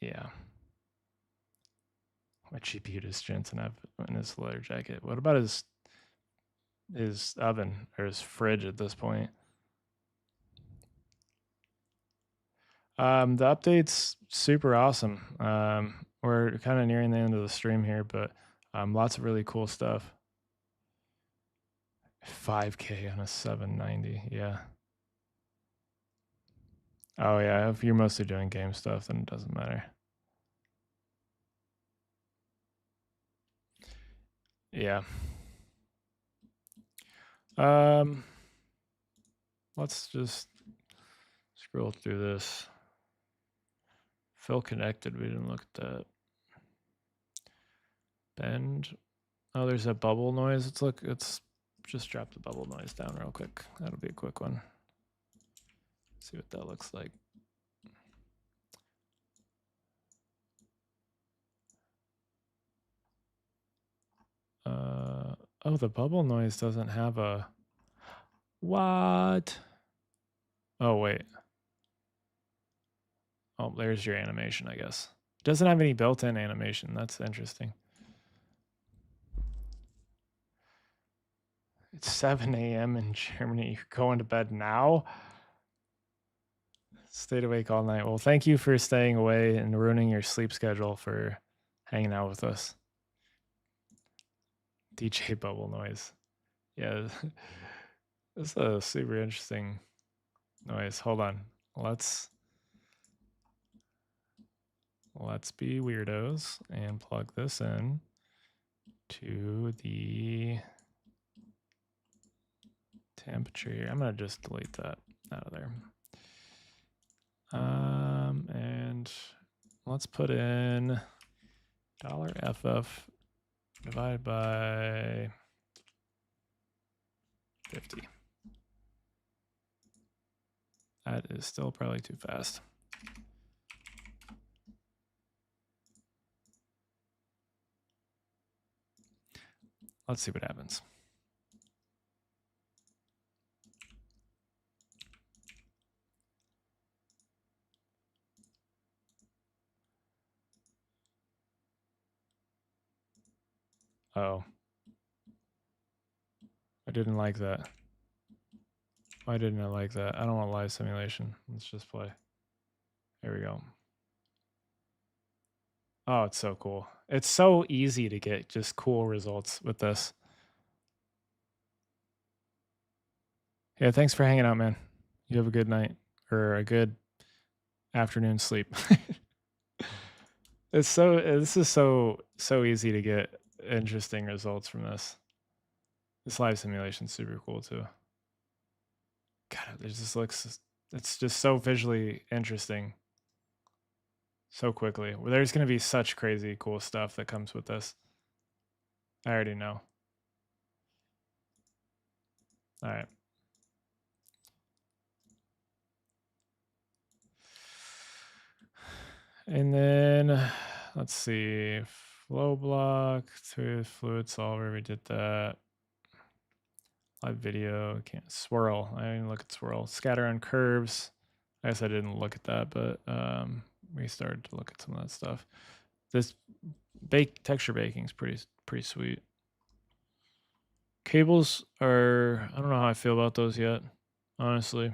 Speaker 1: Yeah. My GPU just Jensen up in his leather jacket. What about his oven or his fridge at this point? The update's super awesome. We're kind of nearing the end of the stream here, but lots of really cool stuff. 5K on a 790, yeah. Oh yeah, if you're mostly doing game stuff, then it doesn't matter. Yeah. Let's just scroll through this. Fill connected, we didn't look at that. Bend. Oh, there's a bubble noise. Let's just drop the bubble noise down real quick. That'll be a quick one. See what that looks like. Oh, the bubble noise doesn't have a... What? Oh, wait. Oh, there's your animation, I guess. It doesn't have any built-in animation. That's interesting. It's 7 a.m. in Germany. You're going to bed now? Stayed awake all night. Well, thank you for staying away and ruining your sleep schedule for hanging out with us. DJ bubble noise. Yeah, this is a super interesting noise. Hold on. Let's be weirdos and plug this in to the temperature here. I'm gonna just delete that out of there. And let's put in $FF divided by 50. That is still probably too fast. Let's see what happens. Oh. I didn't like that. Why didn't I like that? I don't want live simulation. Let's just play. There we go. Oh, it's so cool. It's so easy to get just cool results with this. Yeah, thanks for hanging out, man. You have a good night or a good afternoon sleep. This is so easy to get interesting results from this. This live simulation is super cool too. God, it just looks, it's just so visually interesting. So quickly. Well, there's going to be such crazy cool stuff that comes with this. I already know. All right. And then let's see, flow block, through fluid solver, we did that. Live video, can't swirl. I didn't look at swirl. Scatter on curves. I guess I didn't look at that, but we started to look at some of that stuff. This texture baking is pretty sweet. Cables are, I don't know how I feel about those yet, honestly.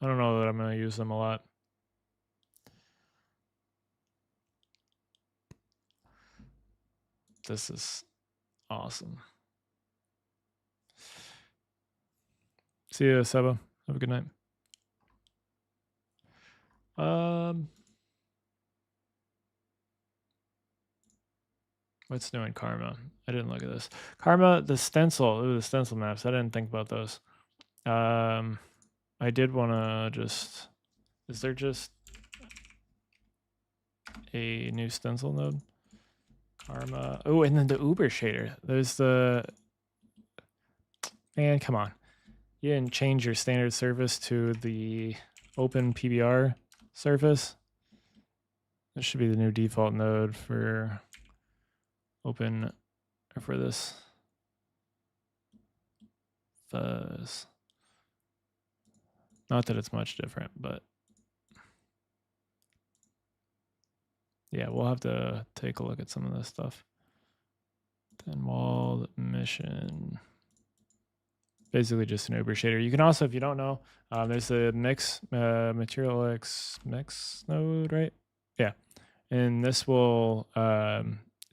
Speaker 1: I don't know that I'm going to use them a lot. This is awesome. See you, Seba. Have a good night. What's new in Karma? I didn't look at this. Karma, the stencil. Ooh, the stencil maps. I didn't think about those. I did want to just... Is there just a new stencil node? Karma. Oh, and then the Uber shader. There's the... Man, come on. You didn't change your standard surface to the open PBR surface. This should be the new default node for open, or for this fuzz. Not that it's much different, but yeah, we'll have to take a look at some of this stuff. Then walled mission. Basically just an Uber shader. You can also, if you don't know, there's a mix, material X mix node, right? Yeah. And this will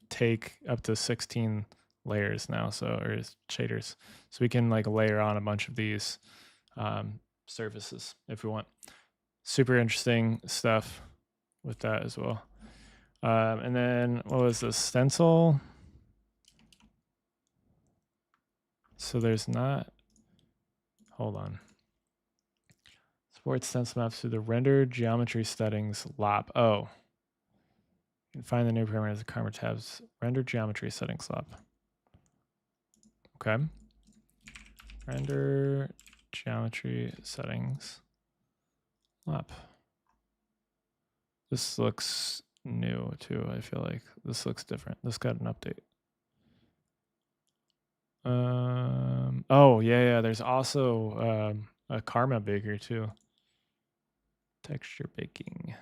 Speaker 1: take up to 16 layers now, so, or shaders. So we can like layer on a bunch of these surfaces if we want. Super interesting stuff with that as well. And then what was the stencil? So there's not, hold on. Support stencil maps through the render geometry settings lap. Oh, you can find the new parameters of Karma tabs. Render geometry settings lap. Okay. Render geometry settings lap. This looks new too. I feel like this looks different. This got an update. Oh yeah. There's also a Karma baker too. Texture baking.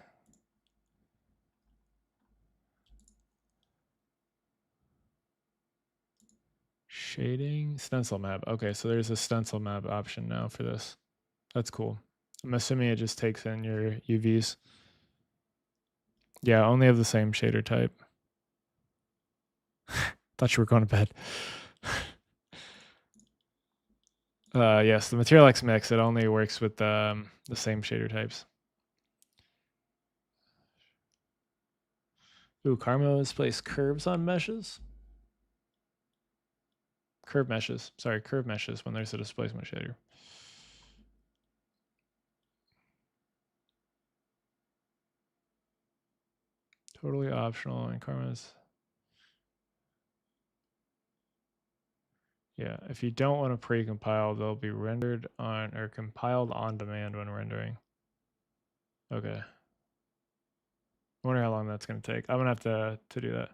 Speaker 1: Shading, stencil map. Okay, so there's a stencil map option now for this. That's cool. I'm assuming it just takes in your UVs. Yeah, only have the same shader type. Thought you were going to bed. Yes, the Material X mix, it only works with the same shader types. Ooh, Karma displays curves on meshes. Curve meshes. Sorry, curve meshes when there's a displacement shader. Totally optional and Karma's. Yeah, if you don't want to pre-compile, they'll be rendered on or compiled on demand when rendering. Okay. I wonder how long that's going to take. I'm going to have to do that.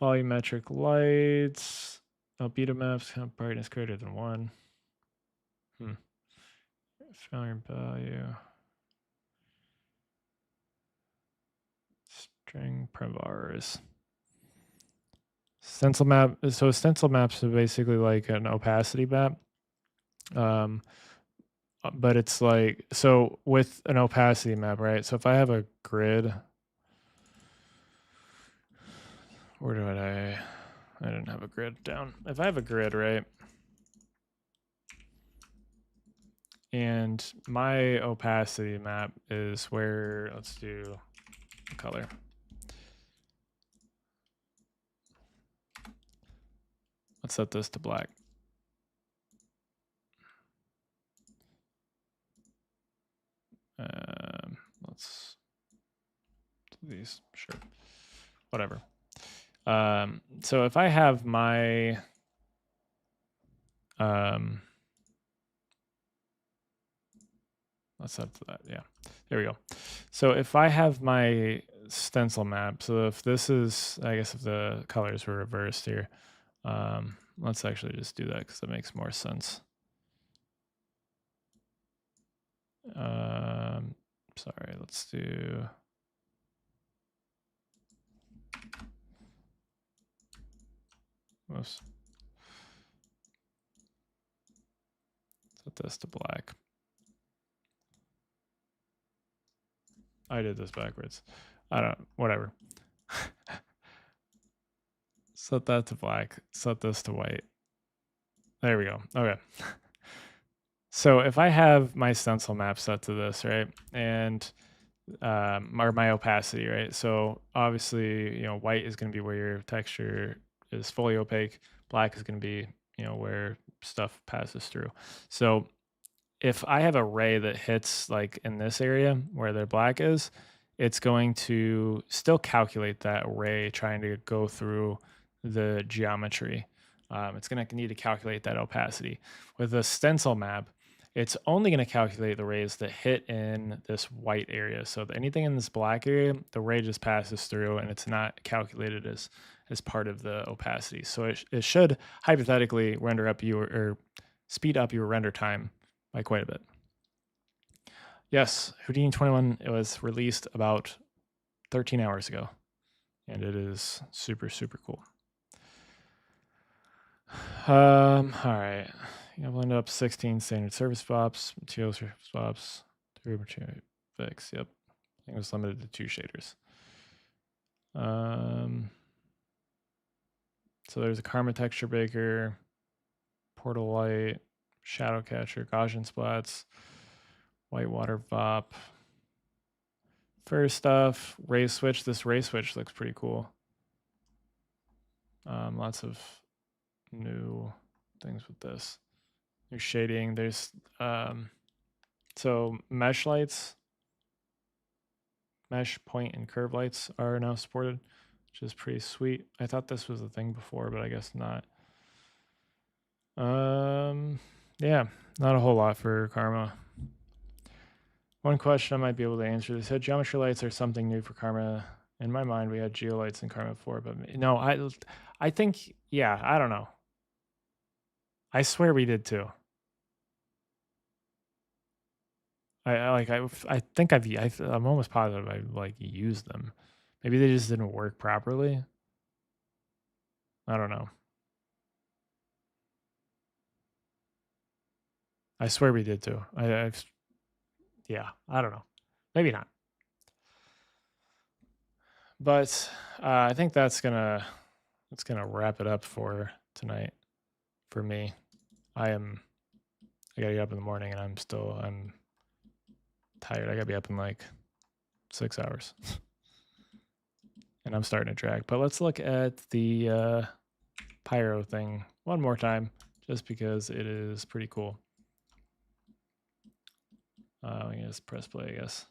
Speaker 1: Volumetric lights. Albedo maps count brightness greater than 1. Failure value. String prevars. Stencil map. So stencil maps are basically like an opacity map. But it's like, so with an opacity map, right? So if I have a grid, where did I didn't have a grid down. If I have a grid, right? And my opacity map is where, let's do color. Let's set this to black. Let's do these, sure, whatever. So if I have my, let's set to that, yeah, there we go. So if I have my stencil map, so if this is, I guess if the colors were reversed here, let's actually just do that because that makes more sense. Sorry, let's do. Oops. Set this to black. I did this backwards. I don't, whatever. Set that to black. Set this to white. There we go. Okay. So if I have my stencil map set to this, right, and or my opacity, right? So obviously, white is going to be where your texture is fully opaque. Black is going to be, where stuff passes through. So if I have a ray that hits like in this area where the black is, it's going to still calculate that ray trying to go through the geometry. It's going to need to calculate that opacity. With a stencil map, it's only going to calculate the rays that hit in this white area. So anything in this black area, the ray just passes through and it's not calculated as part of the opacity. So it should hypothetically render up or speed up your render time by quite a bit. Yes, Houdini 21, it was released about 13 hours ago, and it is super, super cool. All right. You have blend up 16 standard surface swaps, material surface swaps, through material fix. Yep. I think it was limited to 2 shaders. So there's a Karma texture baker, portal light, shadow catcher, Gaussian splats, white water vop. First off, ray switch. This ray switch looks pretty cool. Lots of new things with this. New shading. There's so mesh lights, mesh point and curve lights are now supported, which is pretty sweet. I thought this was a thing before, but I guess not. Yeah, not a whole lot for Karma. One question I might be able to answer. They said geometry lights are something new for Karma. In my mind, we had geolights in Karma before, but no, I think, yeah, I don't know. I swear we did too. I think I'm almost positive I like used them. Maybe they just didn't work properly. I don't know. I swear we did too. Yeah, I don't know. Maybe not. But I think that's gonna wrap it up for tonight for me. I gotta get up in the morning and I'm tired. I gotta be up in like 6 hours. And I'm starting to drag. But let's look at the Pyro thing one more time, just because it is pretty cool. I can just press play, I guess.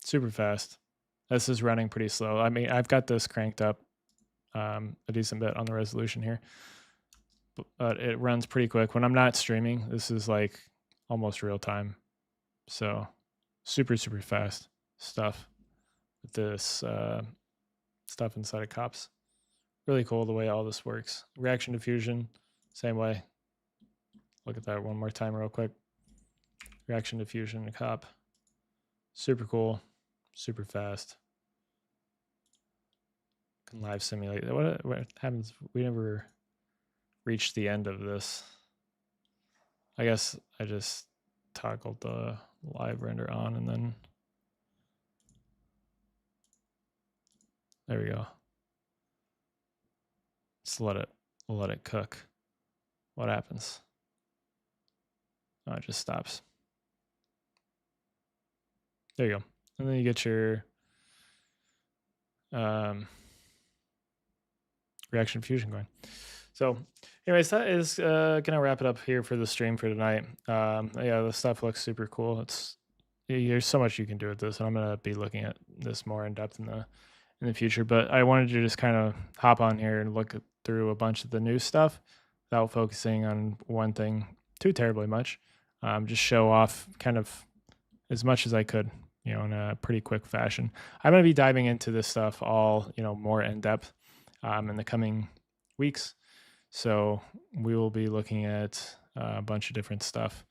Speaker 1: Super fast. This is running pretty slow. I mean, I've got this cranked up a decent bit on the resolution here, but it runs pretty quick. When I'm not streaming, this is like almost real time. So super, super fast stuff with this stuff inside of Cops. Really cool the way all this works. Reaction diffusion, same way. Look at that one more time real quick. Reaction diffusion in a Cop. Super cool, super fast. Can live simulate. What happens? We never reached the end of this. I guess I just toggled the live render on and then there we go. Just let it cook. What happens? Oh, it just stops. There you go. And then you get your reaction fusion going. So anyways, that is gonna wrap it up here for the stream for tonight. Yeah, the stuff looks super cool. There's so much you can do with this, and I'm gonna be looking at this more in depth in the future. But I wanted to just kind of hop on here and look through a bunch of the new stuff without focusing on one thing too terribly much. Just show off kind of as much as I could, in a pretty quick fashion. I'm going to be diving into this stuff all, more in depth in the coming weeks. So we will be looking at a bunch of different stuff.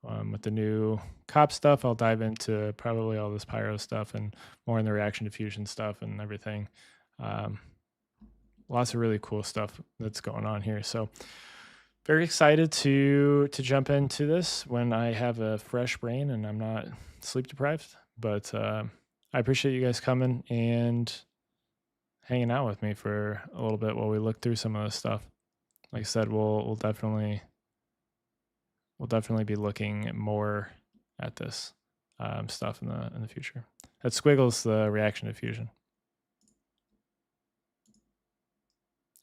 Speaker 1: With the new Cop stuff, I'll dive into probably all this Pyro stuff and more in the reaction diffusion stuff and everything. Lots of really cool stuff that's going on here. So very excited to jump into this when I have a fresh brain and I'm not sleep deprived. But I appreciate you guys coming and hanging out with me for a little bit while we look through some of this stuff. Like I said, we'll definitely be looking more at this stuff in the future. That squiggle's the reaction diffusion.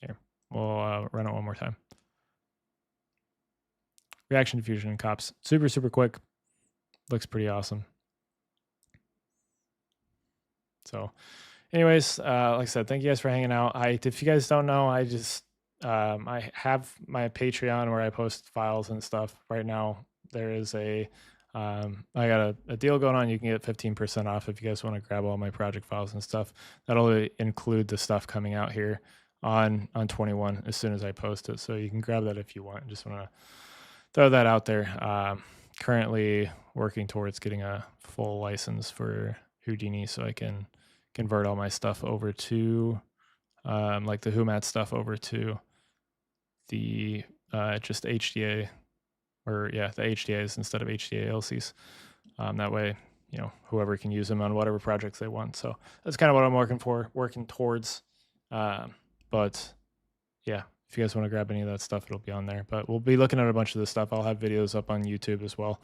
Speaker 1: Here, we'll run it one more time. Reaction diffusion in cops, super quick. Looks pretty awesome. So, anyways, like I said, thank you guys for hanging out. If you guys don't know, I have my Patreon where I post files and stuff. Right now, there is I got a deal going on. You can get 15% off if you guys want to grab all my project files and stuff. That'll include the stuff coming out here on 21 as soon as I post it. So you can grab that if you want. Just want to throw that out there. Currently working towards getting a full license for Houdini so I can convert all my stuff over to like the HouMats stuff over to the just HDA or the HDAs instead of HDA LCs. That way, whoever can use them on whatever projects they want. So that's kind of what I'm working towards. But yeah, if you guys want to grab any of that stuff, it'll be on there. But we'll be looking at a bunch of this stuff. I'll have videos up on YouTube as well.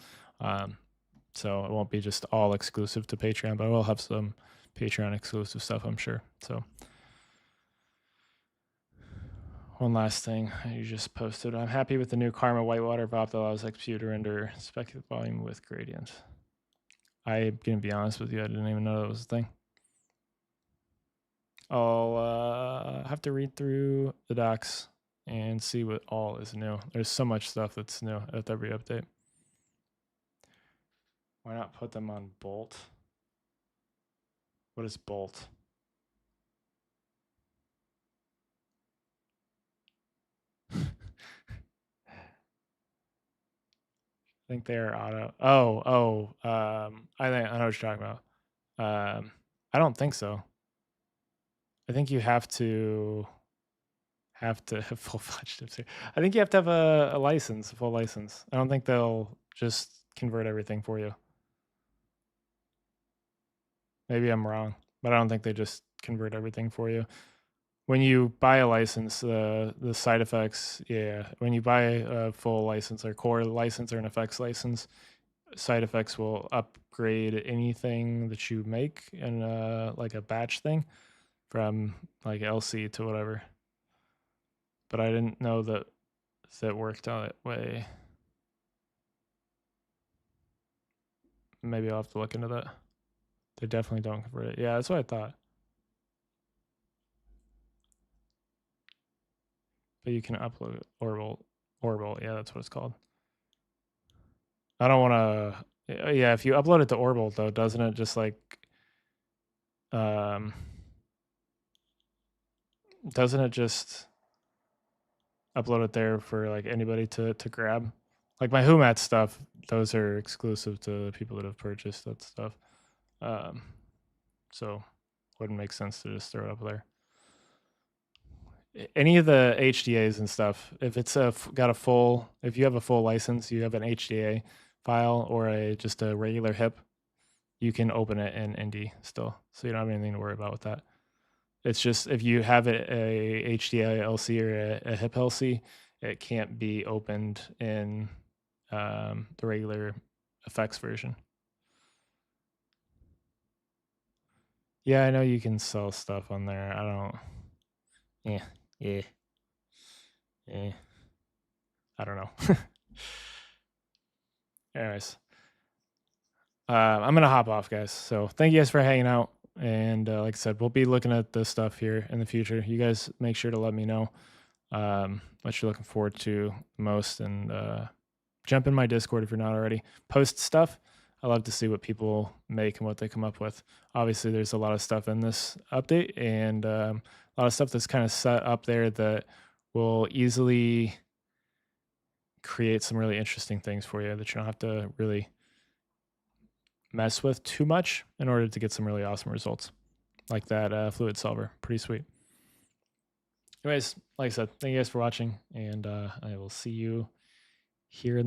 Speaker 1: So it won't be just all exclusive to Patreon, but I will have some Patreon exclusive stuff, I'm sure. So one last thing you just posted. I'm happy with the new Karma whitewater valve that allows XPU to render speculative volume with gradient. I'm going to be honest with you, I didn't even know that was a thing. I'll have to read through the docs and see what all is new. There's so much stuff that's new at every update. Why not put them on Bolt? What is Bolt? I think they're auto. I know what you're talking about. I don't think so. I think you have to have full-fledged tips here. I think you have to have a license, a full license. I don't think they'll just convert everything for you. Maybe I'm wrong, but I don't think they just convert everything for you. When you buy a license, the side effects, when you buy a full license or core license or an effects license, side effects will upgrade anything that you make in like a batch thing from like LC to whatever. But I didn't know that worked out that way. Maybe I'll have to look into that. They definitely don't convert it. Yeah, that's what I thought. But you can upload Orbital. Yeah, that's what it's called. I don't want to. Yeah, if you upload it to Orbital, though, doesn't it just like doesn't it just upload it there for like anybody to grab? Like my HouMats stuff, those are exclusive to people that have purchased that stuff. So wouldn't make sense to just throw it up there. Any of the HDAs and stuff, if it's if you have a full license, you have an HDA file or just a regular HIP, you can open it in ND still. So you don't have anything to worry about with that. It's just if you have a HDI LC or a HIP LC, it can't be opened in the regular effects version. Yeah, I know you can sell stuff on there. I don't. Yeah. I don't know. Anyways, I'm gonna hop off, guys. So thank you guys for hanging out. And like I said, we'll be looking at this stuff here in the future. You guys make sure to let me know what you're looking forward to most, and jump in my Discord if you're not already. Post stuff. I love to see what people make and what they come up with. Obviously, there's a lot of stuff in this update and a lot of stuff that's kind of set up there that will easily create some really interesting things for you that you don't have to really mess with too much in order to get some really awesome results like that fluid solver. Pretty sweet. Anyways, like I said, thank you guys for watching, and I will see you here in